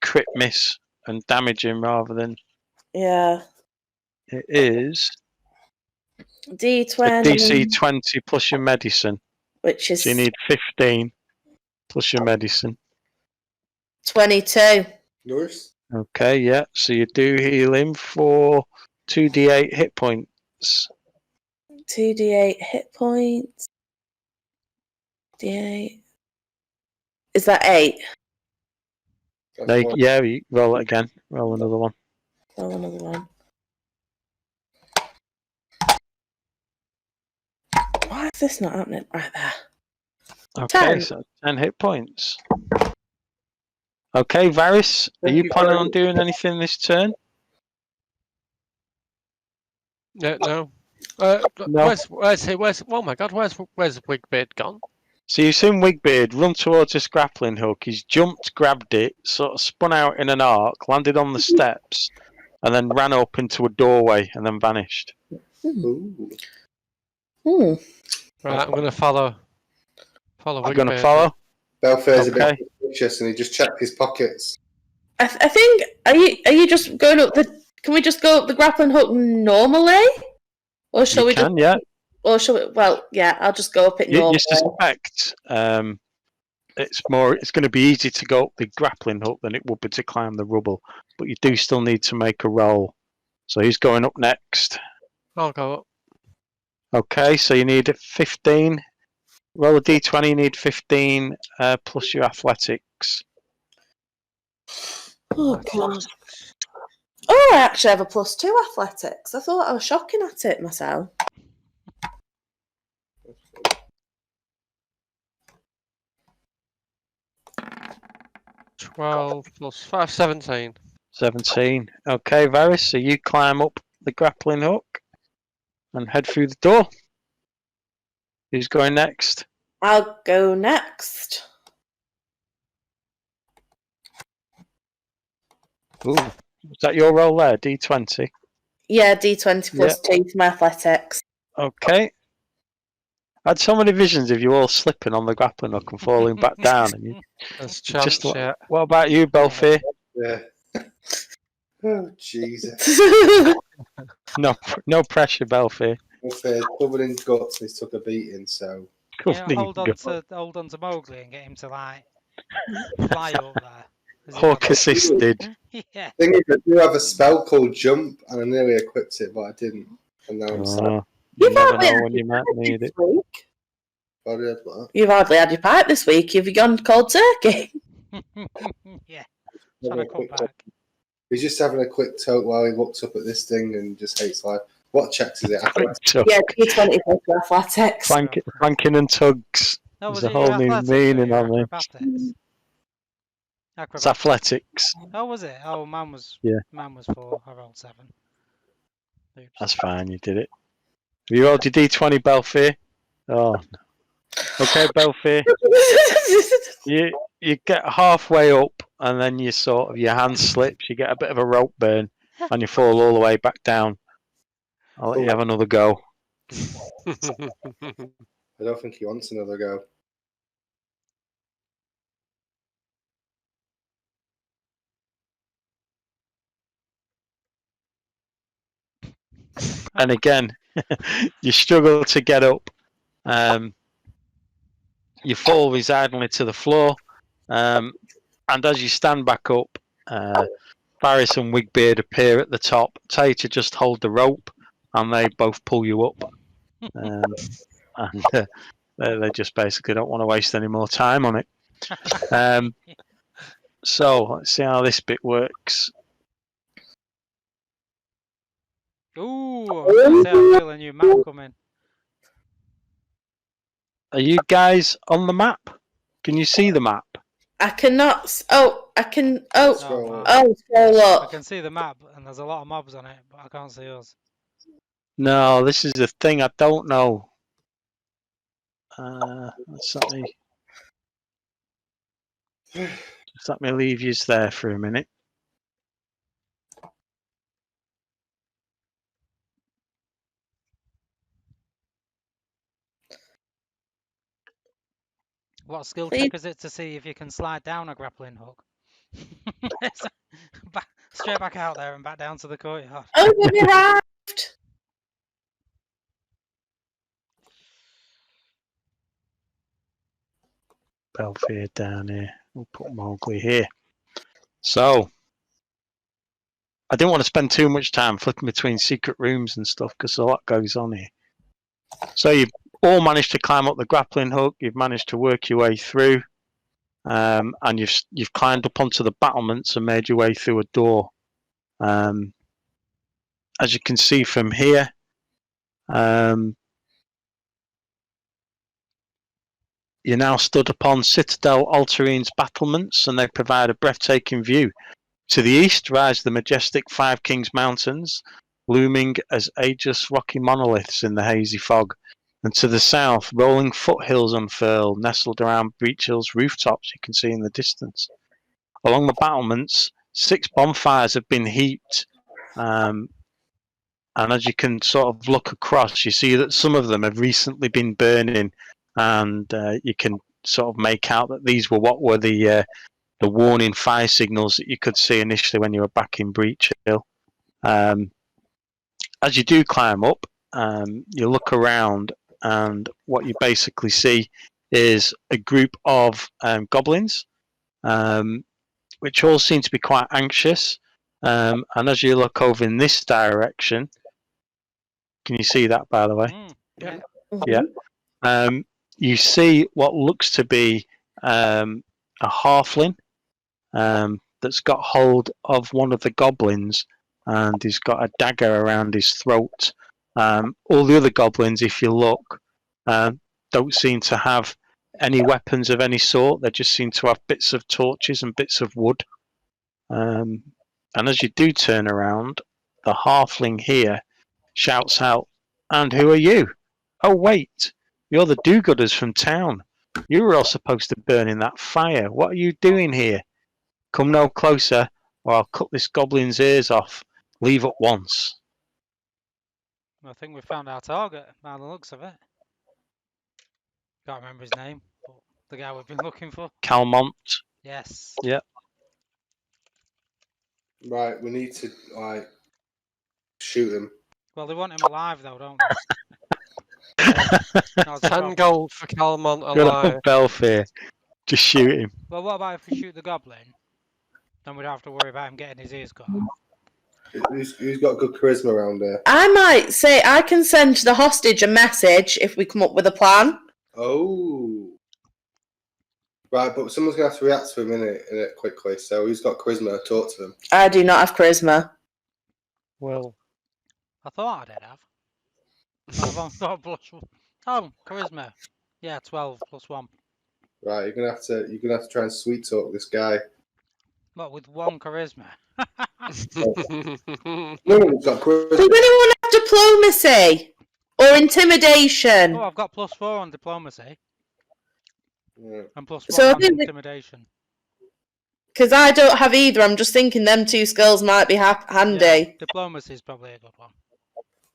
crit miss and damage him rather than. Yeah. It is D20. DC 20 plus your medicine. Which is So you need 15 plus your medicine. 22. Yours? Okay, yeah. So you do heal him for 2d8 hit points. 2d8 hit points. D8. Is that 8? Yeah, you roll it again. Roll another one. Roll another one. Why is this not happening? Right there. Okay, 10. so 10 hit points. Okay, Varys, are you planning on doing anything this turn? Yeah, no. No. Where's oh my god, where's Wigbeard gone? So you've seen Wigbeard run towards this grappling hook. He's jumped, grabbed it, sort of spun out in an arc, landed on the steps, and then ran up into a doorway and then vanished. Ooh. Hmm. Right, I'm gonna follow I'm Wigbeard. going to follow. Belfair's a Okay. bit suspicious and he just checked his pockets. I think. Are you just going up the? Can we just go up the grappling hook normally, or shall You we can, just? yeah. Or shall we? Well, yeah. I'll just go up it normally. You suspect it's going to be easy to go up the grappling hook than it would be to climb the rubble, but you do still need to make a roll. So he's going up next. I'll go up. Okay, so you need 15. Roll a d20, you need 15 plus your athletics. Oh god. Oh, I actually have a +2 athletics. I thought I was shocking at it myself. Twelve plus 5, 17. 17. Okay, Varys, so you climb up the grappling hook and head through the door. Who's going next? I'll go next. Ooh, is that your roll there? D20. Yeah, D20 plus 2 for my athletics. Okay. I had so many visions of you all slipping on the grappling hook and falling back down. And you, There's chance, yeah. what about you, Belfier? Yeah. Oh, Jesus. No pressure, Belfier. Belfair's covered in guts and he's took a beating, so. Yeah, hold on to Mowgli and get him to like fly up there. Has he Hawk got- assisted. Yeah. Thing is, I do have a spell called Jump and I nearly equipped it, but I didn't. And now I'm sad. Oh, you You've never hardly know had when you might need this it. week. Sorry, I'd like You've hardly had your pipe this week. You've gone cold turkey. Yeah. that. Trying to cut back. He's just having a quick toke while he looks up at this thing and just hates life. What checks is it? Yeah, D20 plus your athletics. Flanking and tugs. No, was There's a it your whole new athletics or meaning your on this. acrobatics? It's athletics. Oh, was it? Oh, mine was. Yeah. Mine was 4. I rolled 7. Oops. That's fine, you did it. Have you rolled your D20, Belfier? Oh, no. Okay, Belfier. You get halfway up and then your hand slips, you get a bit of a rope burn and you fall all the way back down. I'll let you have another go. I don't think he wants another go. And again, you struggle to get up. You fall resignedly to the floor. And as you stand back up, Varys and Wigbeard appear at the top, tell you to just hold the rope, and they both pull you up. And they just basically don't want to waste any more time on it. So let's see how this bit works. Ooh, I was going to say I feel a new map coming. Are you guys on the map? Can you see the map? I cannot. I can. Scroll wow. up. Scroll I up. can see the map, and there's a lot of mobs on it, but I can't see us. No, this is the thing. I don't know. Just let me leave you there for a minute. What skill Please. check is it to see if you can slide down a grappling hook? Straight back out there and back down to the courtyard. Oh, we've arrived. Belfield down here. We'll put Mowgli here. So, I didn't want to spend too much time flipping between secret rooms and stuff because a lot goes on here. So you've all managed to climb up the grappling hook. You've managed to work your way through, and you've climbed up onto the battlements and made your way through a door. As you can see from here, you're now stood upon Citadel Alterine's battlements, and they provide a breathtaking view. To the east rise the majestic Five Kings Mountains, looming as ageless rocky monoliths in the hazy fog. And to the south, rolling foothills unfurl, nestled around Breach Hill's rooftops you can see in the distance. Along the battlements, 6 bonfires have been heaped, and as you can sort of look across, you see that some of them have recently been burning, and you can sort of make out that these were what were the warning fire signals that you could see initially when you were back in Breach Hill. As you do climb up, you look around, and what you basically see is a group of goblins, which all seem to be quite anxious. And as you look over in this direction, can you see that, by the way? Yeah. Yeah. You see what looks to be a halfling that's got hold of one of the goblins, and he's got a dagger around his throat. All the other goblins, if you look, don't seem to have any weapons of any sort. They just seem to have bits of torches and bits of wood. And as you do turn around, the halfling here shouts out, "And who are you? Oh, wait, you're the do-gooders from town. You were all supposed to burn in that fire. What are you doing here? Come no closer, or I'll cut this goblin's ears off. Leave at once." I think we found our target by the looks of it. Can't remember his name, but the guy we've been looking for. Calmont. Yes. Yeah. Right, we need to shoot him. Well, they want him alive though, don't they? No, it's a 10 problem. gold for Calmont Good alive. old Belfair. Just shoot him. Well, what about if we shoot the goblin? Then we'd have to worry about him getting his ears cut off. Who's got good charisma around here? I might say I can send the hostage a message if we come up with a plan. Oh. Right, but someone's going to have to react to him in it quickly. So who's got charisma? Talk to them. I do not have charisma. Well, I thought I did have. I've only got a +1. Oh, charisma. Yeah, 12 +1. Right, you're gonna have to try and sweet talk this guy. What, with 1 charisma? No one's got charisma. Does anyone have diplomacy or intimidation? Oh, I've got +4 on diplomacy Yeah. and +1 So I on think intimidation. Because I don't have either. I'm just thinking them 2 skills might be handy. Yeah, diplomacy is probably a good one.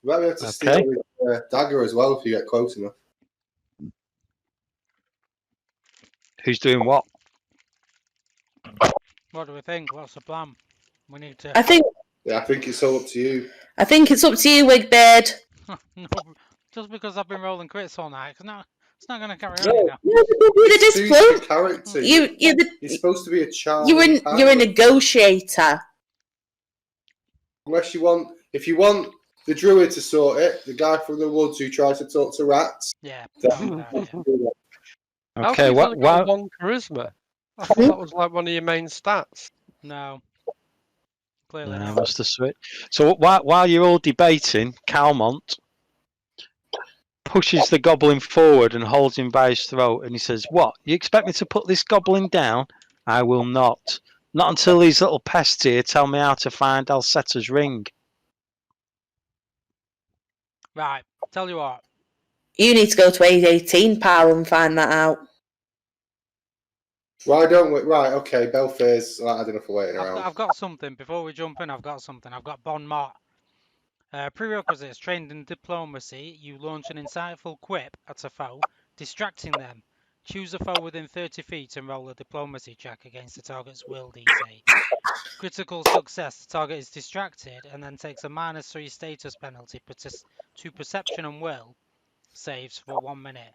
You might be able to steal his dagger as well if you get close enough. Who's doing what? What do we think? What's the plan? We need to. I think it's all up to you. I think it's up to you, Wigbeard. No, just because I've been rolling crits all night, it's not going to carry No. on now. No, you're the Suits your discipline. character. You're supposed to be a child. you're a negotiator. Unless you want, if you want the druid to sort it, the guy from the woods who tries to talk to rats. Yeah. Okay, what? what? 1 charisma. I thought that was like one of your main stats. No. Clearly No, not. must have switched. So while you're all debating, Calmont pushes the goblin forward and holds him by his throat, and he says, "What? You expect me to put this goblin down? I will not. Not until these little pests here tell me how to find Alcetta's ring. Right, tell you what. You need to go to age 18, pal, and find that out. Why don't we? Right, okay, Belfair's had enough of waiting around. I've got something. Before we jump in, I've got something. I've got Bon Mot. Prerequisites. Trained in diplomacy, you launch an insightful quip at a foe, distracting them. Choose a foe within 30 feet and roll a diplomacy check against the target's will DC. Critical success. The target is distracted and then takes a -3 status penalty to perception and will saves for 1 minute.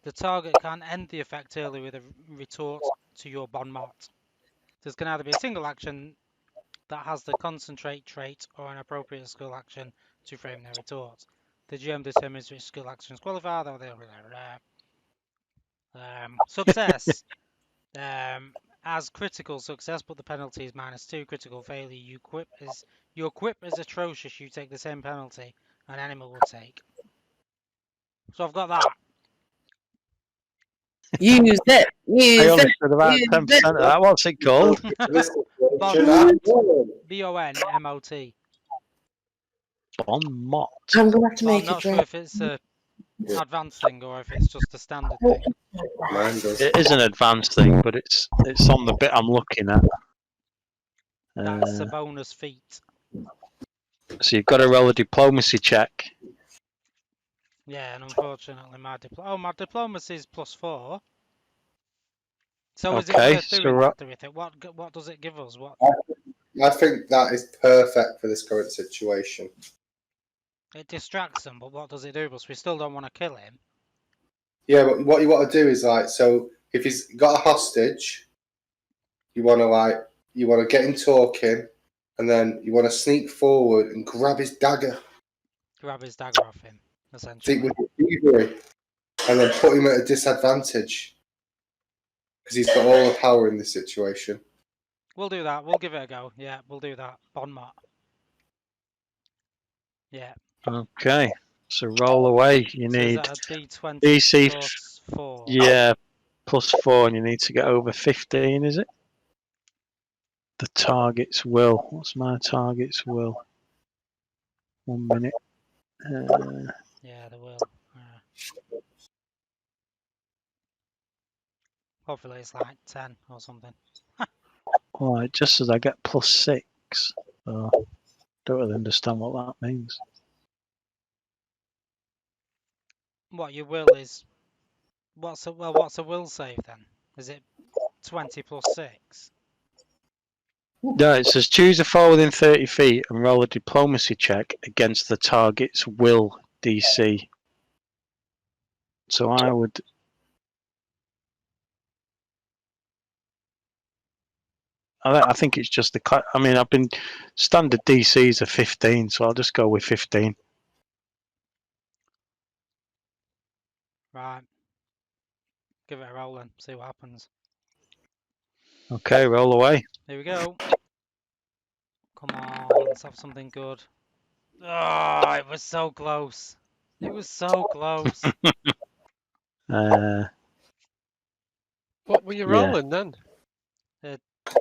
The target can end the effect early with a retort to your Bon Mot. This can either be a single action that has the concentrate trait or an appropriate skill action to frame their retort. The GM determines which skill actions qualify. Success. As critical success, but the penalty is -2. Critical failure, your quip is atrocious. You take the same penalty an enemy will take. So I've got that. Use it. I Use only it. said about Use 10% of that. What's it called? Bon B-O-N-M-O-T. Bon Mot. I'm going to have to Well, I'm make a not sure drink. if it's a advanced thing or if it's just a standard thing. Mine does. It is an advanced thing, but it's on the bit I'm looking at. That's a bonus feat. So you've got to roll a diplomacy check. Yeah, and unfortunately my diplomacy is +4. So is it Okay, worth so doing that, do we think? What does it give us? What I think that is perfect for this current situation. it distracts them, but what does it do? Because we still don't want to kill him. Yeah, but what you want to do is so if he's got a hostage, you want to get him talking, and then you want to sneak forward and grab his dagger, Grab his dagger off him, essentially. with thievery, and then put him at a disadvantage because he's got all the power in this situation. We'll do that. We'll give it a go. Yeah, we'll do that. Bon Mot. Yeah. Okay, so roll away. You So is need that a D20 DC +4? Yeah, +4, and you need to get over 15, is it? The target's will. What's my target's will? 1 minute. Yeah, they will. Hopefully it's like 10 or something. Well, it just says I get +6. So, don't really understand what that means. What your will is? What's a will save then? Is it 20 +6? No, it says choose a foe within 30 feet and roll a diplomacy check against the target's will DC. So I would. I think it's just the. I mean, I've been standard DCs are 15, so I'll just go with 15. Right. Give it a roll then. See what happens. Okay, roll away. Here we go. Come on, let's have something good. Oh, it was so close. It was so close. What were you Yeah. rolling then?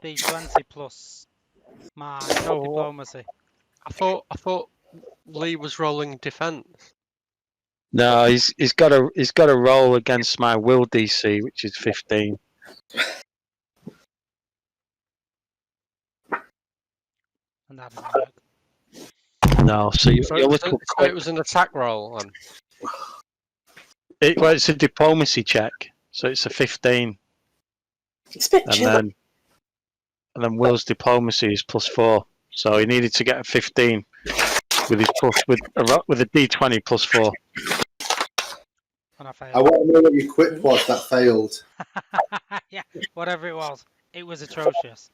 D20 plus my Oh, diplomacy. I thought Lee was rolling defense. No, he's got a roll against my will DC, which is 15. And that didn't work. No, so So you're it was, little so it was an attack roll then. well, it's a diplomacy check, so it's a 15, It's a bit and chilly. then Will's diplomacy is +4, so he needed to get a 15 with his with a D20 +4. And I failed. I want to know what your quip was that failed. Yeah, whatever it was atrocious.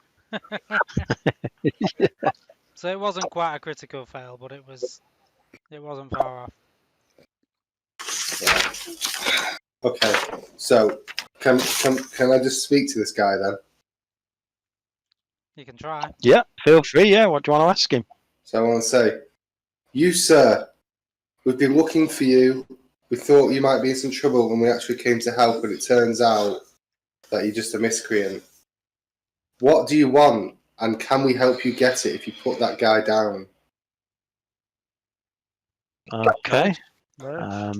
So it wasn't quite a critical fail, but it wasn't far off. Okay, so can I just speak to this guy then? You can try. Yeah, feel free. Yeah, what do you want to ask him? So I want to say, you sir, we've been looking for you. We thought you might be in some trouble when we actually came to help, but it turns out that you're just a miscreant. What do you want? And can we help you get it if you put that guy down? Okay. Nice.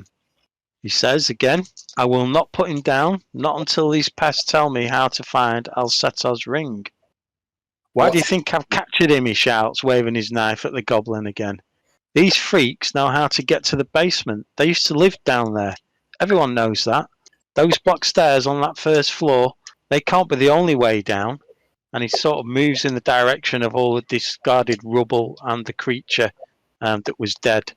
He says again, I will not put him down, not until these pests tell me how to find Alceto's ring. Why do you think I've captured him? He shouts, waving his knife at the goblin again. These freaks know how to get to the basement. They used to live down there. Everyone knows that. Those block stairs on that first floor, they can't be the only way down. And he sort of moves in the direction of all the discarded rubble and the creature that was dead.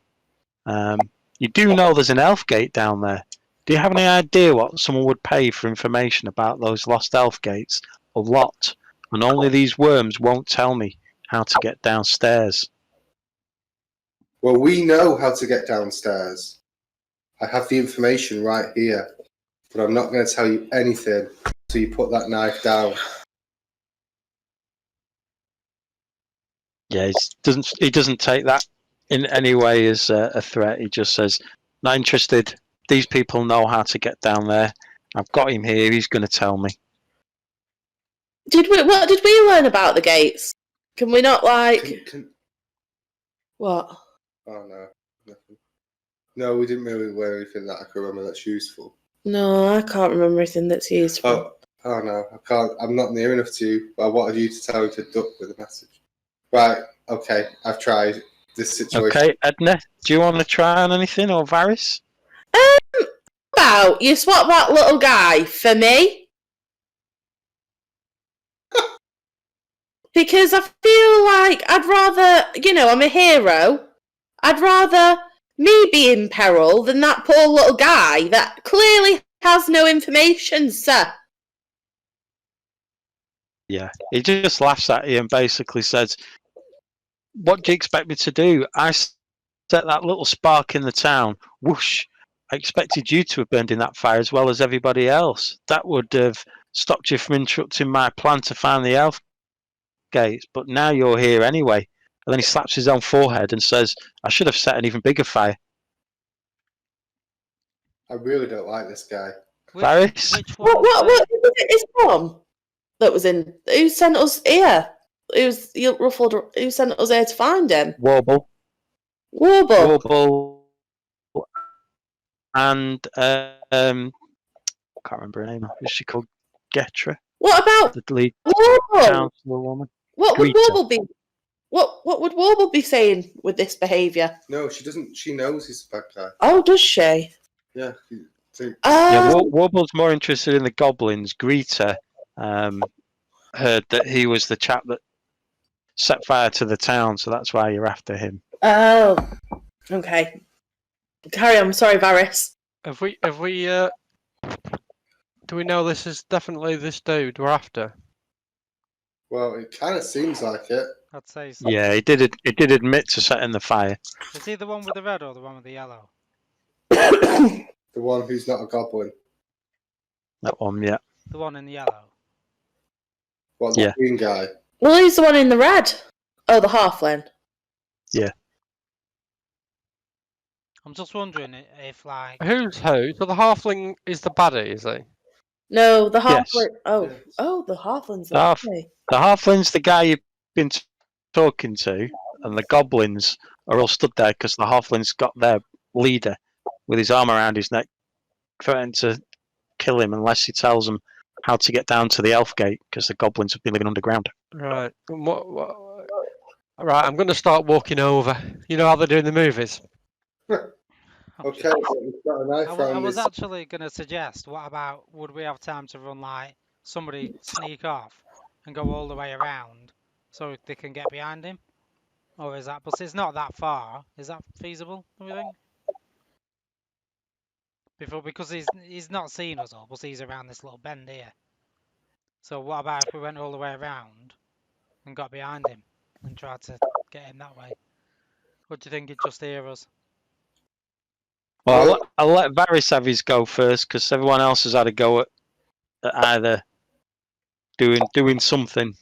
You do know there's an elf gate down there. Do you have any idea what someone would pay for information about those lost elf gates? A lot. And only these worms won't tell me how to get downstairs. Well, we know how to get downstairs. I have the information right here. But I'm not going to tell you anything until you put that knife down. Yeah, he doesn't take that in any way as a threat. He just says, not interested. These people know how to get down there. I've got him here. He's going to tell me. What did we learn about the gates? Can we not what? Oh no, nothing. No, we didn't really learn anything that I can remember that's useful. No, I can't remember anything that's useful. Oh no, I can't. I'm not near enough to you. But I wanted you to tell me to duck with a message. Right. Okay. I've tried this situation. Okay, Edna, do you want to try on anything, or Varys? How about you swap that little guy for me? Because I feel like I'd rather, I'm a hero. I'd rather me be in peril than that poor little guy that clearly has no information, sir. Yeah, he just laughs at you and basically says, what do you expect me to do? I set that little spark in the town. Whoosh. I expected you to have burned in that fire as well as everybody else. That would have stopped you from interrupting my plan to find the elf gates, but now you're here anyway. And then he slaps his own forehead and says, I should have set an even bigger fire. I really don't like this guy. Varys? Which one? What was it his mum that was in? Who sent us here? Who sent us here to find him? Warble. Warble. And I can't remember her name. Is she called Getra? What about The lead Warble? councillor woman? What would Greta. Warble be? What would Warble be saying with this behaviour? No, she doesn't. She knows he's a bad guy. Oh, does she? Yeah. Yeah, Warble's more interested in the goblins. Greta heard that he was the chap that set fire to the town, so that's why you're after him. Oh, okay. Carry on. Sorry, Varys. Have we do we know this is definitely this dude we're after? Well, it kind of seems like it. I'd say so. Yeah, he did admit to setting the fire. Is he the one with the red or the one with the yellow? The one who's not a goblin. That one, yeah. The one in the yellow. What, the green guy? Well, he's the one in the red. Oh, the halfling. Yeah. I'm just wondering if, like... Who's who? So the halfling is the baddie, is he? No, the halfling. Yes. Oh, the halfling's The halfling's the guy you've been talking to, and the goblins are all stood there because the halfling's got their leader with his arm around his neck, threatening to kill him unless he tells them how to get down to the elf gate because the goblins have been living underground. Right. Right, I'm going to start walking over. You know how they do in the movies? Okay, we've got a knife I around was this. actually going to suggest, what about, would we have time to run, like, somebody sneak off and go all the way around so they can get behind him? Or is that, but it's not that far, is that feasible, do we think? Because he's not seen us all, but he's around this little bend here. So what about if we went all the way around and got behind him and tried to get him that way? What do you think, he'd just hear us? Well, I'll let Varys have his go first because everyone else has had a go at either doing something.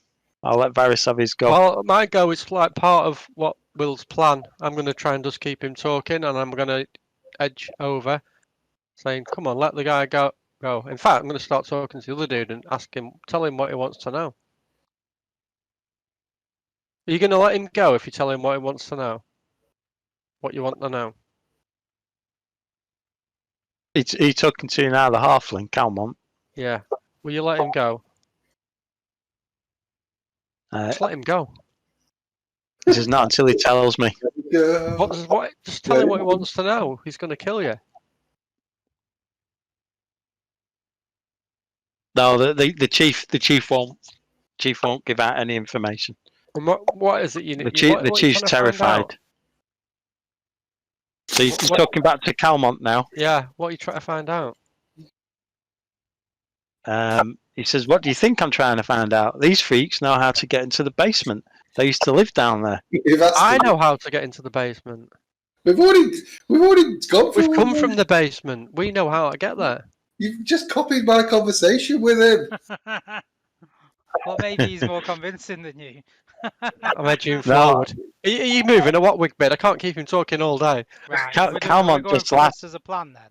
I'll let Varys have his go. Well, my go is like part of what Will's plan. I'm going to try and just keep him talking, and I'm going to edge over, saying, "Come on, let the guy go." In fact, I'm going to start talking to the other dude and tell him what he wants to know. Are you going to let him go if you tell him what he wants to know? What you want to know? He's talking to you now, the halfling, Calmont. Yeah. Will you let him go? Just let him go. He says, not until he tells me. What? Just tell him what he wants to know. He's going to kill you. No, the chief won't give out any information. And what is it you need? The chief's terrified. So he's talking back to Calmont now. Yeah, what are you trying to find out? He says, what do you think I'm trying to find out? These freaks know how to get into the basement. They used to live down there. I know how to get into the basement. We've already gone We've come from the basement. We know how to get there. You've just copied my conversation with him. Well, maybe he's more convincing than you. I'm edging forward. Are you moving or what, Wigbid? I can't keep him talking all day. Right. Calmont just laughs. As a plan then.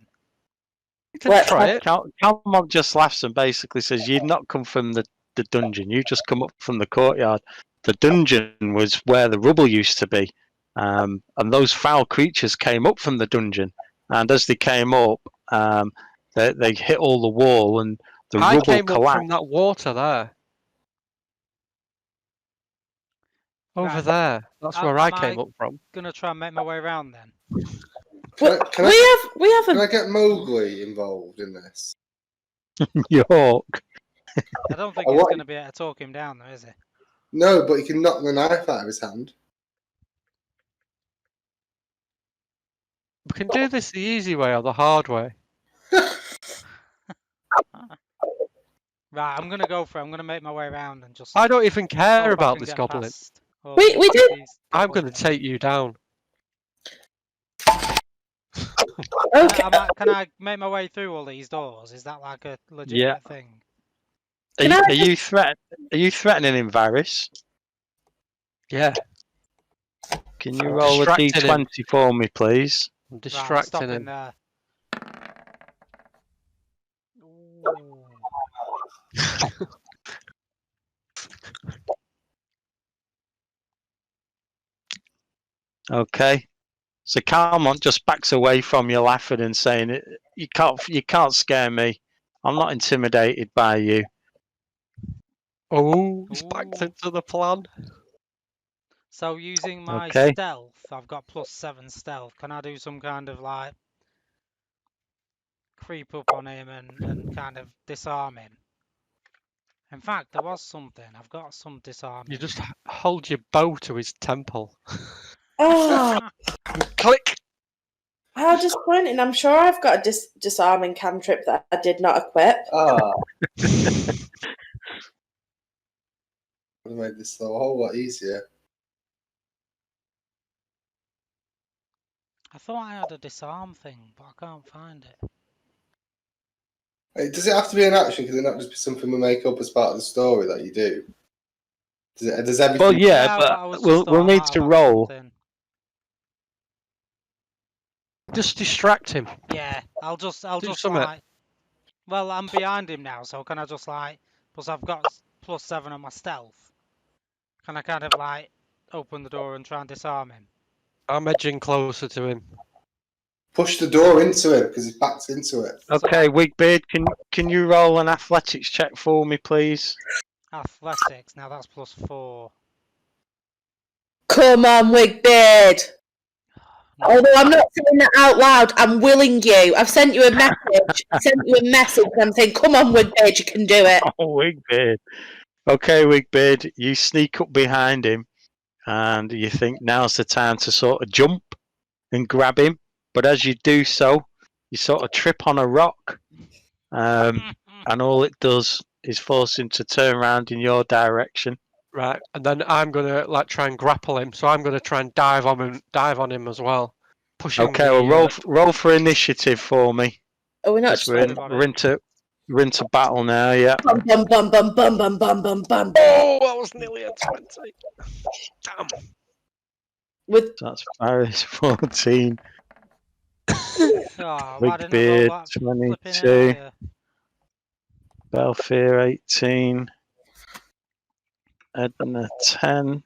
You can try it. Calmont just laughs and basically says, you've not come from the dungeon. You just come up from the courtyard. The dungeon was where the rubble used to be. And those foul creatures came up from the dungeon. And as they came up, they hit all the wall and the rubble came collapsed. up from that water there. Over there. That's where I came up from. Gonna try and make my way around then. Can I get Mowgli involved in this? York. I don't think he's going to be able to talk him down, though, is he? No, but he can knock the knife out of his hand. We can do this the easy way or the hard way. Right, I'm going to go for it. I'm going to make my way around and just... I don't even care about this goblin. We did. I'm going to take you down. Okay. Can I make my way through all these doors? Is that like a legitimate thing? Are you threatening him, Varys? Yeah. Can you roll a d20 for me, please? I'm distracting him. There. Okay. So Calmont just backs away from you, laughing and saying, "You can't scare me. I'm not intimidated by you." Oh, he's backed into the plan. So using my stealth, I've got +7 stealth. Can I do some kind of like creep up on him and kind of disarm him? In fact, there was something. I've got some disarming. You just hold your bow to his temple. Oh, click. How disappointing. I'm sure I've got a disarming cantrip that I did not equip. Ah. Would have made this a whole lot easier. I thought I had a disarm thing, but I can't find it. Hey, does it have to be an action? Can it not just be something we make up as part of the story that you do? Does everything... Well, yeah, but we'll need to roll. Something. Just distract him. Yeah, I'll just something. like... Well, I'm behind him now, so can I just like... Plus I've got +7 on my stealth. Can I kind of like open the door and try and disarm him? I'm edging closer to him. Push the door into him because he's backed into it. Okay, Wigbeard, can you roll an athletics check for me, please? Athletics, now that's +4. Come on, Wigbeard. No. Although I'm not saying that out loud, I'm willing you. I've sent you a message. And I'm saying, come on, Wigbeard, you can do it. Oh, Wigbeard. Okay, Wigbeard, you sneak up behind him and you think now's the time to sort of jump and grab him. But as you do so, you sort of trip on a rock. And all it does is force him to turn around in your direction. Right, and then I'm gonna like try and grapple him. So I'm gonna try and dive on him as well. Pushing. Okay, well roll for initiative for me. Are we not? We're into battle now. Yeah. Bum bum bum bum bum bum bum bum bum. Oh, that was nearly a 20. Damn. That's Paris 14. Wigbeard 22. Belfear 18. Edna 10.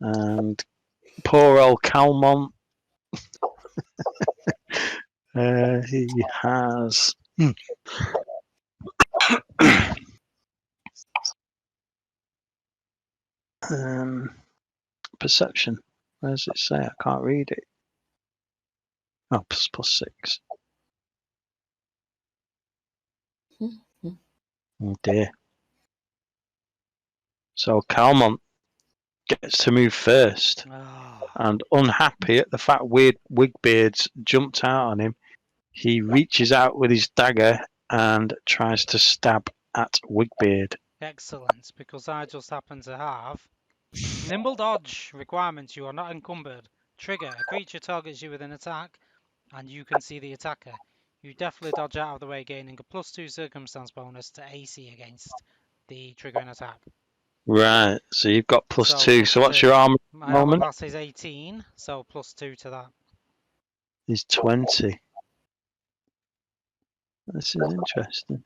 And poor old Calmont. He has. Perception. Where does it say? I can't read it. Oh, +6. Oh dear. So Calmont gets to move first, and unhappy at the fact weird Wigbeard's jumped out on him, he reaches out with his dagger and tries to stab at Wigbeard. Excellent, because I just happen to have nimble dodge requirements. You are not encumbered. Trigger: a creature targets you with an attack, and you can see the attacker. You definitely dodge out of the way, gaining a +2 circumstance bonus to AC against the triggering attack. Right, so you've got +2. So what's +2. your armor at the My armor moment? class is 18, so +2 to that. Is 20. This is interesting.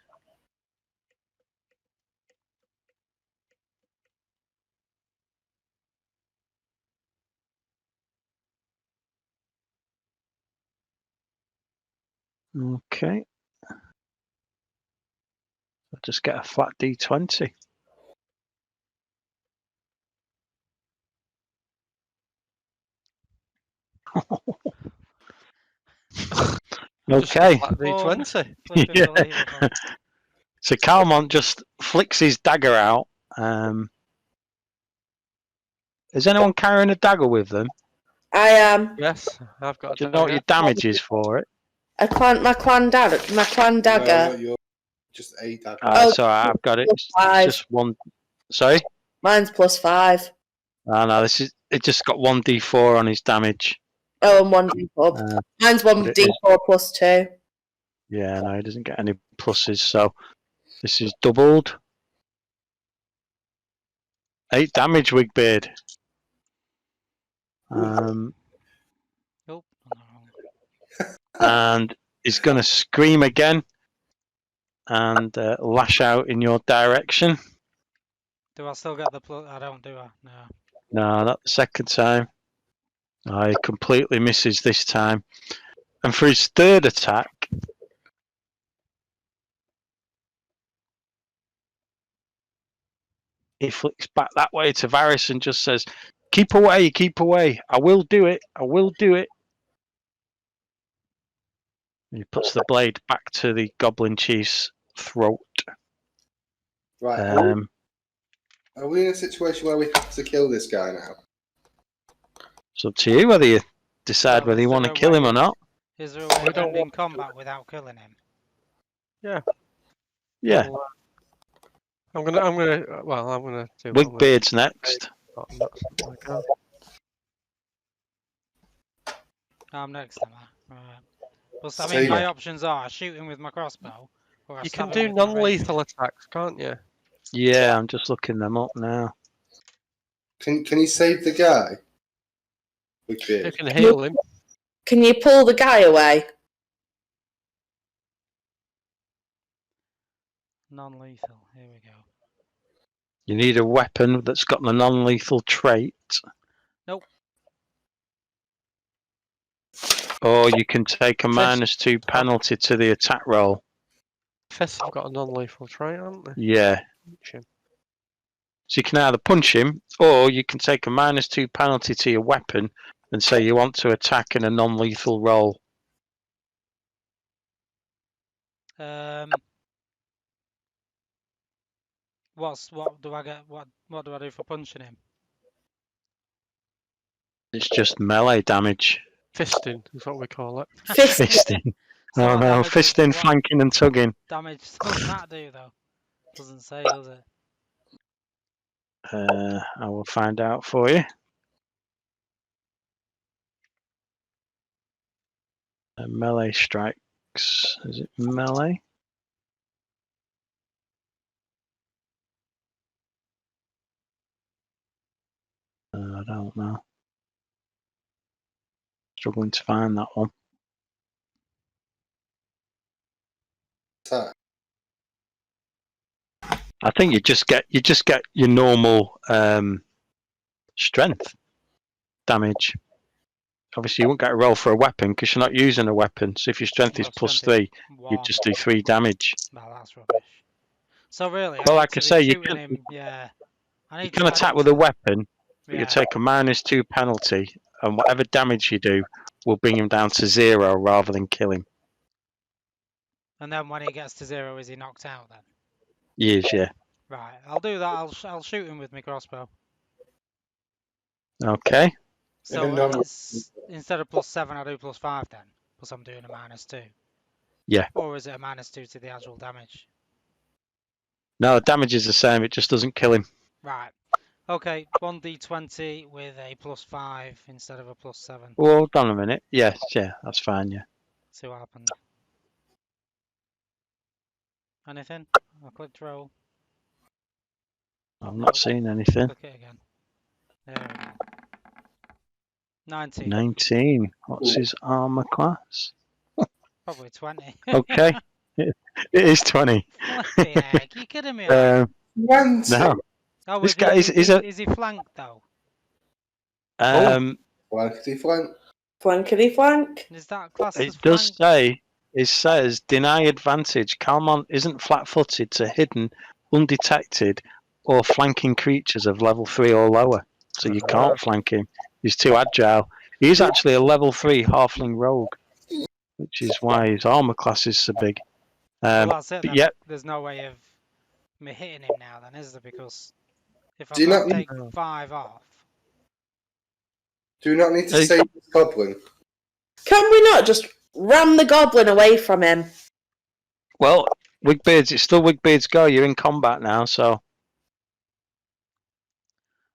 Okay. I'll just get a flat D20. Okay. D20. Yeah. Unbelievable. So Calmont just flicks his dagger out. Is anyone carrying a dagger with them? I am. Yes, I've got a Do you know what your damage is for it? my clan dagger. No, you're just a dagger. Oh, So I've got it. It's +5. just one. Sorry? Mine's +5. Oh, no, it just got 1d4 on his damage. Oh, and 1d4. Mine's but 1d4 +2. Yeah, no, he doesn't get any pluses, so this is doubled. 8 damage, Wigbeard. Oh, And he's going to scream again and lash out in your direction. do I still get the plus? I don't, do I? No. No, not the second time. Oh, he completely misses this time. And for his third attack, he flicks back that way to Varys and just says, keep away, keep away. I will do it. I will do it. He puts the blade back to the Goblin Chief's throat. Right. Are we in a situation where we have to kill this guy now? It's up to you whether you decide Well, whether you is want to there a kill him way- or not. Is there a way of ending combat without killing him? Yeah. Well, I'm gonna do what I'm gonna Wigbeard's next. Oh, that's not my go. I'm next, am I? Right. Plus, I So mean, you- my options are shoot him with my crossbow, or I You stab can him do with my non-lethal rapier. attacks, can't you? Yeah, I'm just looking them up now. Can you save the guy? You Wigbeard. can heal him. Can you pull the guy away? Non-lethal. Here we go. You need a weapon that's got the non-lethal trait. Nope. Or you can take a Fist. -2 penalty to the attack roll. Fists have got a non-lethal trait, haven't they? Yeah. Punch him. So you can either punch him, or you can take a -2 penalty to your weapon and say you want to attack in a non-lethal roll. What do I get? What do I do for punching him? It's just melee damage. Fisting is what we call it. Fist. Fisting. So Oh what no, damage is- fisting, what flanking and tugging. damage does that do though? Doesn't say, does it? I will find out for you. Melee strikes. Is it melee? I don't know. Struggling to find that one. Attack. I think you just get your normal strength. damage. Obviously, you won't get a roll for a weapon because you're not using a weapon. So if your strength is Well, +3, strength is you 1. just do 3 damage. Well, that's rubbish. So really, Well, I like need I to say, be you shooting can him. Yeah. I you need can to, attack with a weapon, but you Yeah. take a -2 penalty, and whatever damage you do will bring him down to 0 rather than kill him. And then when he gets to 0, is he knocked out then? Yes, yeah. Right. I'll do that. I'll shoot him with my crossbow. Okay. So no, no. it's instead of +7, I do +5 then, because I'm doing a -2. Yeah. Or is it a -2 to the actual damage? No, the damage is the same. It just doesn't kill him. Right. Okay. 1d20 with a +5 instead of a +7. Well, hold on a minute. Yes, yeah, that's fine. Yeah. See what happens. Anything? I'll click to roll. I'm not seeing anything. Click it again. There we go. 19. 19. What's his armor class? Probably 20. Okay. It is 20. Flippy heck, you kidding me? Like? No. Oh, This is guy he, is he flanked though? Flankety flank. Flankety flank. Is that classed as It does flank? say, it says, deny advantage. Calmont isn't flat-footed to hidden, undetected, or flanking creatures of level 3 or lower. So you can't flank him. He's too agile. He's actually a level 3 halfling rogue, which is why his armor class is so big. Well, that's it but then. yeah, There's no way of me hitting him now then, is there? Because if Do you I not take 5 off... Do you not need to save this goblin? Can we not just ram the goblin away from him? well, Wigbeards, it's still Wigbeard's go. You're in combat now, so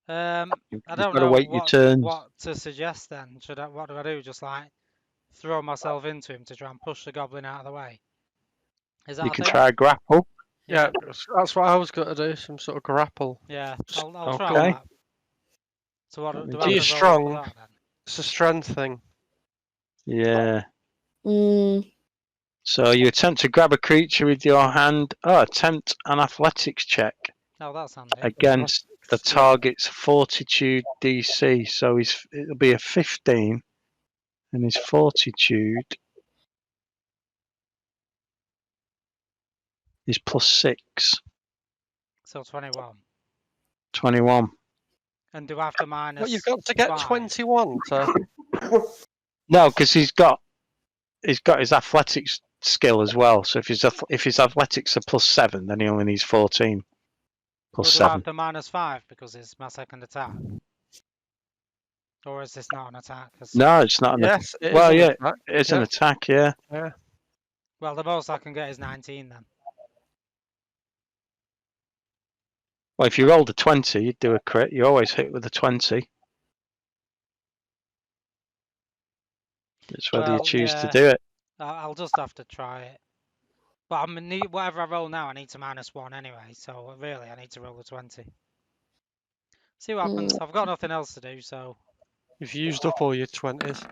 I you've don't got to know wait your turns. what to suggest then. What do I do? Just like throw myself into him to try and push the goblin out of the way? Is that You a can thing? try a grapple. Yeah, that's what I was going to do. Some sort of grapple. Yeah, I'll Okay. try that. So what Let me do do I He's have to roll strong. for that then? It's a strength thing. Yeah. Mm. So you attempt to grab a creature with your hand. Oh, attempt an athletics check Oh, that's handy. against the target's fortitude DC. So it'll be a 15, and his fortitude is +6, So 21. 21. And do I have to minus? What, you've got to get 5? 21 to... No, because he's got his athletics skill as well. So if his athletics are +7, then he only needs 14 Well, plus do I 7. have to minus 5 because it's my second attack? Or is this not an attack? No, it's not. Yes, it is Well, an yeah, attack. it's Yeah. an attack. Yeah. Yeah. Well, the most I can get is 19 then. Well, if you rolled a 20, you'd do a crit. You always hit with a 20. It's whether you Well, choose to yeah. do it. I'll just have to try it. But whatever I roll now, I need to minus 1 anyway. So really, I need to roll a 20. See what happens. I've got nothing else to do, so You've used up all your 20s.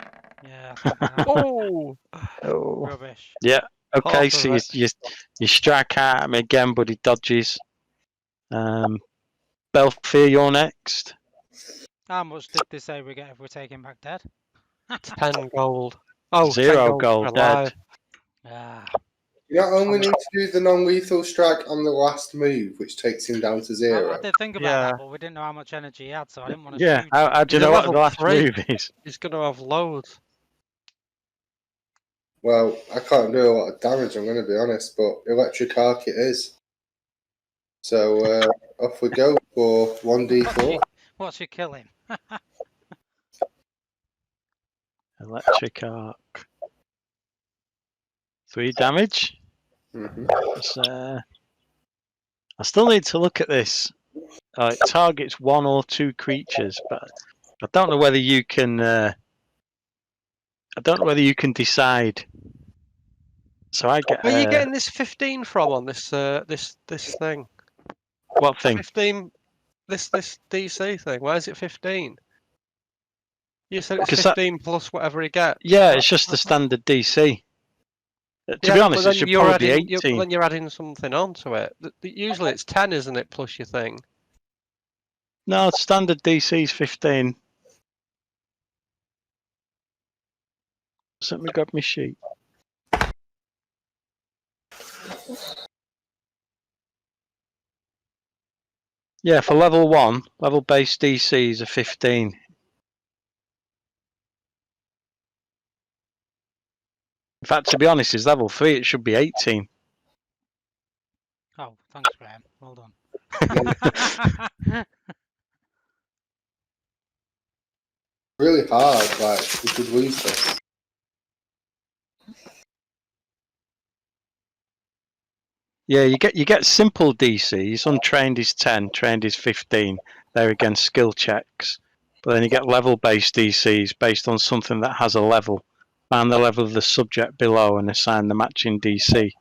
yeah. I think I have. Oh! Oh. Rubbish. Yeah. Okay. Half So of it. you strike at him again, but he dodges. Belfier, you're next. How much did they say we get if we're taking back dead? 10 gold. Oh, 0 10 gold, for dead. alive. Ah, You not only need to do the non-lethal strike on the last move, which takes him down to I 0. did think about Yeah. that, but we didn't know how much energy he had, so I didn't want to Yeah. shoot. How do you He's know a what the level last 3. move is? He's going to have loads. Well, I can't do a lot of damage, I'm going to be honest, but electric arc it is. So off we go for 1d4. Watch you kill him. Electric arc. 3 damage. Mm-hmm. I still need to look at this. It targets 1 or 2 creatures, but I don't know whether you can. I don't know whether you can decide. So I get. Where are you getting this 15 from on this this thing? What thing? 15. This DC thing. Why is it 15? You said it's 'Cause 15 plus whatever he gets. Yeah, it's just the standard DC. To be Yeah, honest, but it should then you're probably adding, be 18. then you're adding something onto it. Usually it's 10, isn't it? Plus your thing. No, standard DC is 15. So let me grab my sheet. Yeah, for level 1, level base DCs are 15. In fact, to be honest, is level 3, it should be 18. Oh, thanks, Graham. Well done. Really hard, like, we could lose this. Yeah, you get simple DCs. Untrained is 10, trained is 15. They're against skill checks. But then you get level-based DCs based on something that has a level. Find the level of the subject below and assign the matching DC.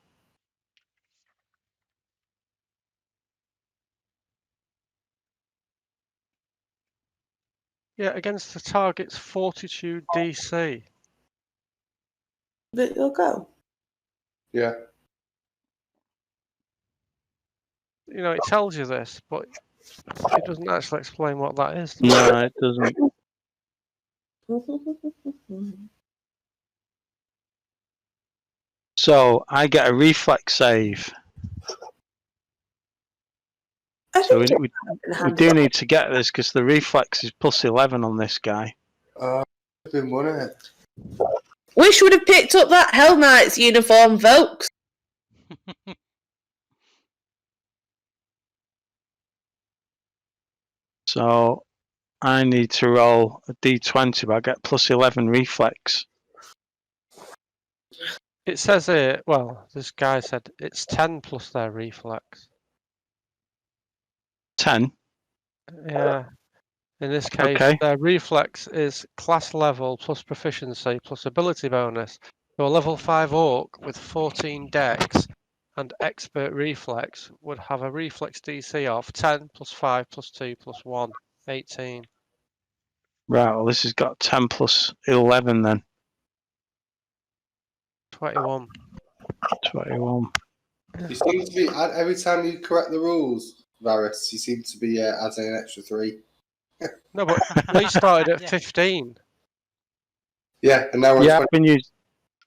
Yeah, against the target's fortitude DC. But you'll go. Yeah. You know, it tells you this, but it doesn't actually explain what that is. No, it doesn't. So I get a reflex save. So we do need to get this because the reflex is plus 11 on this guy. I've been won it. Wish would have picked up that Hell Knights uniform, folks. So I need to roll a d20, but I get plus 11 reflex. It says here, well, this guy said it's 10 plus their reflex. 10. Yeah. In this case, Okay. their reflex is class level plus proficiency plus ability bonus. So a level 5 orc with 14 dex and expert reflex would have a reflex DC of 10 plus 5 plus 2 plus 1, 18. Right, well, this has got 10 plus 11 then. 21. 21. You seem to be, every time you correct the rules, Varys, you seem to be adding an extra 3. No, but we started at Yeah. 15. Yeah, and now we're Yeah, at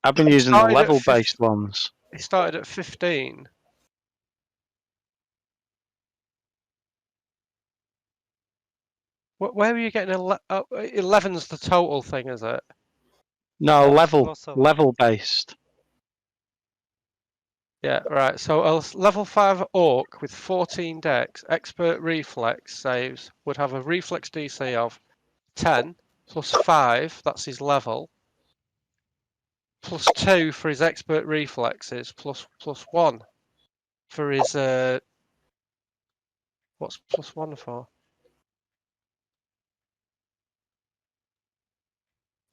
I've been using the started at level-based ones. He started at 15. Where are you getting 11's the total thing, is it? No, No, level, plus 11. level-based. Yeah, right. So a level 5 orc with 14 dex, expert reflex saves, would have a reflex DC of 10 plus 5, that's his level, plus 2 for his expert reflexes, plus 1 for his what's plus 1 for?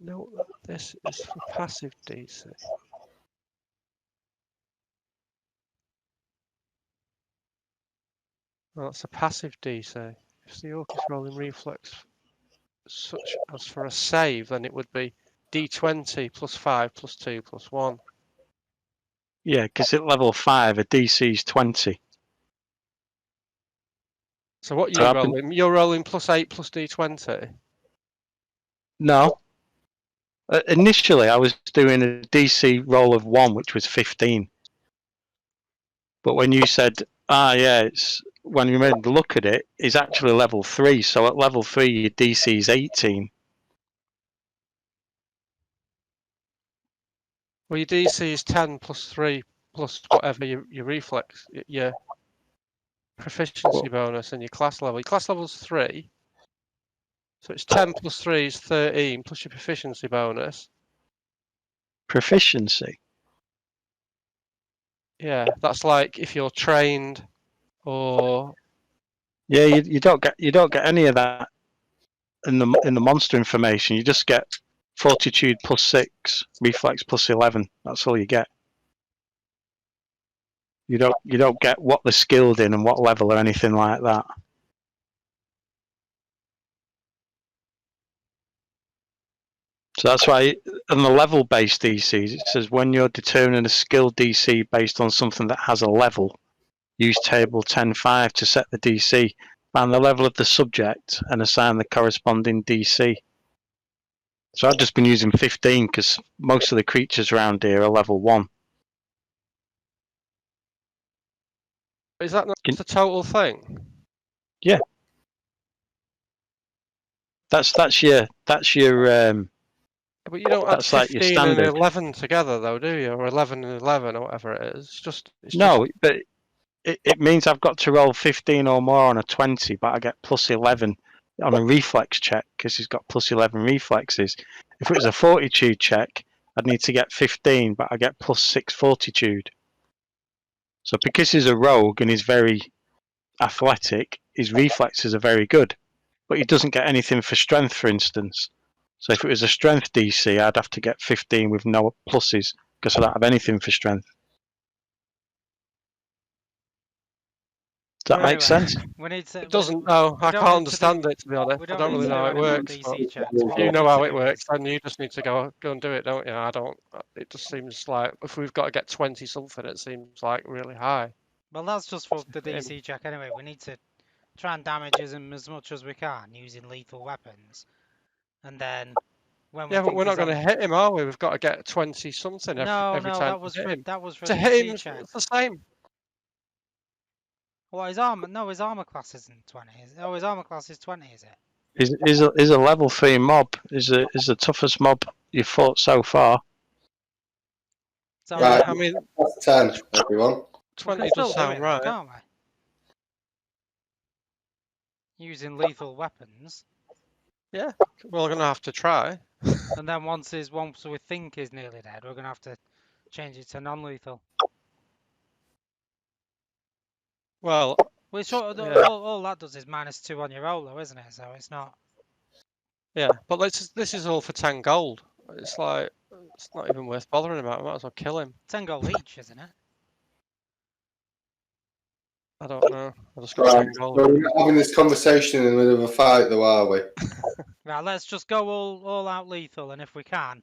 No, this is for passive DC. Well, that's a passive DC. If the orc is rolling reflex such as for a save, then it would be d20 plus 5 plus 2 plus 1. Yeah, because at level 5, a DC is 20. So what So you're I've been- rolling? You're rolling plus 8 plus d20. No. Initially, I was doing a DC roll of 1, which was 15. But when you said, yeah, it's when you made the look at it, it's actually level 3. So at level 3, your DC is 18. Well, your DC is 10 plus 3 plus whatever your reflex, your proficiency bonus, and your class level. Your class level's 3. So it's 10 plus 3 is 13 plus your proficiency bonus. Proficiency? Yeah, that's like if you're trained or Yeah, you don't get any of that in the monster information. You just get fortitude plus 6, reflex plus 11. That's all you get. You don't get what they're skilled in and what level or anything like that. So that's why in the level-based DCs, it says when you're determining a skill DC based on something that has a level, use table 10.5 to set the DC, find the level of the subject, and assign the corresponding DC. So I've just been using 15 because most of the creatures around here are level 1. Is that not Can- the total thing? That's your But you don't add that's like your 15 and standard. 11 together, though, do you? Or 11 and 11, or whatever it is. It's No, just, but it means I've got to roll 15 or more on a 20, but I get plus 11 on a reflex check because he's got plus 11 reflexes. If it was a fortitude check, I'd need to get 15, but I get plus 6 fortitude. So because he's a rogue and he's very athletic, his reflexes are very good, but he doesn't get anything for strength, for instance. So if it was a strength DC, I'd have to get 15 with no pluses because I don't have anything for strength. Does that make sense? We need to. it doesn't. No, I don't can't need to understand do- it, to be honest. We I don't don't need really to know do how it any more works. But DC checks. if What you we know need how to it do works, is- then you just need to go and do it, don't you? I don't. It just seems like if we've got to get 20 something, it seems like really high. Well, that's just for the fit in. DC check anyway. We need to try and damage him as much as we can using lethal weapons, and then when we Yeah, but think we're he's not going on... to hit him, are we? We've got to get 20 something every time that was to hit him. that was for To hit him, DC check. it's the same. Well, his armor class isn't 20. His armor class is 20, is it? Is a level 3 mob is the toughest mob you've fought so far. So Right. I mean, That's 10, everyone. we 20 can still does do sound it, right. can't we? Using lethal weapons, Yeah, we're going to have to try. and then once we think he's nearly dead, we're gonna have to change it to non-lethal. Well, Which all that does is -2 on your roll, though, isn't it? So it's not. yeah, but this is all for 10 gold. It's like, it's not even worth bothering about. I might as well kill him. 10 gold each, isn't it? I don't know. I just got Right. 10 gold. Well, we're not having this conversation in the middle of a fight, though, are we? Right, let's just go all out lethal, and if we can,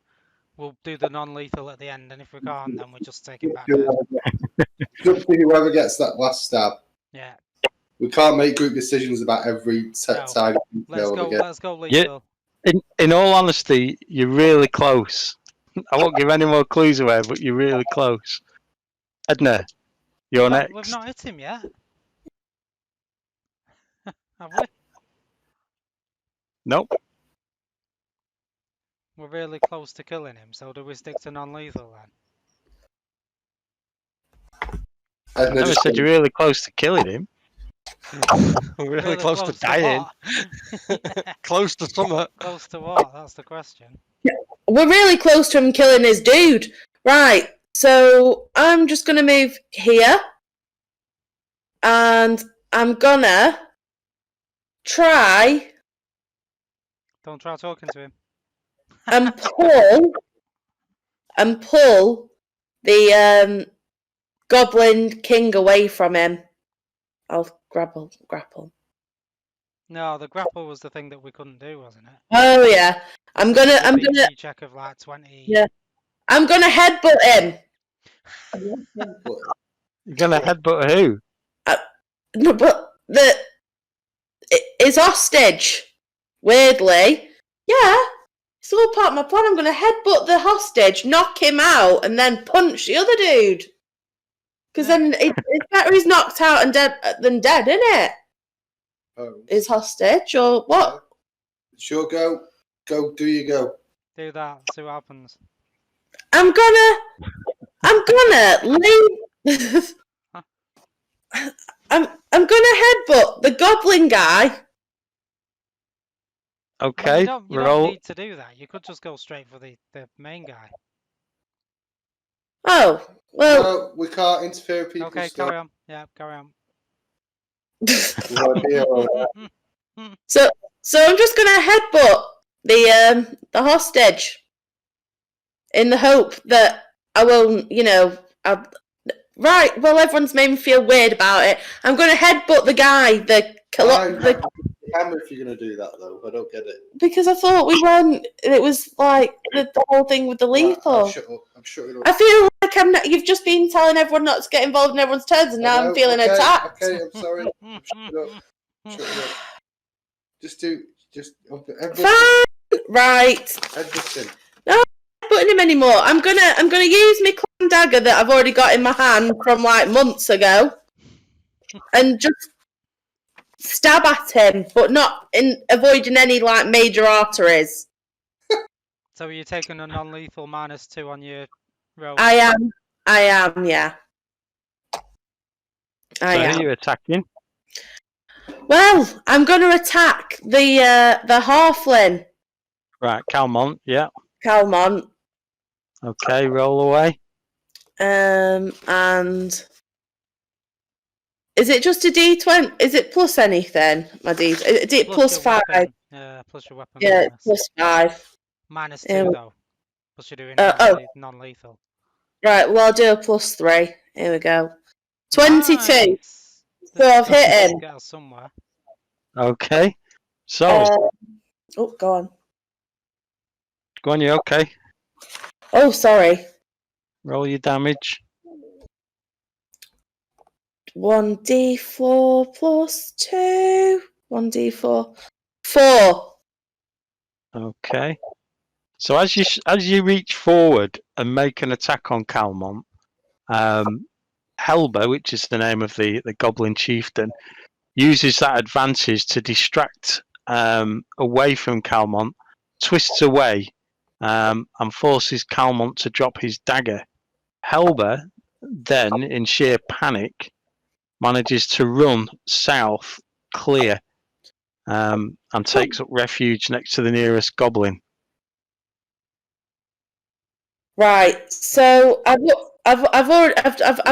we'll do the non-lethal at the end, and if we can't, then we just take him back down. Just for whoever gets that last stab. Yeah, We can't make group decisions about every No. side of let's detail go. again. Let's go lethal. In all honesty, you're really close. I won't give any more clues away, but you're really close. Edna, you're next. We've not hit him yet, have we? Nope. We're really close to killing him, so do we stick to non-lethal then? I Edna never just said you're really close to killing him. We're really close to dying. what? Close to summer. Close to what? That's the question. We're really close to him killing his dude. Right, so I'm just going to move here. And I'm gonna try Don't try talking to him. and pull the Goblin King away from him. I'll grapple. No, the grapple was the thing that we couldn't do, wasn't it? Oh yeah. I'm gonna DC check of like 20. Yeah. I'm gonna headbutt him. You're gonna headbutt who? No, but his hostage. Weirdly. Yeah. It's all part of my plan. I'm gonna headbutt the hostage, knock him out, and then punch the other dude. Because then it's better he's knocked out and dead than dead, isn't it? Oh. His hostage or what? Sure, go, do you go? Do that. See what happens. I'm gonna leave. I'm gonna headbutt the goblin guy. Okay, you don't roll. need to do that. You could just go straight for the main guy. Oh well. No, we can't interfere with people's Okay, stuff. carry on. Yeah, carry on. We wanna be all right. So I'm just gonna headbutt the hostage in the hope that I won't, right. Well, everyone's made me feel weird about it. I'm gonna headbutt the guy, Fine, camera if you're gonna do that though. I don't get it. because I thought we weren't. It was like the whole thing with the lethal. I'm shutting up. I feel like you've just been telling everyone not to get involved in everyone's turns, and now I'm feeling attacked. Okay, I'm sorry. I'm shutting up. Shut it up. Just Fine. Right. Edgerton. Putting him anymore. I'm gonna use my clan dagger that I've already got in my hand from like months ago, and just stab at him, but not in avoiding any like major arteries. So are you taking a non-lethal -2 on your roll? I am, yeah. So who are you attacking? Well, I'm gonna attack the halfling, Right, Calmont, yeah. Calmont. Okay, roll away. And is it just a D20? Is it plus anything? My D, is it plus your 5? weapon. Yeah, plus your weapon. Yeah, bonus. plus 5. -2 though. Plus you're doing Oh. non-lethal. Right, well, I'll do a plus 3. Here we go. 22. Nice. So I've hit Let's him. get us somewhere. Okay. So, Go on. go on, you okay? Oh, sorry. Roll your damage. 1d4 plus 2. 1d4. 4. Okay. So as you reach forward and make an attack on Calmont, Helba, which is the name of the goblin chieftain, uses that advantage to distract away from Calmont, twists away, and forces Calmont to drop his dagger. Helba then, in sheer panic, manages to run south clear and takes up refuge next to the nearest goblin. Right. So I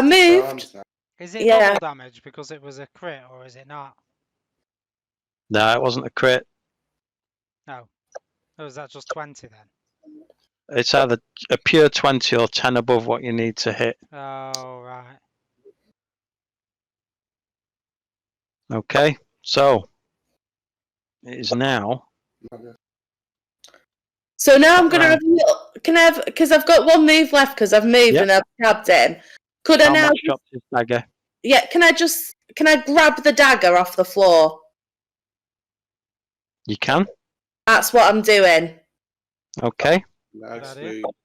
moved. Is it Yeah. double damage because it was a crit, or is it not? No, it wasn't a crit. No. Or is that just 20 then? It's either a pure 20 or 10 above what you need to hit. Oh, right. Okay, so it is now. So now I'm gonna have a little. Can I have? Because I've got one move left. Because I've moved and I've grabbed him. Could I now? Dropped his dagger. Yeah. Can I grab the dagger off the floor? You can. That's what I'm doing. Okay. Nice Good idea. move.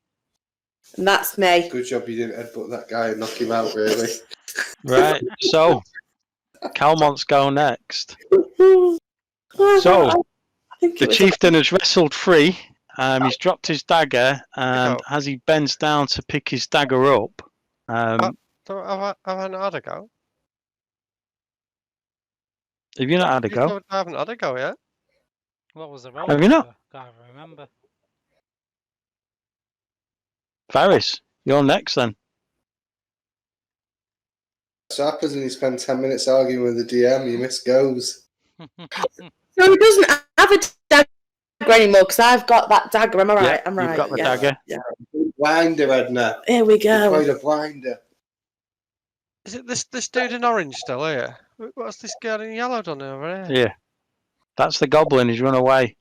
And that's me. Good job you didn't headbutt that guy and knock him out, really. Right. So Calmont's go next. So The chieftain has wrestled free. He's dropped his dagger, and Go. as he bends down to pick his dagger up, So have I not had a go? have you not had a You go? told I haven't had a go yet. What was the roll? Have you not? Can't even remember. Varys, you're next then. So happens when you spend 10 minutes arguing with the DM, you miss goes. So he doesn't have a dagger anymore because I've got that dagger. Am I right? Yeah, I'm right. You've got the yeah. dagger. Yeah. Blinder, Edna. Here we You go. played a blinder. Is it this dude in orange still here? What's this girl in yellow done over here? Yeah. That's the goblin. He's run away.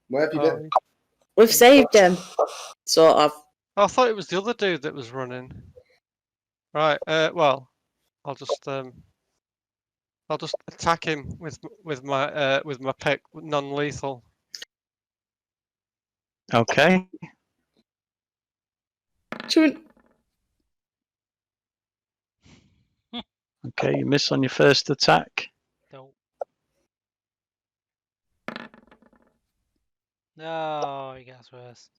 Where have you Oh, been? We've saved him. Sort of. I thought it was the other dude that was running. Right. Well, I'll just attack him with my pick, non-lethal. Okay. Okay, you miss on your first attack. Nope. No, it gets worse.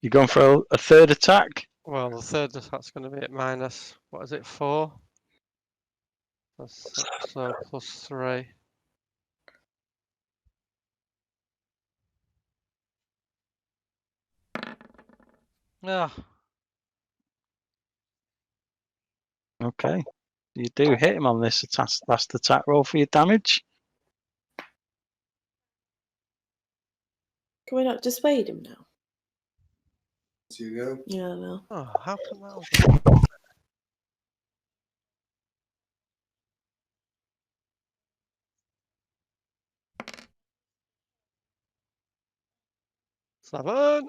You're going for a third attack. Well, the third attack's going to be at minus. What is it? 4. That's 6, so plus 3. Oh, Okay. You do hit him on this last attack roll for your damage. Can we not dissuade him now? Do you go? Yeah, no. Oh, how come that? 7.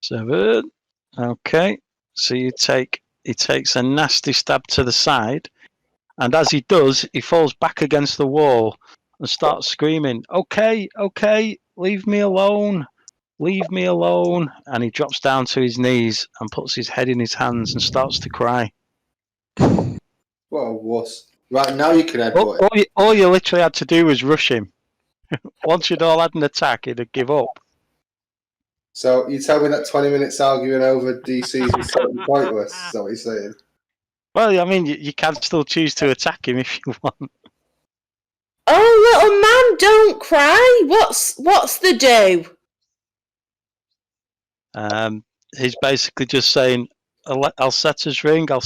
7. Okay. So he takes a nasty stab to the side, and as he does, he falls back against the wall and starts screaming, "Okay, okay!" leave me alone. Leave me alone. And he drops down to his knees and puts his head in his hands and starts to cry. What a wuss. Right, now you can headbutt it. All you literally had to do was rush him. Once you'd all had an attack, he'd give up. So you tell me that 20 minutes arguing over DCs was totally pointless? Is that what you're saying? Well, I mean, you can still choose to attack him if you want. Oh, little man, don't cry. What's the do? He's basically just saying, I'll set his ring. I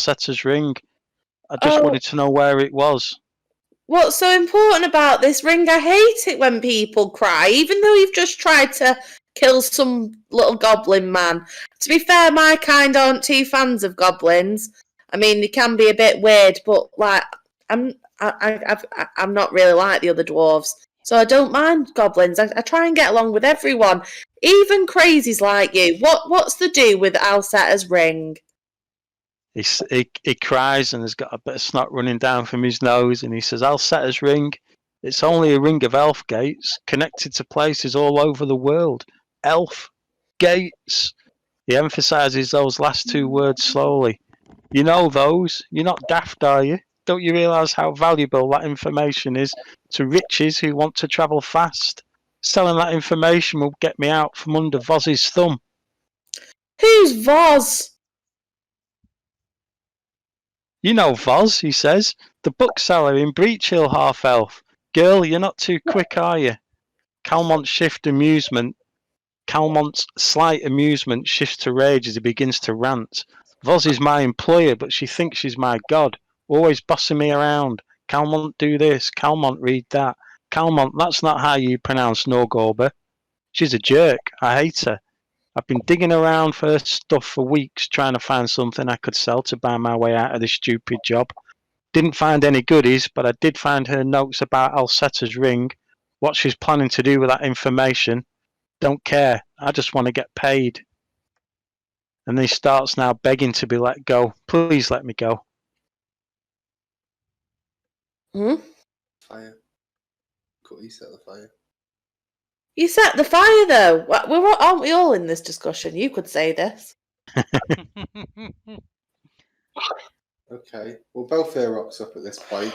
just wanted to know where it was. What's so important about this ring? I hate it when people cry, even though you've just tried to kill some little goblin man. To be fair, my kind aren't too fans of goblins. I mean, they can be a bit weird, but like, I'm not really like the other dwarves, so I don't mind goblins. I try and get along with everyone, even crazies like you. What's the do with Alcetta's ring? He cries and has got a bit of snot running down from his nose, and he says, Alcetta's ring. It's only a ring of elf gates connected to places all over the world. Elf gates. He emphasises those last two words slowly. You know those. You're not daft, are you? Don't you realise how valuable that information is to riches who want to travel fast? Selling that information will get me out from under Voz's thumb. Who's Voz? You know Voz, he says. The bookseller in Breach Hill, half-elf. Girl, you're not too quick, are you? Calmont's slight amusement shifts to rage as he begins to rant. Voz is my employer, but she thinks she's my god. Always bossing me around. Calmont do this, Calmont read that. Calmont, that's not how you pronounce Norgorber. She's a jerk. I hate her. I've been digging around for her stuff for weeks, trying to find something I could sell to buy my way out of this stupid job. Didn't find any goodies, but I did find her notes about Alcetta's ring, what she's planning to do with that information. Don't care. I just want to get paid. And he starts now begging to be let go. Please let me go. Fire. Could you set the fire? You set the fire, though. Aren't we all in this discussion? You could say this. Okay. Well, Belfair rocks up at this point.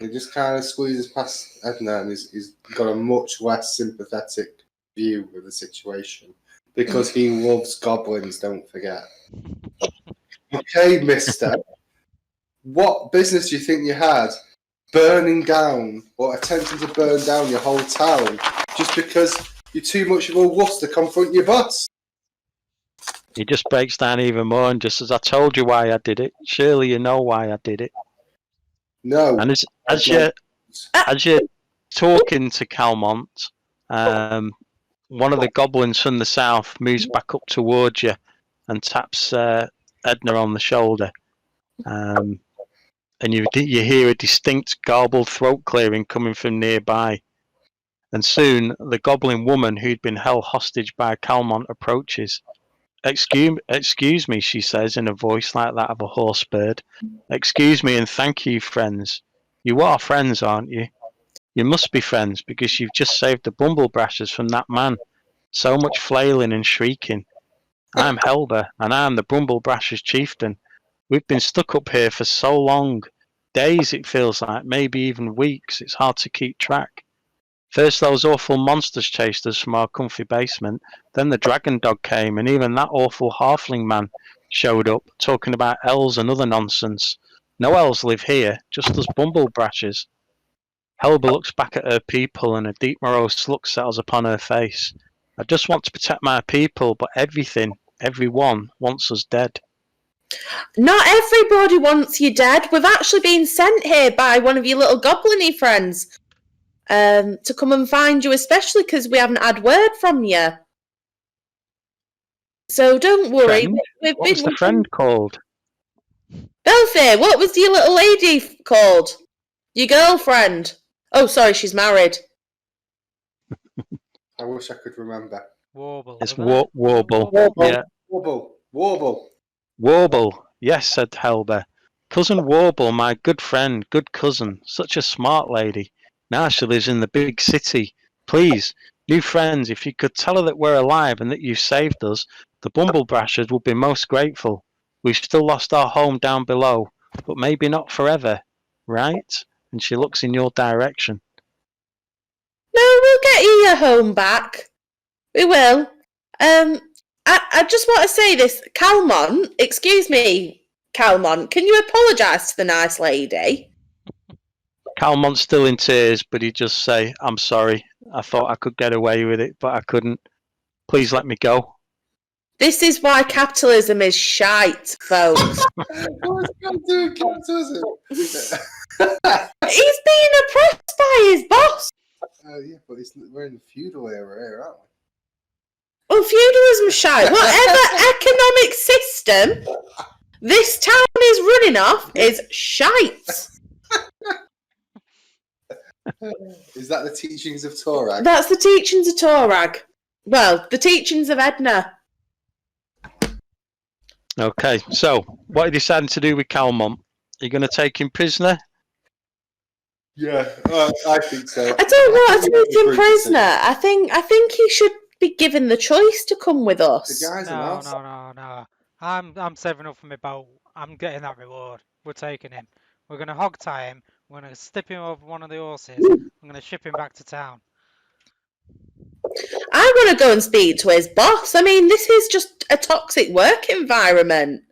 He just kind of squeezes past Edna, and he's got a much less sympathetic view of the situation because he loves goblins. Don't forget. Okay, Mister. What business do you think you had burning down or attempting to burn down your whole town just because you're too much of a wuss to confront your boss? He just breaks down even more and just says, I told you why I did it. Surely you know why I did it. No. And as you're talking to Calmont, one of the goblins from the south moves back up towards you and taps Edna on the shoulder. And you hear a distinct garbled throat clearing coming from nearby. And soon the goblin woman who'd been held hostage by Calmont approaches. Excuse me, she says in a voice like that of a horse bird. Excuse me and thank you, friends. You are friends, aren't you? You must be friends because you've just saved the Bumblebrashers from that man. So much flailing and shrieking. I'm Helber, and I'm the Bumblebrashers chieftain. We've been stuck up here for so long. Days, it feels like, maybe even weeks. It's hard to keep track. First those awful monsters chased us from our comfy basement, then the dragon dog came, and even that awful halfling man showed up, talking about elves and other nonsense. No elves live here, just us Bumblebrashers. Helba looks back at her people, and a deep morose look settles upon her face. I just want to protect my people, but everyone wants us dead. Not everybody wants you dead. We've actually been sent here by one of your little goblin-y friends. To come and find you, especially because we haven't had word from you. So don't worry. What's the friend called? Belfair, what was your little lady called? Your girlfriend? Oh, sorry, she's married. I wish I could remember. Warble. It's wasn't it? Warble. Warble. Yeah. Warble. Yes, said Helba. Cousin Warble, my good friend, good cousin. Such a smart lady. Now she lives in the big city. Please, New friends, if you could tell her that we're alive and that you saved us, the Bumblebashers would be most grateful. We've still lost our home down below, but maybe not forever, right?" And she looks in your direction. No, we'll get you your home back. We will. I just want to say this. Calmont, excuse me, Calmont, can you apologise to the nice lady? Calmont's still in tears, but he just say, "I'm sorry. I thought I could get away with it, but I couldn't. Please let me go." This is why capitalism is shite, folks. What's going doing capitalism? He's being oppressed by his boss. Yeah, but we're in the feudal era here, aren't we? Well, feudalism's shite. Whatever economic system this town is running off is shite. Is that the teachings of Torag? That's the teachings of Torag. Well, the teachings of Edna. Okay, so what are you deciding to do with Calmont? Are you going to take him prisoner? Yeah, I think so. I don't want to take him prisoner. I think he should be given the choice to come with The us. guy's an No, arse. no. I'm saving up for my boat. I'm getting that reward. We're taking him. We're gonna hog tie him. We're gonna stip him over one of the horses. I'm gonna ship him back to town. I want to go and speak to his boss. I mean, this is just a toxic work environment.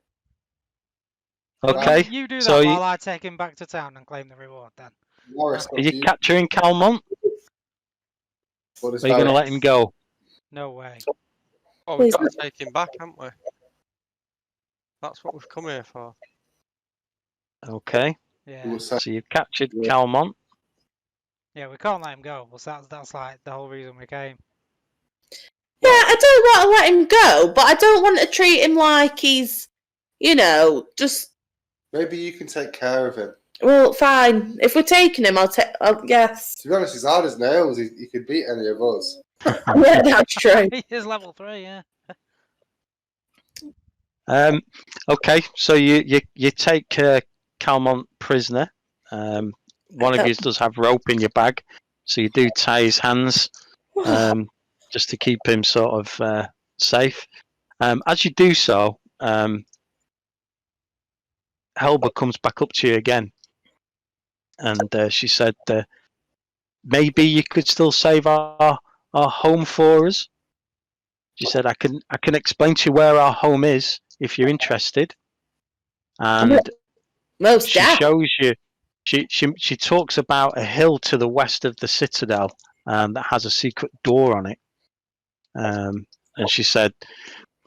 Okay, You do that so while I take him back to town and claim the reward then. Morris, are you capturing Calmont? Or are you going to let him go? No way. Oh, we've got to take him back, haven't we? That's what we've come here for. Okay, Yeah. so you've captured Calmont. Yeah, we can't let him go. Well, that's like the whole reason we came. Yeah, I don't want to let him go, but I don't want to treat him like he's, just. Maybe you can take care of him. Well, fine. If we're taking him, yes. To be honest, he's hard as nails. He could beat any of us. Yeah, that's true. He is level 3, yeah. Okay, so you take Calmont prisoner. One of you does have rope in your bag, so you do tie his hands just to keep him sort of safe. As you do so, Helba comes back up to you again, and she said, "Maybe you could still save our home for us." She said, "I can explain to you where our home is if you're interested." And Most she shows you. She talks about a hill to the west of the citadel that has a secret door on it. And she said,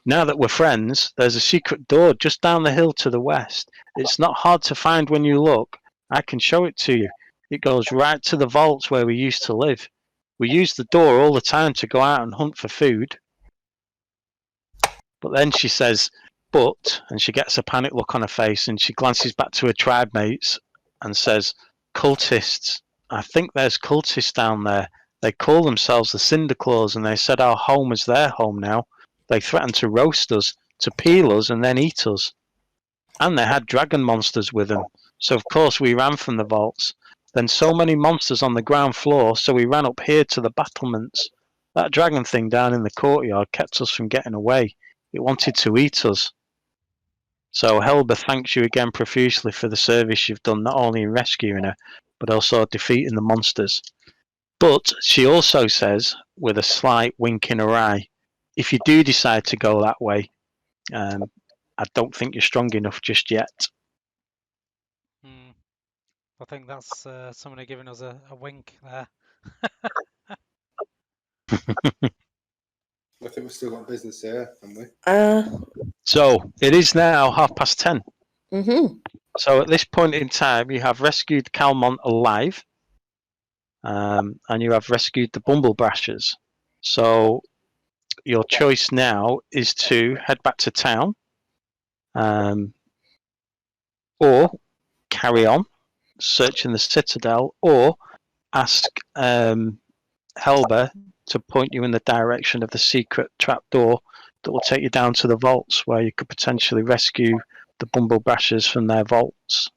"Now that we're friends, there's a secret door just down the hill to the west. It's not hard to find when you look. I can show it to you. It goes right to the vaults where we used to live. We use the door all the time to go out and hunt for food." But then she says, and she gets a panic look on her face, and she glances back to her tribe mates and says, "Cultists. I think there's cultists down there. They call themselves the Cinder Claws, and they said our home is their home now. They threatened to roast us, to peel us, and then eat us. And they had dragon monsters with them. So of course we ran from the vaults. Then so many monsters on the ground floor, so we ran up here to the battlements. That dragon thing down in the courtyard kept us from getting away. It wanted to eat us. So Helba thanks you again profusely for the service you've done, not only in rescuing her, but also defeating the monsters. But she also says, with a slight wink in her eye, if you do decide to go that way, I don't think you're strong enough just yet." I think that's somebody giving us a wink there. I think we've still got business here, haven't we? So it is now 10:30. Mm-hmm. So at this point in time, you have rescued Calmont alive, and you have rescued the Bumblebashers. So your choice now is to head back to town, or carry on searching the citadel, or ask Helba to point you in the direction of the secret trapdoor that will take you down to the vaults, where you could potentially rescue the Bumblebashers from their vaults.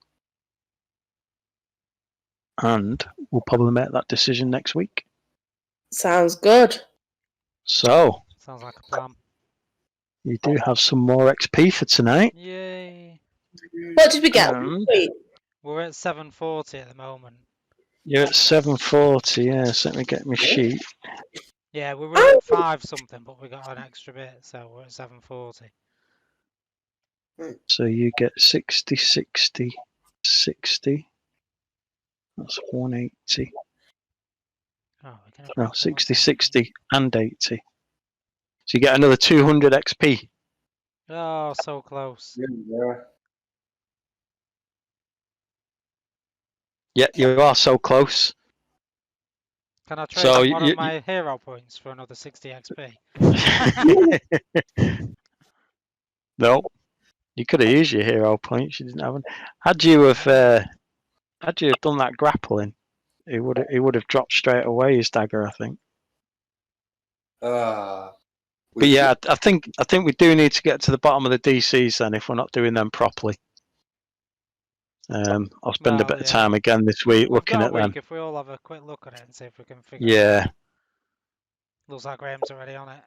And we'll probably make that decision next week. Sounds good. So Sounds like a plan. you do have some more XP for tonight. Yay! What did we get? And We're at 740 at the moment. you're at 740. Yeah, so let me get my sheet. Yeah, we were at 5 something, but we got an extra bit, so we're at 740. So you get 60, 60, 60. That's 180. Oh, we can No, 60, 60, and 80. So you get another 200 XP. Oh, so close. Yeah. Yeah, you are so close. Can I trade So one of my hero points for another 60 XP? No, you could have used your hero points. You didn't have one. Had you have done that grappling, he would have dropped straight away his dagger, I think. But yeah, I think we do need to get to the bottom of the DCs then if we're not doing them properly. I'll spend a bit of time again this week looking at them. If we all have a quick look at it and see if we can figure it out. Yeah. Looks like Graham's already on it.